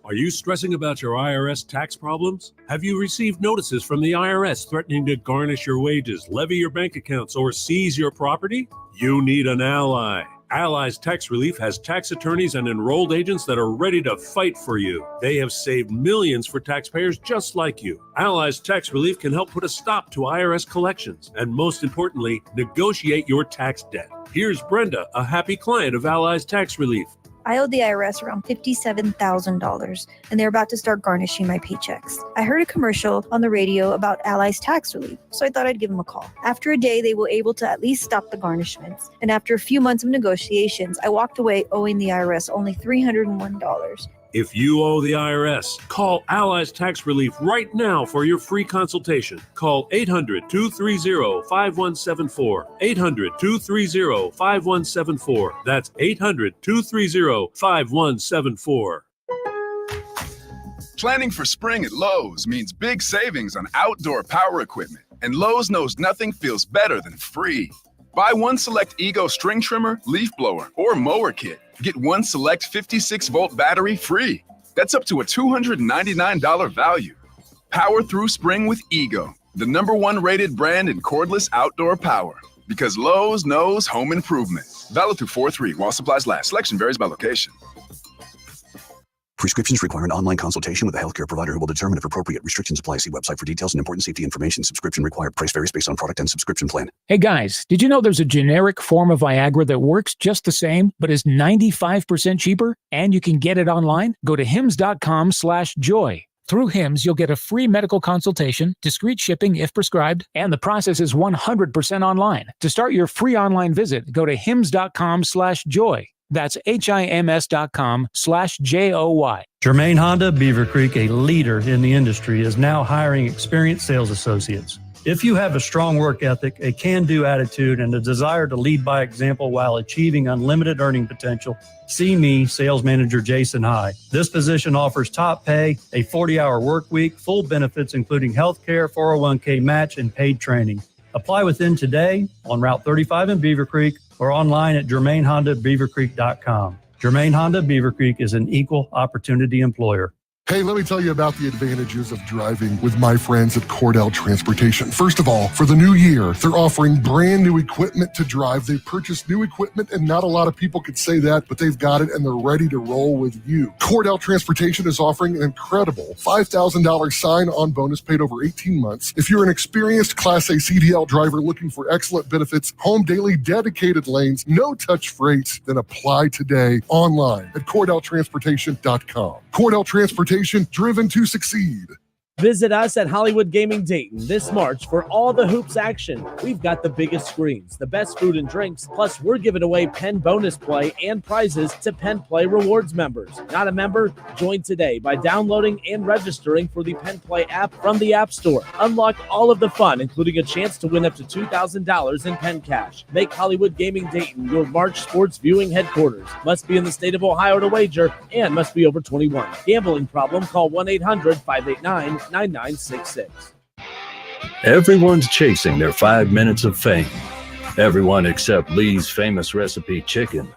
Are you stressing about your IRS tax problems? Have you received notices from the IRS threatening to garnish your wages, levy your bank accounts, or seize your property? You need an ally. Allies Tax Relief has tax attorneys and enrolled agents that are ready to fight for you. They have saved millions for taxpayers just like you. Allies Tax Relief can help put a stop to IRS collections and, most importantly, negotiate your tax debt. Here's Brenda, a happy client of Allies Tax Relief. I owed the IRS around $57,000, and they're about to start garnishing my paychecks. I heard a commercial on the radio about Allies Tax Relief, so I thought I'd give them a call. After a day, they were able to at least stop the garnishments, and after a few months of negotiations, I walked away owing the IRS only $301. If you owe the IRS, call Allies Tax Relief right now for your free consultation. Call 800-230-5174. 800-230-5174. That's 800-230-5174. Planning for spring at Lowe's means big savings on outdoor power equipment. And Lowe's knows nothing feels better than free. Buy one select Ego string trimmer, leaf blower, or mower kit. Get one select 56-volt battery free. That's up to a $299 value. Power through spring with Ego, the #1 rated brand in cordless outdoor power. Because Lowe's knows home improvement. Valid through 4/3 while supplies last. Selection varies by location. Prescriptions require an online consultation with a healthcare provider who will determine if appropriate. Restrictions apply. See website for details and important safety information. Subscription required. Price varies based on product and subscription plan. Hey guys, did you know there's a generic form of Viagra that works just the same, but is 95% cheaper? And you can get it online? Go to hims.com/joy. Through Hims, you'll get a free medical consultation, discreet shipping if prescribed, and the process is 100% online. To start your free online visit, go to hims.com/joy. That's HIMS.com/JOY. Germain Honda Beaver Creek, a leader in the industry, is now hiring experienced sales associates. If you have a strong work ethic, a can-do attitude, and a desire to lead by example while achieving unlimited earning potential, see me, Sales Manager Jason High. This position offers top pay, a 40-hour work week, full benefits including health care, 401k match, and paid training. Apply within today on Route 35 in Beaver Creek or online at GermainHondaBeaverCreek.com. Germain Honda Beaver Creek is an equal opportunity employer. Hey, let me tell you about the advantages of driving with my friends at Cordell Transportation. First of all, for the new year, they're offering brand new equipment to drive. They purchased new equipment, and not a lot of people could say that, but they've got it, and they're ready to roll with you. Cordell Transportation is offering an incredible $5,000 sign-on bonus paid over 18 months. If you're an experienced Class A CDL driver looking for excellent benefits, home daily dedicated lanes, no-touch freights, then apply today online at CordellTransportation.com. Cordell Transportation, driven to succeed. Visit us at Hollywood Gaming Dayton this March for all the hoops action. We've got the biggest screens, the best food and drinks, plus we're giving away Penn bonus play and prizes to Penn Play Rewards members. Not a member? Join today by downloading and registering for the Penn Play app from the App Store. Unlock all of the fun, including a chance to win up to $2,000 in Penn cash. Make Hollywood Gaming Dayton your March sports viewing headquarters. Must be in the state of Ohio to wager and must be over 21. Gambling problem? Call 1-800-589-9966. Everyone's chasing their 5 minutes of fame. Everyone except Lee's famous recipe chicken.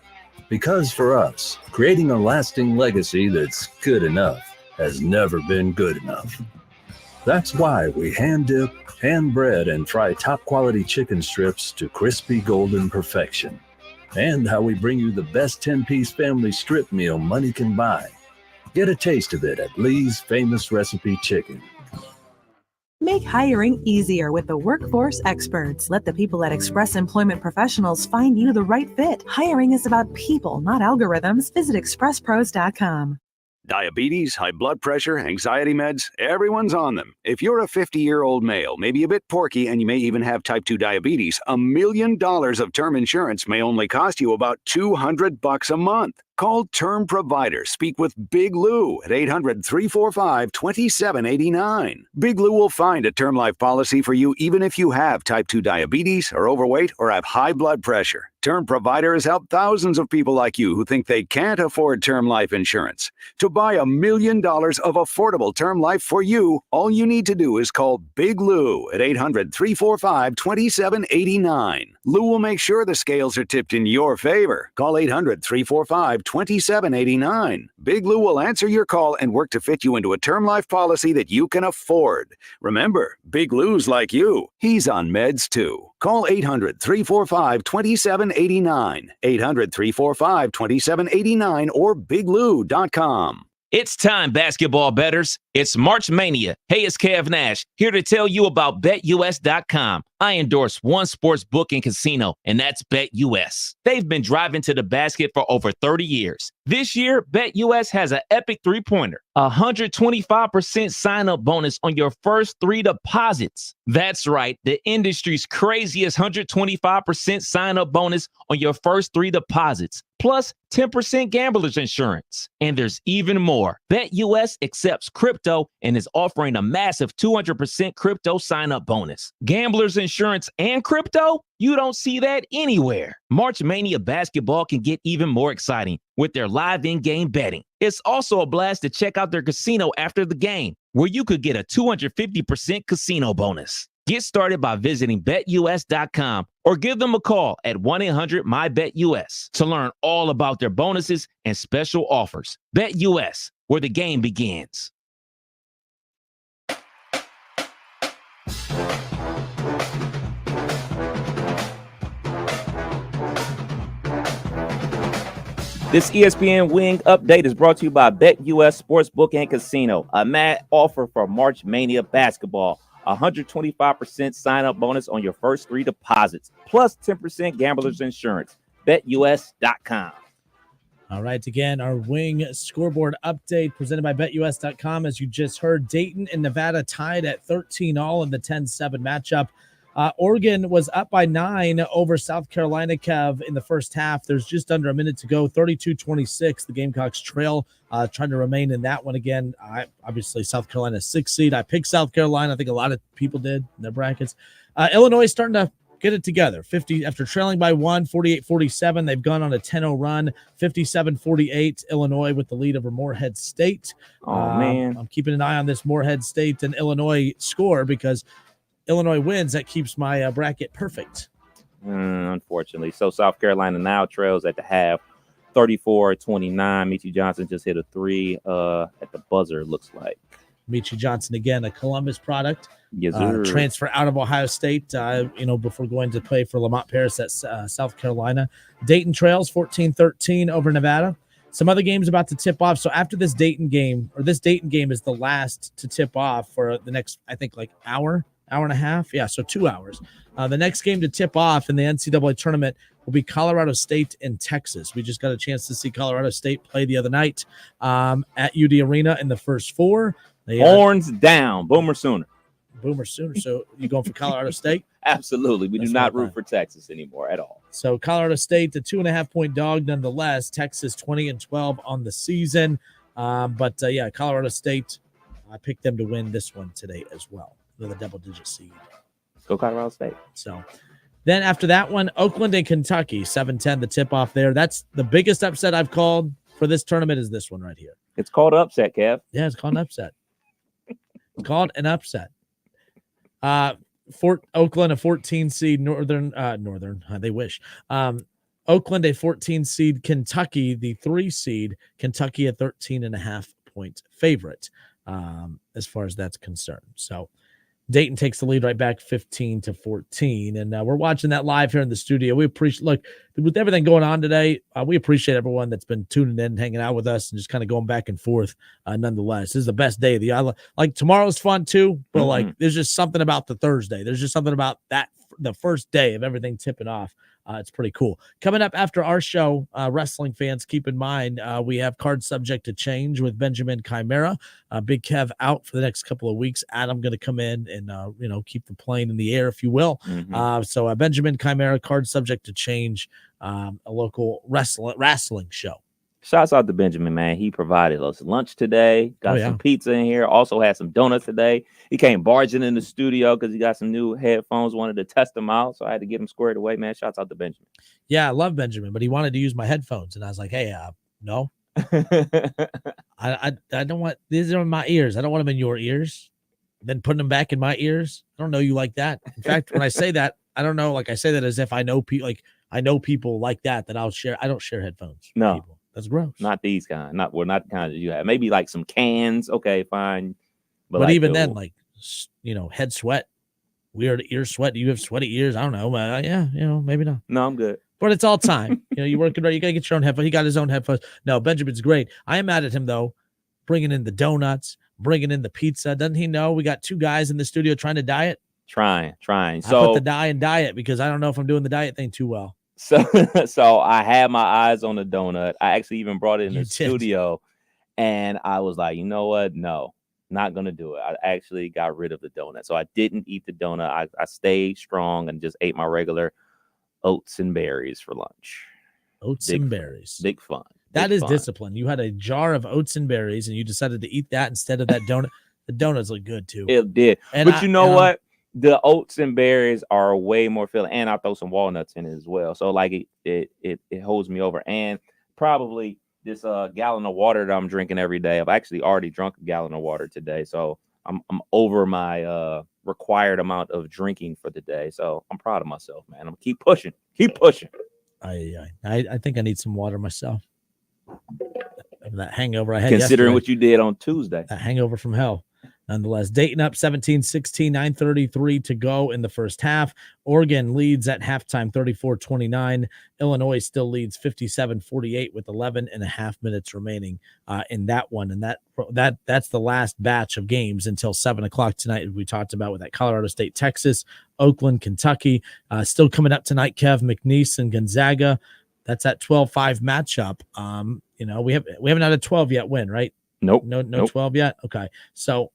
Because for us, creating a lasting legacy that's good enough has never been good enough. That's why we hand dip, hand bread, and fry top quality chicken strips to crispy golden perfection. And how we bring you the best 10-piece family strip meal money can buy. Get a taste of it at Lee's Famous Recipe Chicken. Make hiring easier with the Workforce Experts. Let the people at Express Employment Professionals find you the right fit. Hiring is about people, not algorithms. Visit expresspros.com. Diabetes, high blood pressure, anxiety meds, everyone's on them. If you're a 50-year-old male, maybe a bit porky, and you may even have type 2 diabetes, $1 million of term insurance may only cost you about $200 a month. Call Term Provider. Speak with Big Lou at 800-345-2789. Big Lou will find a term life policy for you even if you have type 2 diabetes, are overweight, or have high blood pressure. Term Provider has helped thousands of people like you who think they can't afford term life insurance. To buy $1 million of affordable term life for you, all you need to do is call Big Lou at 800-345-2789. Lou will make sure the scales are tipped in your favor. Call 800-345-2789. Big Lou will answer your call and work to fit you into a term life policy that you can afford. Remember, Big Lou's like you. He's on meds too. Call 800-345-2789. 800-345-2789 or biglou.com. It's time, basketball bettors. It's March Mania. Hey, it's Kev Nash, here to tell you about BetUS.com. I endorse one sports book and casino, and that's BetUS. They've been driving to the basket for over 30 years. This year, BetUS has an epic three-pointer, 125% sign-up bonus on your first 3 deposits. That's right, the industry's craziest 125% sign-up bonus on your first 3 deposits, plus 10% gambler's insurance. And there's even more. BetUS accepts crypto and is offering a massive 200% crypto sign-up bonus. Gambler's insurance and crypto? You don't see that anywhere. March Mania basketball can get even more exciting with their live in-game betting. It's also a blast to check out their casino after the game, where you could get a 250% casino bonus. Get started by visiting BetUS.com or give them a call at 1-800-MyBetUS to learn all about their bonuses and special offers. BetUS, where the game begins. This ESPN Wing update is brought to you by BetUS Sportsbook and Casino. A mad offer for March Mania basketball. 125% sign-up bonus on your first 3 deposits, plus 10% gambler's insurance. BetUS.com. All right, again, our Wing scoreboard update presented by BetUS.com. As you just heard, Dayton and Nevada tied at 13-all in the 10-7 matchup. Oregon was up by 9 over South Carolina, Kev, in the first half. There's just under a minute to go, 32-26. The Gamecocks trail, trying to remain in that one again. Obviously, South Carolina 6th seed. I picked South Carolina. I think a lot of people did in their brackets. Illinois is starting to get it together. 50 after trailing by 1, 48-47. They've gone on a 10-0 run, 57-48. Illinois with the lead over Morehead State. Oh, man. I'm keeping an eye on this Morehead State and Illinois score because Illinois wins. That keeps my bracket perfect. Unfortunately. So South Carolina now trails at the half, 34-29. Michi Johnson just hit a 3 at the buzzer, it looks like. Michi Johnson, again, a Columbus product. Yes, sir. Transfer out of Ohio State, before going to play for Lamont Paris at South Carolina. Dayton trails 14-13 over Nevada. Some other games about to tip off. So after this Dayton game is the last to tip off for the next, I think, like hour and a half. Yeah, so 2 hours. The next game to tip off in the NCAA tournament will be Colorado State and Texas. We just got a chance to see Colorado State play the other night at UD Arena in the first 4. Horns down. Boomer Sooner. Boomer Sooner. So you going for Colorado State? Absolutely. We do not root for Texas anymore at all. So Colorado State, the 2.5-point dog nonetheless. Texas 20-12 on the season. Colorado State, I picked them to win this one today as well. With a double-digit seed. Go Colorado State. So then after that one, Oakland and Kentucky, 7-10, the tip-off there. That's the biggest upset I've called for this tournament is this one right here. It's called upset, Kev. Yeah, it's called an upset. It's called an upset. Oakland, a 14 seed, Northern, they wish. Oakland, a 14 seed, Kentucky, the 3 seed, Kentucky, a 13.5 point favorite. as far as that's concerned. So Dayton takes the lead right back 15-14. And we're watching that live here in the studio. We appreciate, look, with everything going on today, we appreciate everyone that's been tuning in, hanging out with us, and just kind of going back and forth nonetheless. This is the best day of the year. Like tomorrow's fun too, but like there's just something about the Thursday. There's just something about that, the first day of everything tipping off. It's pretty cool. Coming up after our show, wrestling fans, keep in mind, we have card subject to change with Benjamin Chimera. Big Kev out for the next couple of weeks. Adam going to come in and, keep the plane in the air, if you will. So Benjamin Chimera, card subject to change, a local wrestling show. Shouts out to Benjamin, man. He provided us lunch today. Got some pizza in here. Also had some donuts today. He came barging in the studio because he got some new headphones. Wanted to test them out, so I had to get them squared away, man. Shouts out to Benjamin. Yeah, I love Benjamin, but he wanted to use my headphones, and I was like, hey, no. I don't want, these are in my ears. I don't want them in your ears. Then putting them back in my ears. I don't know you like that. In fact, when I say that, I don't know, like I say that as if I know people, like I know people like that I'll share. I don't share headphones. No. People. That's gross. Not these kind. Not the kind that you have. Maybe like some cans. Okay, fine. But like even then, like, head sweat, weird ear sweat. Do you have sweaty ears? I don't know. Yeah, maybe not. No, I'm good. But it's all time. You're working right. You got to get your own headphones. He got his own headphones. No, Benjamin's great. I am mad at him, though, bringing in the donuts, bringing in the pizza. Doesn't he know we got two guys in the studio trying to diet? Trying. I put the die in diet because I don't know if I'm doing the diet thing too well. So I had my eyes on the donut. I actually even brought it in the studio, and I was like, you know what? No, not gonna do it. I actually got rid of the donut, so I didn't eat the donut. I stayed strong and just ate my regular oats and berries for lunch. Berries, big fun. That is discipline. You had a jar of oats and berries, and you decided to eat that instead of that donut. The donuts look good too. It did, but you know what? The oats and berries are way more filling, and I throw some walnuts in it as well. So like it holds me over. And probably this gallon of water that I'm drinking every day. I've actually already drunk a gallon of water today, so I'm over my required amount of drinking for the day. So I'm proud of myself, man. I'm gonna keep pushing. I think I need some water myself. That hangover I had considering yesterday, what you did on Tuesday. That hangover from hell. Nonetheless, Dayton up 17-16, 9:33 to go in the first half. Oregon leads at halftime 34-29. Illinois still leads 57-48 with 11 and a half minutes remaining in that one. And that's the last batch of games until 7 o'clock tonight. We talked about with that Colorado State, Texas, Oakland, Kentucky. Still coming up tonight, Kev, McNeese and Gonzaga. That's that 12-5 matchup. We haven't had a 12 yet win, right? Nope. No 12 yet. Okay. So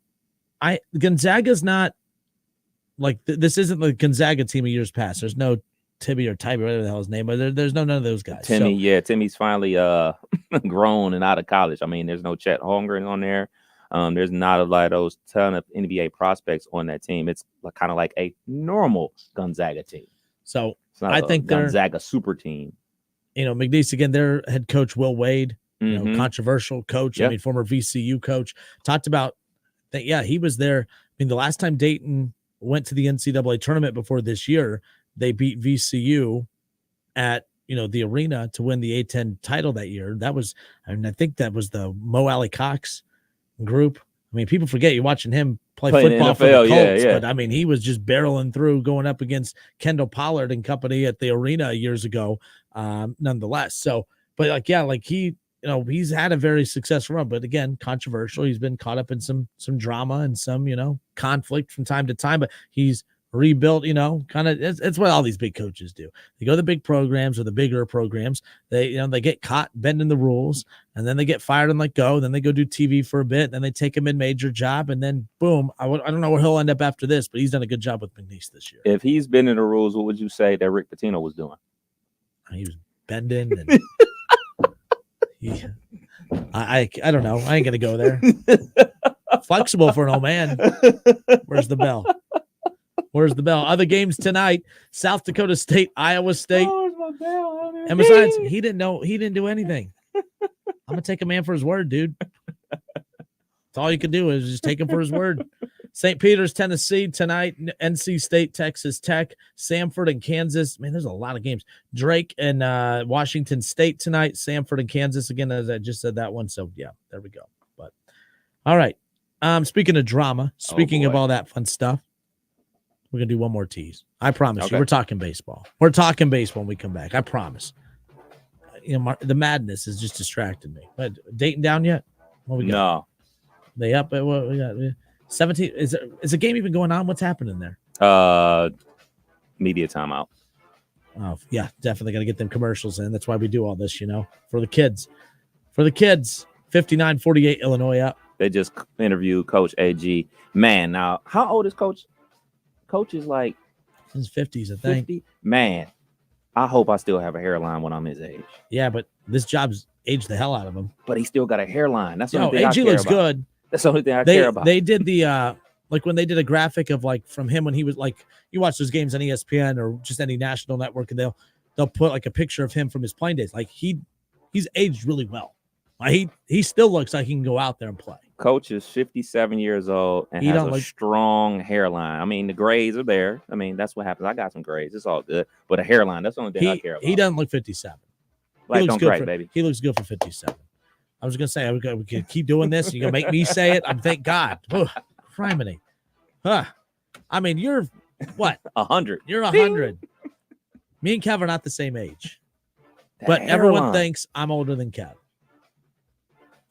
Gonzaga's not like this isn't the Gonzaga team of years past. There's no Tibby or Tybee, whatever the hell his name, but there's none of those guys. Timmy's finally grown and out of college. I mean, there's no Chet Holmgren on there. There's not a lot of those ton of NBA prospects on that team. It's kind of like a normal Gonzaga team. So I think Gonzaga super team. McNeese again, their head coach Will Wade, controversial coach. Yep. I mean, former VCU coach, talked about that. Yeah, he was there. I mean, the last time Dayton went to the NCAA tournament before this year, they beat VCU at the arena to win the A10 title that year. That was, I think that was the Mo Alley Cox group. I mean, people forget you're watching him play football for the Colts, but I mean, he was just barreling through, going up against Kendall Pollard and company at the arena years ago. Nonetheless, so, but he, he's had a very successful run, but again, controversial. He's been caught up in some drama and some, conflict from time to time, but he's rebuilt, kind of, it's what all these big coaches do. They go to the big programs or the bigger programs. They, they get caught bending the rules, and then they get fired and let go. Then they go do TV for a bit. Then they take a mid-major job, and then boom. I don't know where he'll end up after this, but he's done a good job with McNeese this year. If he's bending the rules, what would you say that Rick Pitino was doing? He was bending and I don't know. I ain't gonna go there. Flexible for an old man. Where's the bell? Other games tonight: South Dakota State, Iowa State. Oh, where's my bell? And besides, he didn't do anything. I'm gonna take a man for his word, dude. That's all you can do is just take him for his word. St. Peter's, Tennessee tonight. NC State, Texas Tech. Samford and Kansas. Man, there's a lot of games. Drake and Washington State tonight. Samford and Kansas again, as I just said that one. So yeah, there we go. But all right. Speaking of drama, speaking of all that fun stuff, we're going to do one more tease. I promise you. We're talking baseball. We're talking baseball when we come back. I promise. The madness has just distracted me. But Dayton down yet? What we got? No. They up? What we got? 17. Is the game even going on? What's happening there? Media timeout. Oh, yeah. Definitely got to get them commercials in. That's why we do all this, for the kids. For the kids. 59-48 Illinois up. They just interviewed Coach AG. Man, now, how old is Coach? Coach is like in his 50s, I think. 50? Man, I hope I still have a hairline when I'm his age. Yeah, but this job's aged the hell out of him. But he still got a hairline. That's the only thing AG I care looks about. good. That's the only thing I care about. They did the like when they did a graphic of like from him when he was like, you watch those games on ESPN or just any national network, and they'll put like a picture of him from his playing days. Like he's aged really well. He still looks like he can go out there and play. Coach is 57 years old and has a strong hairline. I mean, the grays are there. I mean, that's what happens. I got some grays. It's all good. But a hairline, that's the only thing I care about. He doesn't look 57. Like, don't great, baby. He looks good for 57. I was going to say, we can keep doing this. You're going to make me say it. Thank God. Oh, criminy. Huh. I mean, you're what? 100. You're 100. Me and Kev are not the same age. But everyone thinks I'm older than Kev.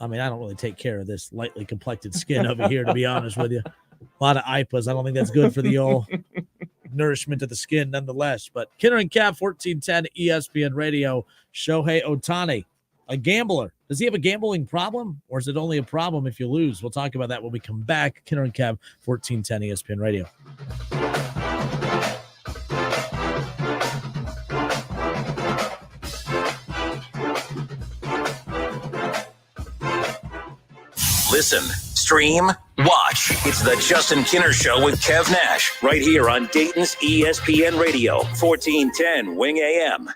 I mean, I don't really take care of this lightly complected skin over here, to be honest with you. A lot of IPAs. I don't think that's good for the old nourishment of the skin nonetheless. But Kinner and Kev, 1410 ESPN Radio. Shohei Ohtani, a gambler. Does he have a gambling problem, or is it only a problem if you lose? We'll talk about that when we come back. Kinner and Kev, 1410 ESPN Radio. Listen, stream, watch. It's the Justin Kinner Show with Kev Nash right here on Dayton's ESPN Radio, 1410 Wing AM.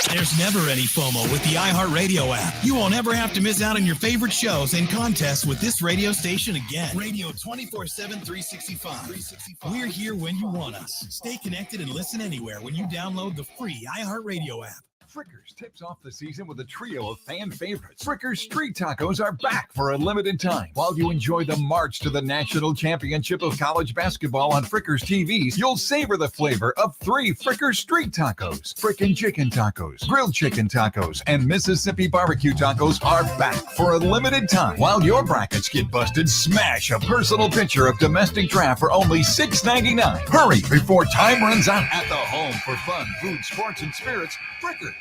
There's never any FOMO with the iHeartRadio app. You won't ever have to miss out on your favorite shows and contests with this radio station again. Radio 24/7, 365. We're here when you want us. Stay connected and listen anywhere when you download the free iHeartRadio app. Frickers tips off the season with a trio of fan favorites. Frickers Street Tacos are back for a limited time. While you enjoy the march to the national championship of college basketball on Frickers TVs, you'll savor the flavor of 3 Frickers Street Tacos. Frickin' Chicken Tacos, Grilled Chicken Tacos, and Mississippi Barbecue Tacos are back for a limited time. While your brackets get busted, smash a personal picture of domestic draft for only $6.99. Hurry before time runs out at the home for fun, food, sports, and spirits, Frickers.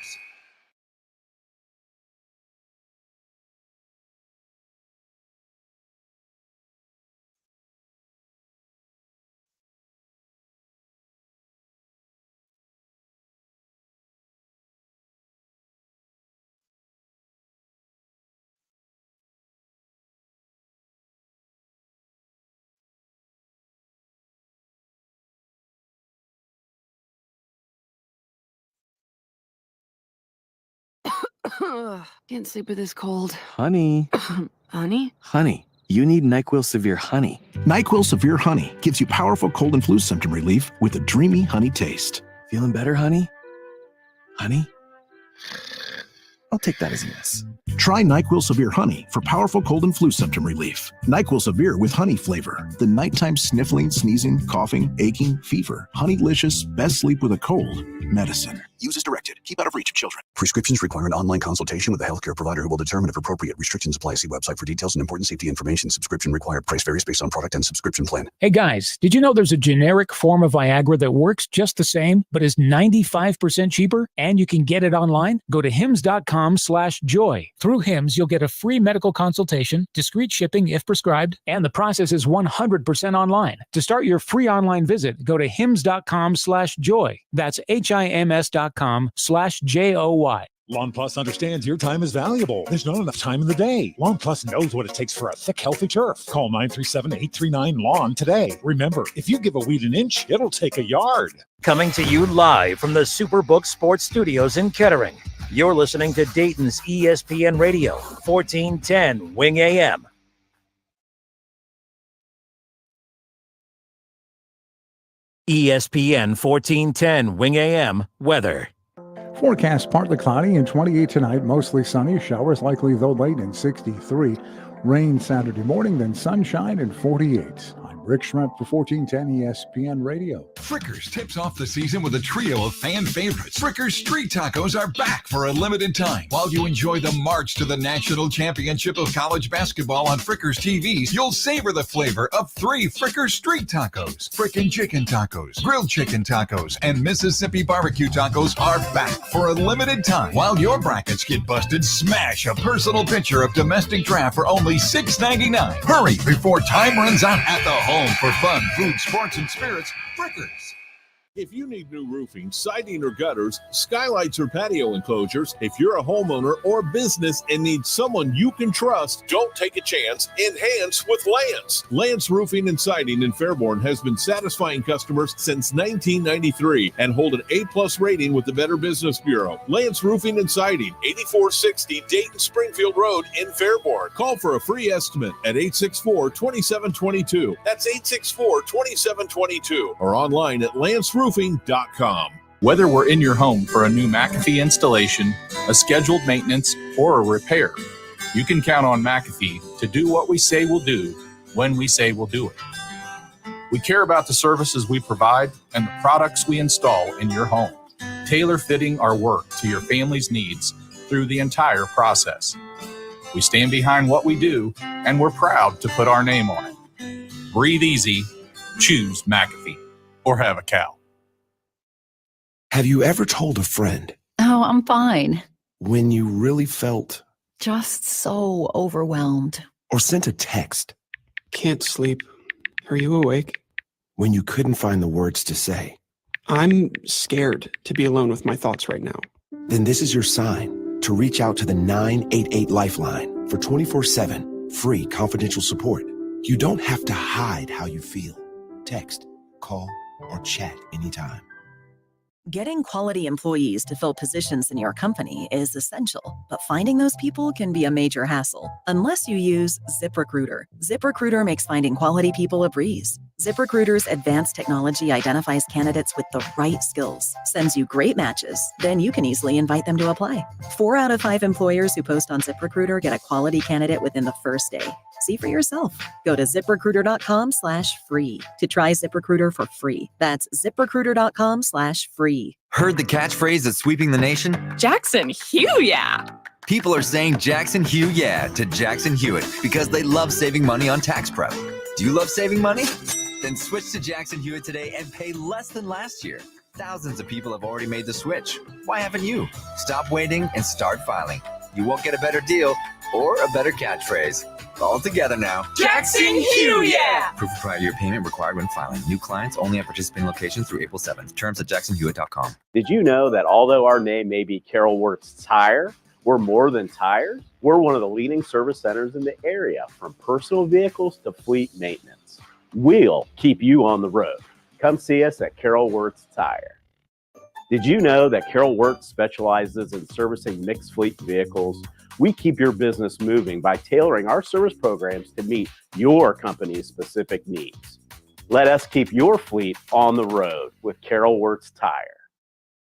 Can't sleep with this cold. Honey. Honey? Honey, you need NyQuil Severe Honey. NyQuil Severe Honey gives you powerful cold and flu symptom relief with a dreamy honey taste. Feeling better, honey? Honey? I'll take that as a yes. Try NyQuil Severe Honey for powerful cold and flu symptom relief. NyQuil Severe with honey flavor. The nighttime sniffling, sneezing, coughing, aching, fever. Honeylicious, best sleep with a cold medicine. Use as directed. Keep out of reach of children. Prescriptions require an online consultation with a healthcare provider who will determine if appropriate. Restrictions apply. See website for details and important safety information. Subscription required. Price varies based on product and subscription plan. Hey guys, did you know there's a generic form of Viagra that works just the same, but is 95% cheaper? And you can get it online? Go to hims.com/joy. Through Hims, you'll get a free medical consultation, discreet shipping if prescribed, and the process is 100% online. To start your free online visit, go to hims.com/joy. That's HIMS.com/JOY. Lawn Plus understands your time is valuable. There's not enough time in the day. Lawn Plus knows what it takes for a thick, healthy turf. Call 937-839-LAWN today. Remember, if you give a weed an inch, it'll take a yard. Coming to you live from the Superbook Sports Studios in Kettering. You're listening to Dayton's ESPN Radio, 1410 Wing AM. ESPN 1410 Wing AM weather. Forecast partly cloudy and 28 tonight, mostly sunny. Showers likely though late and 63. Rain Saturday morning, then sunshine and 48. I'm Rick Schremt for 1410 ESPN Radio. Frickers tips off the season with a trio of fan favorites. Frickers Street Tacos are back for a limited time. While you enjoy the march to the national championship of college basketball on Frickers TVs, you'll savor the flavor of 3 Frickers Street Tacos. Frickin' Chicken Tacos, Grilled Chicken Tacos, and Mississippi Barbecue Tacos are back for a limited time. While your brackets get busted, smash a personal picture of domestic draft for only $6.99. Hurry before time runs out at the home for fun, food, sports, and spirits. Frickers. If you need new roofing, siding, or gutters, skylights, or patio enclosures, if you're a homeowner or business and need someone you can trust, don't take a chance. Enhance with Lance. Lance Roofing and Siding in Fairborn has been satisfying customers since 1993 and hold an A+ rating with the Better Business Bureau. Lance Roofing and Siding, 8460 Dayton Springfield Road in Fairborn. Call for a free estimate at 864-2722. That's 864-2722 or online at lanceroofing.com. Whether we're in your home for a new McAfee installation, a scheduled maintenance, or a repair, you can count on McAfee to do what we say we'll do when we say we'll do it. We care about the services we provide and the products we install in your home, tailor-fitting our work to your family's needs through the entire process. We stand behind what we do, and we're proud to put our name on it. Breathe easy, choose McAfee, or have a cow. Have you ever told a friend Oh, I'm fine. when you really felt Just so overwhelmed. or sent a text Can't sleep. Are you awake? when you couldn't find the words to say? I'm scared to be alone with my thoughts right now. Then this is your sign to reach out to the 988 Lifeline for 24/7 free confidential support. You don't have to hide how you feel. Text, call, or chat anytime. Getting quality employees to fill positions in your company is essential, but finding those people can be a major hassle unless you use ZipRecruiter. ZipRecruiter makes finding quality people a breeze. ZipRecruiter's advanced technology identifies candidates with the right skills, sends you great matches, then you can easily invite them to apply. 4 out of 5 employers who post on ZipRecruiter get a quality candidate within the first day. See for yourself. Go to ZipRecruiter.com/free to try ZipRecruiter for free. That's ZipRecruiter.com/free. Heard the catchphrase that's sweeping the nation? Jackson Hugh, yeah. People are saying Jackson Hugh yeah to Jackson Hewitt because they love saving money on tax prep. Do you love saving money? Then switch to Jackson Hewitt today and pay less than last year. Thousands of people have already made the switch. Why haven't you? Stop waiting and start filing. You won't get a better deal or a better catchphrase. All together now. Jackson Hugh, yeah! Proof of prior year payment required when filing. New clients only at participating locations through April 7th. Terms at jacksonhewitt.com. Did you know that although our name may be Carol Wirtz Tire, we're more than tires? We're one of the leading service centers in the area, from personal vehicles to fleet maintenance. We'll keep you on the road. Come see us at Carol Wirtz Tire. Did you know that Carol Wirtz specializes in servicing mixed fleet vehicles? We keep your business moving by tailoring our service programs to meet your company's specific needs. Let us keep your fleet on the road with Carol Wirtz Tire.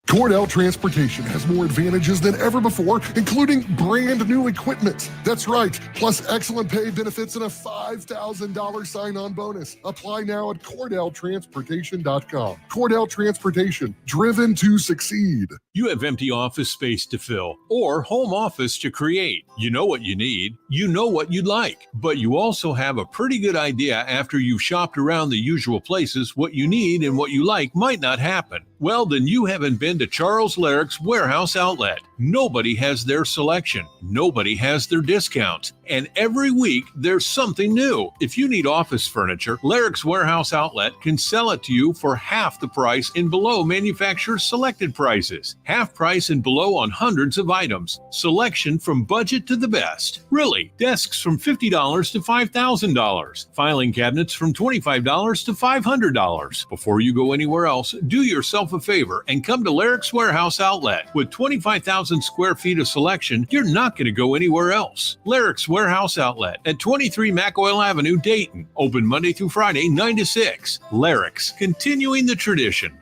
Cordell Transportation has more advantages than ever before, including brand new equipment. That's right. Plus excellent pay, benefits, and a $5,000 sign-on bonus. Apply now at CordellTransportation.com. Cordell Transportation, driven to succeed. You have empty office space to fill or home office to create. You know what you need. You know what you'd like. But you also have a pretty good idea after you've shopped around the usual places what you need and what you like might not happen. Well, then you haven't been to Charles Larrick's Warehouse Outlet. Nobody has their selection. Nobody has their discounts. And every week, there's something new. If you need office furniture, Larrick's Warehouse Outlet can sell it to you for half the price and below manufacturer's selected prices. Half price and below on hundreds of items. Selection from budget to the best. Really, desks from $50 to $5,000. Filing cabinets from $25 to $500. Before you go anywhere else, do yourself a favor and come to Larrick's Warehouse Outlet. With 25,000 square feet of selection, you're not going to go anywhere else. Larrick's Warehouse Outlet at 23 McOil Avenue, Dayton. Open Monday through Friday, 9 to 6. Larrick's, continuing the tradition.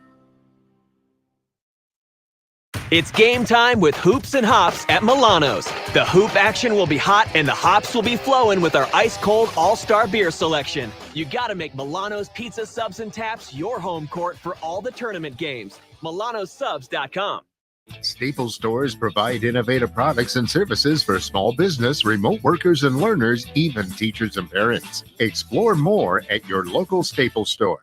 It's game time with Hoops and Hops at Milano's. The hoop action will be hot and the hops will be flowing with our ice-cold all-star beer selection. You gotta make Milano's Pizza Subs and Taps your home court for all the tournament games. MilanoSubs.com. Staples stores provide innovative products and services for small business, remote workers and learners, even teachers and parents. Explore more at your local Staples store.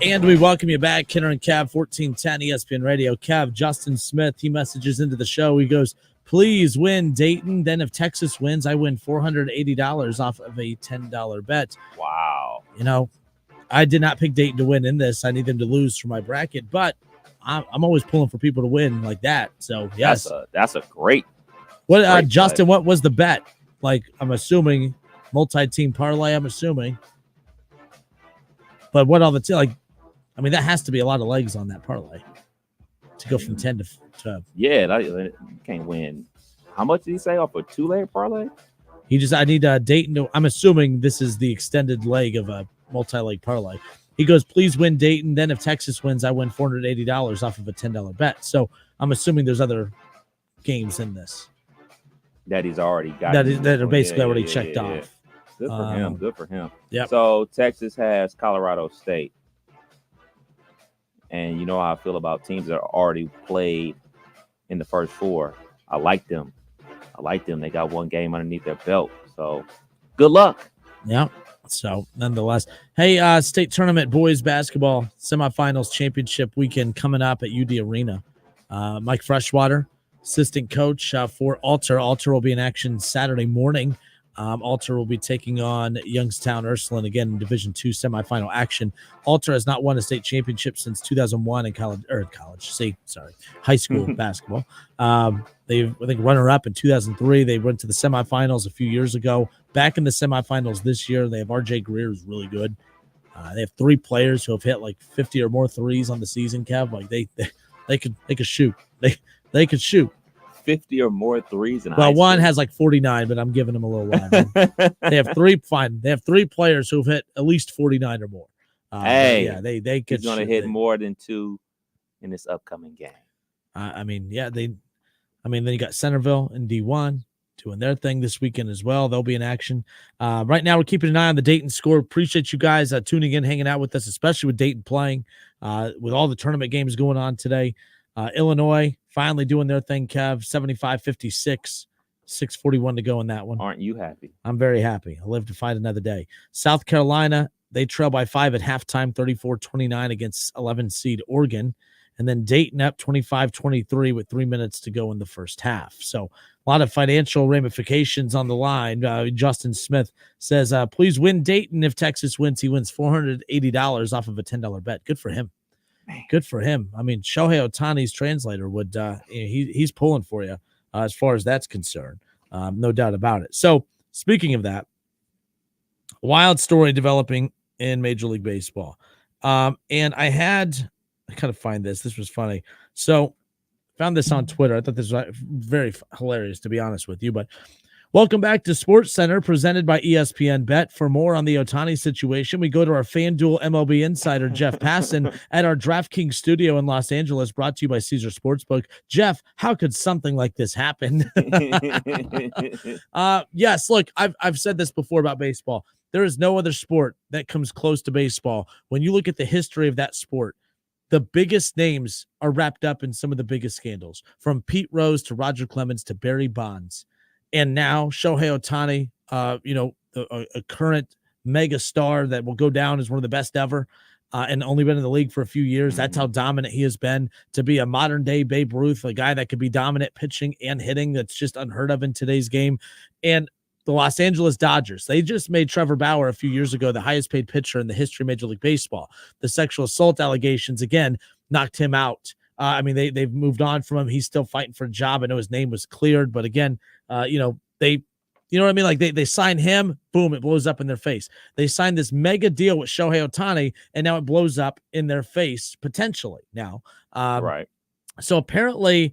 And we welcome you back, Kenner and Cav, 1410 ESPN Radio. Cav, Justin Smith, he messages into the show. He goes, please win Dayton. Then if Texas wins, I win $480 off of a $10 bet. Wow. You know, I did not pick Dayton to win in this. I need them to lose for my bracket, but I'm always pulling for people to win like that. So, yes. That's a great. What, Justin, what was the bet? Like, I'm assuming multi-team parlay, I'm assuming. But what all the like, I mean, that has to be a lot of legs on that parlay to go from 10 to Yeah, you can't win. How much did he say off a 2-leg parlay? I need Dayton to, I'm assuming this is the extended leg of a multi-leg parlay. He goes, please win Dayton. Then if Texas wins, I win $480 off of a $10 bet. So I'm assuming there's other games in this that he's already got. That are basically already checked off. Good for him. Good for him. Yep. So Texas has Colorado State. And you know how I feel about teams that are already played in the first four. I like them. They got one game underneath their belt. So good luck. Yeah. So nonetheless, hey, state tournament boys basketball semifinals championship weekend coming up at UD Arena. Mike Freshwater, assistant coach for Alter. Alter will be in action Saturday morning. Alter will be taking on Youngstown Ursuline again in Division II semifinal action. Alter has not won a state championship since 2001 in high school basketball. They, I think, runner-up in 2003. They went to the semifinals a few years ago. Back in the semifinals this year, they have R.J. Greer, who's really good. They have 3 players who have hit like 50 or more threes on the season, Kev. Like they could shoot. They could shoot. 50 or more threes in high well, one school. has like 49, but I'm giving him a little line. They have 3 They have 3 players who've hit at least 49 or more. Yeah, they could. He's going to hit more than 2 in this upcoming game. Then you got Centerville in D1 doing their thing this weekend as well. They'll be in action. Right now, we're keeping an eye on the Dayton score. Appreciate you guys tuning in, hanging out with us, especially with Dayton playing, with all the tournament games going on today. Illinois finally doing their thing, Kev, 75-56, 6:41 to go in that one. Aren't you happy? I'm very happy. I'll live to fight another day. South Carolina, they trail by 5 at halftime, 34-29 against 11 seed Oregon. And then Dayton up 25-23 with 3 minutes to go in the first half. So a lot of financial ramifications on the line. Justin Smith says, please win Dayton. If Texas wins, he wins $480 off of a $10 bet. Good for him. Good for him. I mean, Shohei Ohtani's translator would he's pulling for you as far as that's concerned. No doubt about it. So speaking of that, wild story developing in Major League Baseball. And I gotta find this. This was funny. So found this on Twitter. I thought this was very hilarious, to be honest with you. But welcome back to Sports Center, presented by ESPN Bet. For more on the Ohtani situation, we go to our FanDuel MLB insider, Jeff Passan, at our DraftKings studio in Los Angeles, brought to you by Caesar Sportsbook. Jeff, how could something like this happen? Yes, look, I've said this before about baseball. There is no other sport that comes close to baseball. When you look at the history of that sport, the biggest names are wrapped up in some of the biggest scandals, from Pete Rose to Roger Clemens to Barry Bonds. And now Shohei Ohtani, a current mega star that will go down as one of the best ever, and only been in the league for a few years. That's how dominant he has been. To be a modern day Babe Ruth, a guy that could be dominant pitching and hitting, that's just unheard of in today's game. And the Los Angeles Dodgers, they just made Trevor Bauer a few years ago the highest paid pitcher in the history of Major League Baseball. The sexual assault allegations, again, knocked him out. They've moved on from him. He's still fighting for a job. I know his name was cleared, but again, you know what I mean? Like they sign him, boom, it blows up in their face. They signed this mega deal with Shohei Ohtani, and now it blows up in their face potentially now. Right. So apparently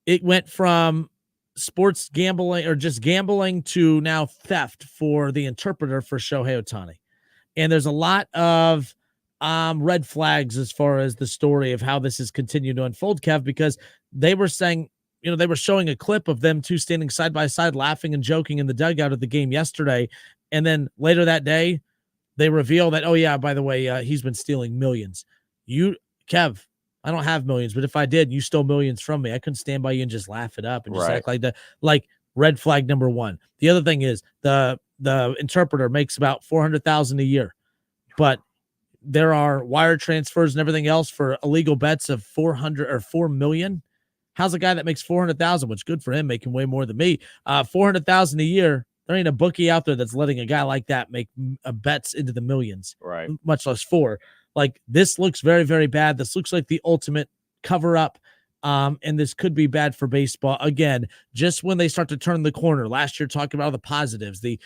it went from sports gambling or just gambling to now theft for the interpreter for Shohei Ohtani. And there's a lot of red flags as far as the story of how this has continued to unfold, Kev, because they were saying, they were showing a clip of them two standing side by side, laughing and joking in the dugout of the game yesterday. And then later that day, they reveal that, oh yeah, by the way, he's been stealing millions. Kev, I don't have millions, but if I did, you stole millions from me. I couldn't stand by you and just laugh it up and just act like that. Like, red flag number one. The other thing is the interpreter makes about $400,000 a year, but there are wire transfers and everything else for illegal bets of 400 or 4 million. How's a guy that makes 400,000, which good for him, making way more than me, 400,000 a year? There ain't a bookie out there that's letting a guy like that make bets into the millions, right? Much less 4. Like, this looks very, very bad. This looks like the ultimate cover up. And this could be bad for baseball. Again, just when they start to turn the corner. Last year, talking about all the positives, the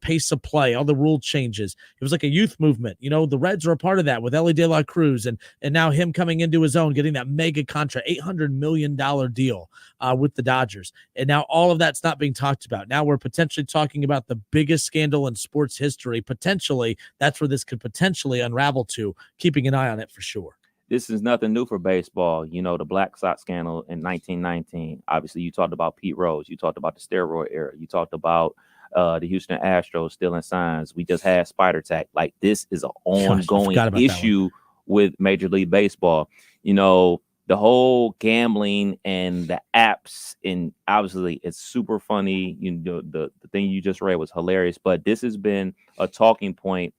pace of play, all the rule changes. It was like a youth movement. The Reds are a part of that with Ellie De La Cruz, and now him coming into his own, getting that mega contract, $800 million deal with the Dodgers. And now all of that's not being talked about. Now we're potentially talking about the biggest scandal in sports history. Potentially, that's where this could potentially unravel to. Keeping an eye on it for sure. This is nothing new for baseball. The Black Sox scandal in 1919. Obviously, you talked about Pete Rose. You talked about the steroid era. You talked about the Houston Astros stealing signs. We just had Spider Tack. Like, this is an ongoing issue with Major League Baseball. The whole gambling and the apps, and obviously it's super funny. The thing you just read was hilarious, but this has been a talking point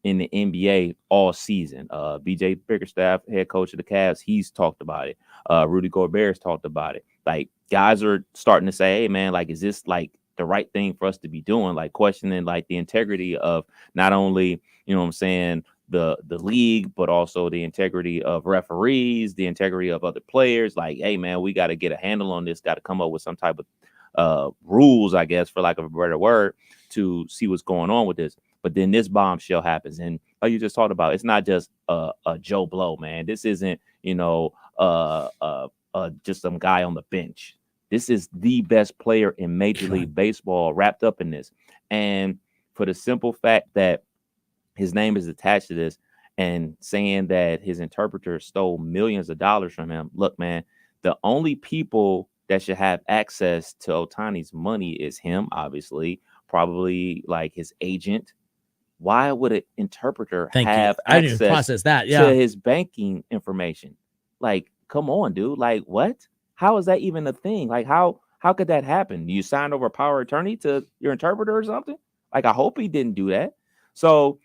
in the NBA all season. BJ Bickerstaff, head coach of the Cavs, he's talked about it. Rudy Gobert's talked about it. Like, guys are starting to say, hey man, like, is this like the right thing for us to be doing? Like, questioning like the integrity of not only, the league, but also the integrity of referees, the integrity of other players. Like, hey man, we got to get a handle on this, got to come up with some type of rules, I guess, for lack of a better word, to see what's going on with this. But then this bombshell happens, and like you just talked about, it's not just a Joe Blow, man. This isn't, just some guy on the bench. This is the best player in Major League Baseball wrapped up in this. And for the simple fact that his name is attached to this, and saying that his interpreter stole millions of dollars from him. Look, man, the only people that should have access to Ohtani's money is him, obviously, probably like his agent. Why would an interpreter have access to his banking information? Like, come on, dude. Like, what? How is that even a thing? Like, how could that happen? You signed over power of attorney to your interpreter or something? Like, I hope he didn't do that. So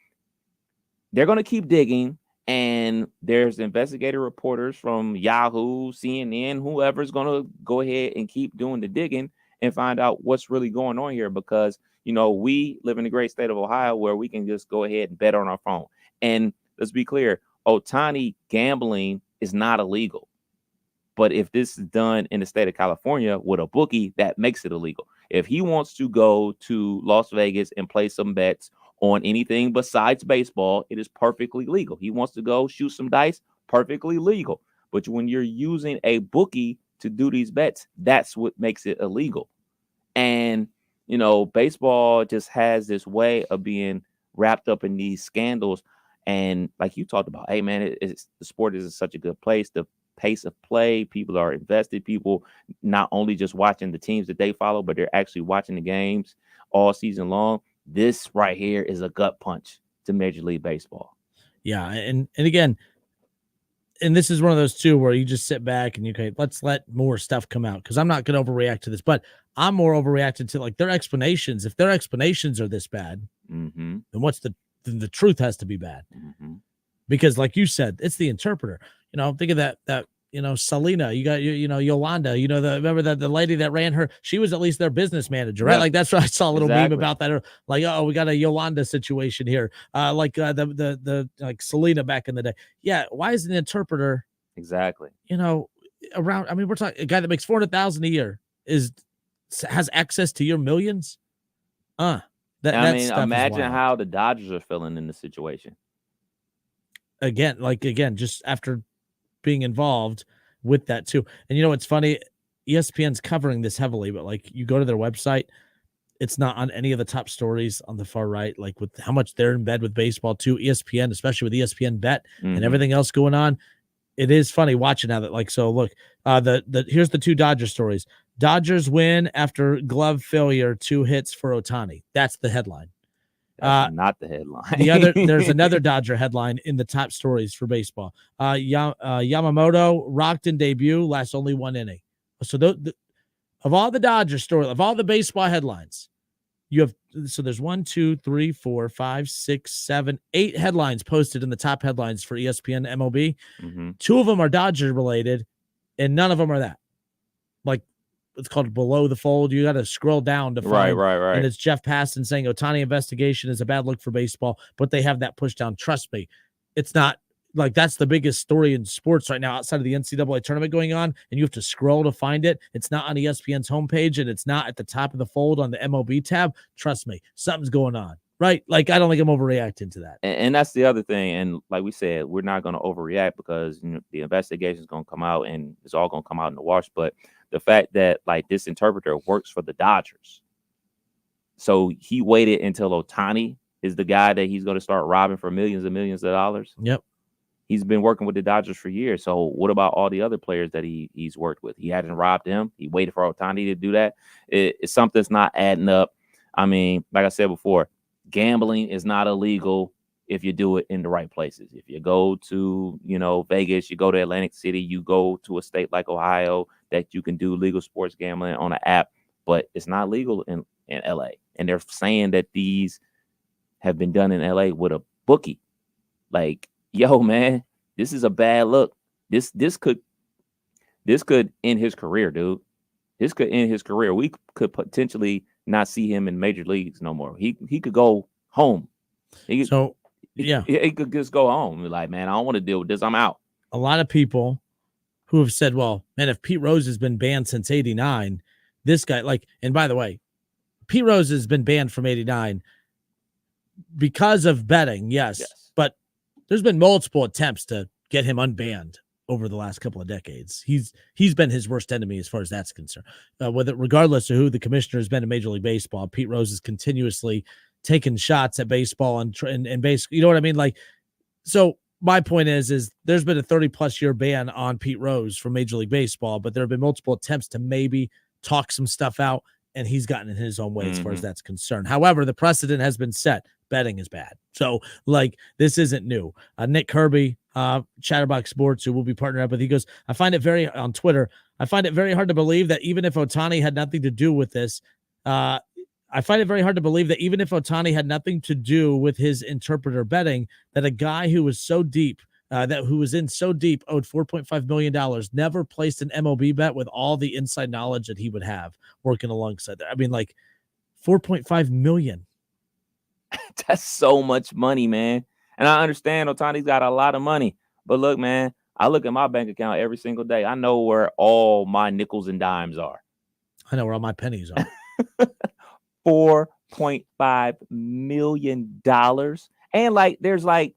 they're going to keep digging, and there's investigative reporters from Yahoo, CNN, whoever's going to go ahead and keep doing the digging and find out what's really going on here, because we live in the great state of Ohio where we can just go ahead and bet on our phone. And let's be clear, Ohtani gambling is not illegal. But if this is done in the state of California with a bookie, that makes it illegal. If he wants to go to Las Vegas and play some bets on anything besides baseball, it is perfectly legal. He wants to go shoot some dice, perfectly legal. But when you're using a bookie to do these bets, that's what makes it illegal. And baseball just has this way of being wrapped up in these scandals. And like you talked about, hey, man, the sport is such a good place. The pace of play, people are invested. People not only just watching the teams that they follow, but they're actually watching the games all season long. This right here is a gut punch to Major League Baseball. Yeah. And again, and this is one of those too where you just sit back and let's let more stuff come out, because I'm not going to overreact to this, but I'm more overreacted to like their explanations. If their explanations are this bad, then what's the truth has to be bad, because like you said, it's the interpreter. Think of that Selena, you got Yolanda, remember that the lady that ran her, she was at least their business manager, right? Like, that's what I saw a little meme about that. Like, oh, we got a Yolanda situation here. Like the like Selena back in the day. Yeah. Why is an interpreter exactly around? I mean, we're talking a guy that makes $400,000 a year has access to your millions. Imagine how the Dodgers are feeling in the situation. Again, just after being involved with that too. And it's funny, ESPN's covering this heavily, but like you go to their website, it's not on any of the top stories on the far right, like with how much they're in bed with baseball too. ESPN, especially with ESPN Bet and everything else going on. It is funny watching how that, like, so look, here's the 2 Dodger stories. Dodgers win after glove failure, 2 hits for Ohtani. That's the headline. That's not the headline. There's another Dodger headline in the top stories for baseball. Yamamoto rocked in debut, lasts only 1 inning. So of all the Dodger story, of all the baseball headlines, you have, so there's 1, 2, 3, 4, 5, 6, 7, 8 headlines posted in the top headlines for ESPN MLB. 2 of them are Dodger related, and none of them are that. Like, it's called Below the Fold. You got to scroll down to find. Right. And it's Jeff Passan saying Ohtani investigation is a bad look for baseball, but they have that push down. Trust me, it's not like that's the biggest story in sports right now outside of the NCAA tournament going on, and you have to scroll to find it. It's not on ESPN's homepage, and it's not at the top of the fold on the MLB tab. Trust me, something's going on, right? Like, I don't think I'm overreacting to that. And that's the other thing. And like we said, we're not going to overreact because the investigation is going to come out, and it's all going to come out in the wash. But the fact that like this interpreter works for the Dodgers, so he waited until Ohtani is the guy that he's going to start robbing for millions and millions of dollars. Yep. He's been working with the Dodgers for years. So what about all the other players that he's worked with? He hadn't robbed him. He waited for Ohtani to do that. It's something's not adding up. I mean, like I said before, gambling is not illegal if you do it in the right places. If you go to, Vegas, you go to Atlantic City, you go to a state like Ohio that you can do legal sports gambling on an app, but it's not legal in LA. And they're saying that these have been done in LA with a bookie. Like, yo, man, this is a bad look. This could end his career, dude. This could end his career. We could potentially not see him in major leagues no more. He could go home. He could just go home. Like, man, I don't want to deal with this. I'm out. A lot of people who have said, well, man, if Pete Rose has been banned since 89, this guy, like, and by the way, Pete Rose has been banned from 89 because of betting. Yes. But there's been multiple attempts to get him unbanned over the last couple of decades. He's been his worst enemy as far as that's concerned. Regardless of who the commissioner has been in Major League Baseball, Pete Rose has continuously taken shots at baseball and basically, you know what I mean? Like, so my point is there's been a 30+ year ban on Pete Rose from Major League Baseball, but there have been multiple attempts to maybe talk some stuff out, and he's gotten in his own way as far as that's concerned. However, the precedent has been set. Betting is bad. So, like, this isn't new. Nick Kirby, Chatterbox Sports, who we'll be partnering up with, he goes, I find it very hard to believe that even if Ohtani had nothing to do with this, his interpreter betting, that a guy who was so deep, who was in so deep, owed $4.5 million, never placed an MLB bet with all the inside knowledge that he would have working alongside that. I mean, like, $4.5 million. That's so much money, man. And I understand Ohtani's got a lot of money. But look, man, I look at my bank account every single day. I know where all my nickels and dimes are. I know where all my pennies are. $4.5 million. And like, there's like,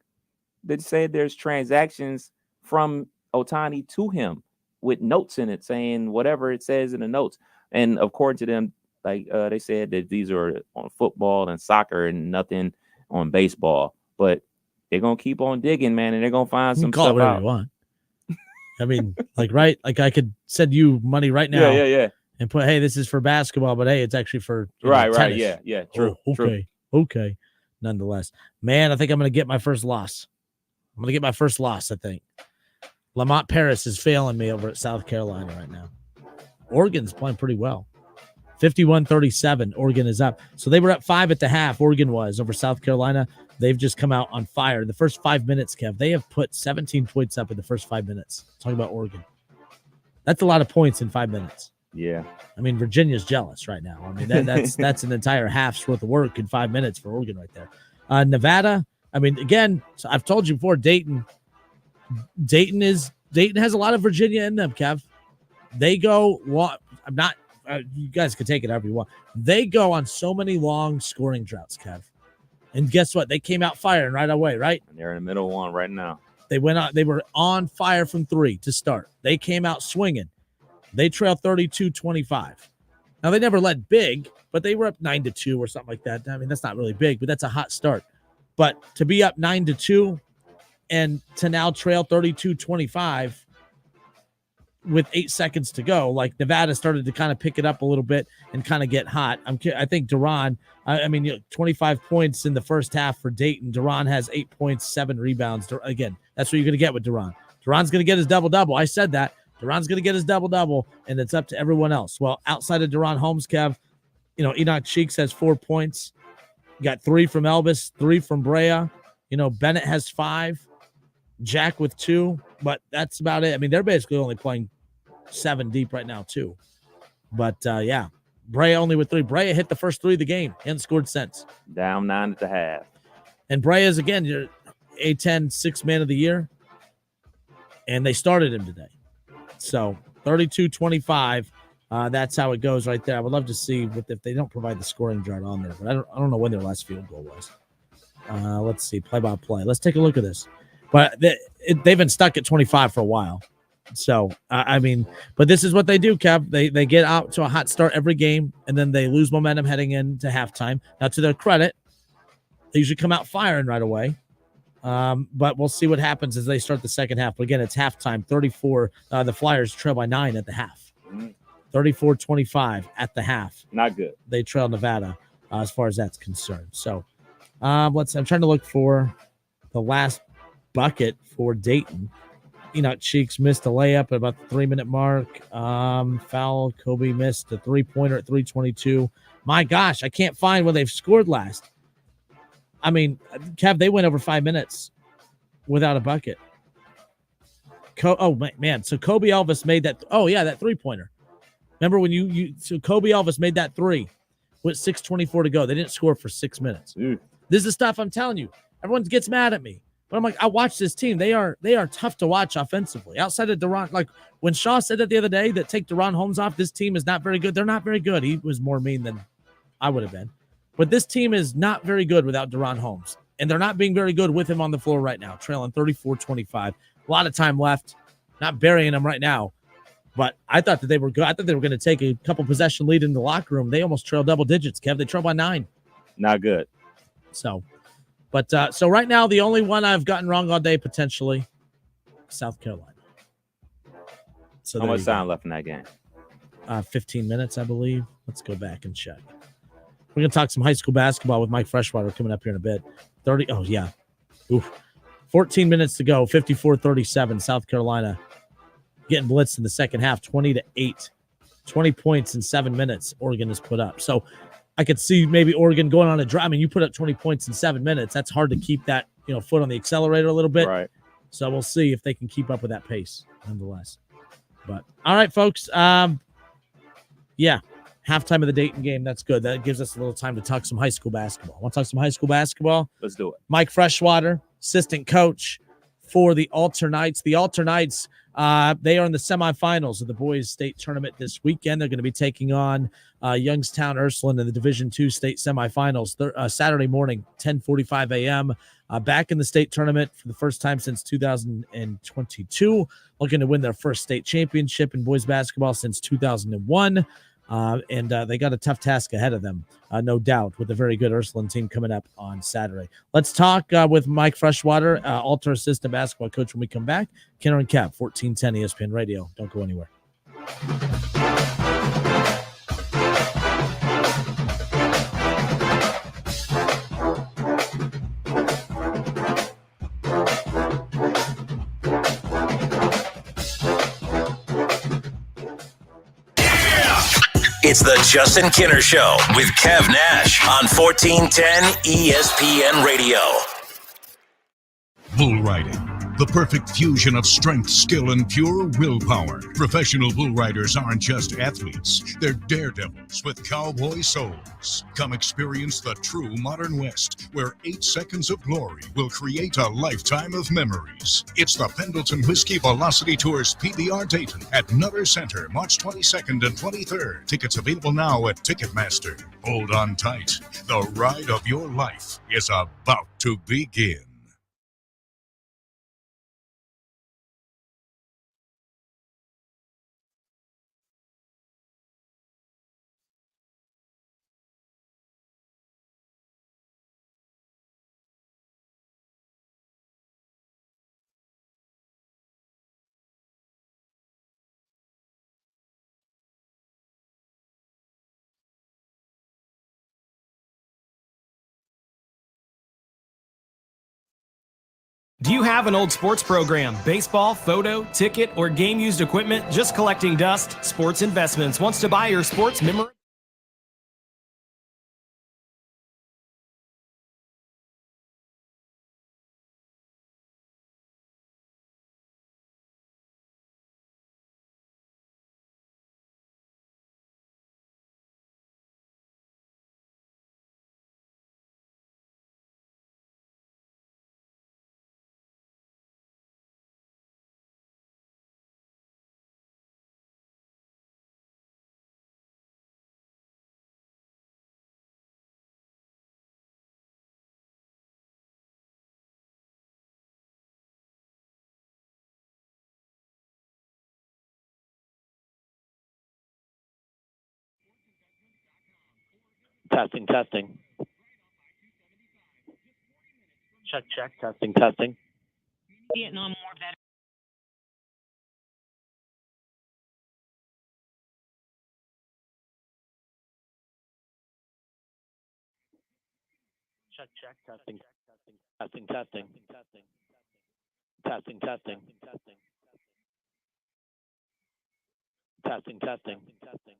they said there's transactions from Ohtani to him with notes in it saying whatever it says in the notes. And according to them, like they said that these are on football and soccer and nothing on baseball. But they're going to keep on digging, man, and they're going to find some stuff out. You want. I mean, like, right? Like, I could send you money right now. Yeah. And put, hey, this is for basketball, but hey, it's actually for tennis. Yeah. True. Okay. Nonetheless, man, I think I'm going to get my first loss. I think. Lamont Paris is failing me over at South Carolina right now. Oregon's playing pretty well. 51-37, Oregon is up. So they were up 5 at the half, Oregon was, over South Carolina. They've just come out on fire. In the first 5 minutes, Kev, they have put 17 points up in the first 5 minutes. Talking about Oregon. That's a lot of points in 5 minutes. Yeah. I mean, Virginia's jealous right now. I mean, that's an entire half's worth of work in 5 minutes for Oregon right there. Nevada, I mean, again, so I've told you before, Dayton has a lot of Virginia in them, Kev. They go, you guys can take it however you want. They go on so many long scoring droughts, Kev. And guess what? They came out firing right away, right? And they're in the middle of one right now. They went out. They were on fire from 3 to start. They came out swinging. They trail 32-25. Now, they never led big, but they were up 9-2 or something like that. I mean, that's not really big, but that's a hot start. But to be up 9-2 and to now trail 32-25 with 8 seconds to go, like Nevada started to kind of pick it up a little bit and kind of get hot. I think Duran, 25 points in the first half for Dayton. Duran has 8 points, 7 rebounds. Again, that's what you're going to get with Duran. Duran's going to get his double-double. I said that. Duran's going to get his double-double, and it's up to everyone else. Well, outside of Duran Holmes, Kev, Enoch Cheeks has 4 points. You got 3 from Elvis, 3 from Brea. Bennett has 5. Jack with 2, but that's about it. I mean, they're basically only playing 7 deep right now, too. But, yeah, Brea only with 3. Brea hit the first 3 of the game and scored since. Down 9 at the half. And Brea is, again, your A10 6th man of the year, and they started him today. So 32-25, that's how it goes right there. I would love to see if they don't provide the scoring chart on there, but I don't know when their last field goal was. Let's see, play-by-play. Let's take a look at this. But they've been stuck at 25 for a while. So, but this is what they do, Kev. They get out to a hot start every game, and then they lose momentum heading into halftime. Now, to their credit, they usually come out firing right away. But we'll see what happens as they start the second half. But again, it's halftime, 34. The Flyers trail by 9 at the half. 34-25 at the half. Not good. They trail Nevada as far as that's concerned. So I'm trying to look for the last bucket for Dayton. Cheeks missed a layup at about the 3-minute mark. Foul. Kobe missed a 3-pointer at 3:22. My gosh, I can't find when they've scored last. I mean, Kev, they went over 5 minutes without a bucket. So Kobe Elvis made that. Oh, yeah, that 3-pointer. Remember when so Kobe Elvis made that 3 with 6:24 to go. They didn't score for 6 minutes. This is the stuff I'm telling you. Everyone gets mad at me. But I'm like, I watch this team. They are tough to watch offensively. Outside of Duran, like when Shaw said that the other day, that take Duran Holmes off, this team is not very good. They're not very good. He was more mean than I would have been. But this team is not very good without Duran Holmes. And they're not being very good with him on the floor right now, trailing 34-25. A lot of time left. Not burying them right now. But I thought that they were good. I thought they were going to take a couple possession lead in the locker room. They almost trailed double digits, Kev. They trailed by 9. Not good. So right now, the only one I've gotten wrong all day, potentially, South Carolina. So how much time left in that game? 15 minutes, I believe. Let's go back and check. We're going to talk some high school basketball with Mike Freshwater coming up here in a bit. 14 minutes to go, 54-37, South Carolina getting blitzed in the second half, 20-8. 20 points in 7 minutes Oregon has put up. So I could see maybe Oregon going on a drive. I mean, you put up 20 points in 7 minutes. That's hard to keep that, foot on the accelerator a little bit. Right. So we'll see if they can keep up with that pace nonetheless. But all right, folks. Halftime of the Dayton game. That's good. That gives us a little time to talk some high school basketball. Want to talk some high school basketball? Let's do it. Mike Freshwater, assistant coach for the Alter Knights. The Alter Knights, they are in the semifinals of the boys state tournament this weekend. They're going to be taking on Youngstown Ursuline in the Division II state semifinals Saturday morning, 10:45 a.m. Back in the state tournament for the first time since 2022, looking to win their first state championship in boys basketball since 2001. And they got a tough task ahead of them, no doubt, with a very good Ursuline team coming up on Saturday. Let's talk with Mike Freshwater, Alter assistant basketball coach, when we come back. Kenner and Cap, 1410 ESPN Radio. Don't go anywhere. It's the Justin Kinner Show with Kev Nash on 1410 ESPN Radio. Bull riding, the perfect fusion of strength, skill, and pure willpower. Professional bull riders aren't just athletes, they're daredevils with cowboy souls. Come experience the true modern West, where 8 seconds of glory will create a lifetime of memories. It's the Pendleton Whiskey Velocity Tours PBR Dayton at Nutter Center, March 22nd and 23rd. Tickets available now at Ticketmaster. Hold on tight. The ride of your life is about to begin. Do you have an old sports program, baseball, photo, ticket, or game used equipment just collecting dust? Sports Investments wants to buy your sports memorabilia. Testing, testing. Check, check, testing, testing. Vietnam War veteran. Check, check, testing, testing, testing, testing, testing, testing, testing, testing, testing, testing.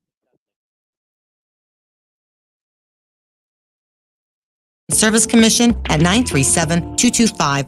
Service Commission at 937-225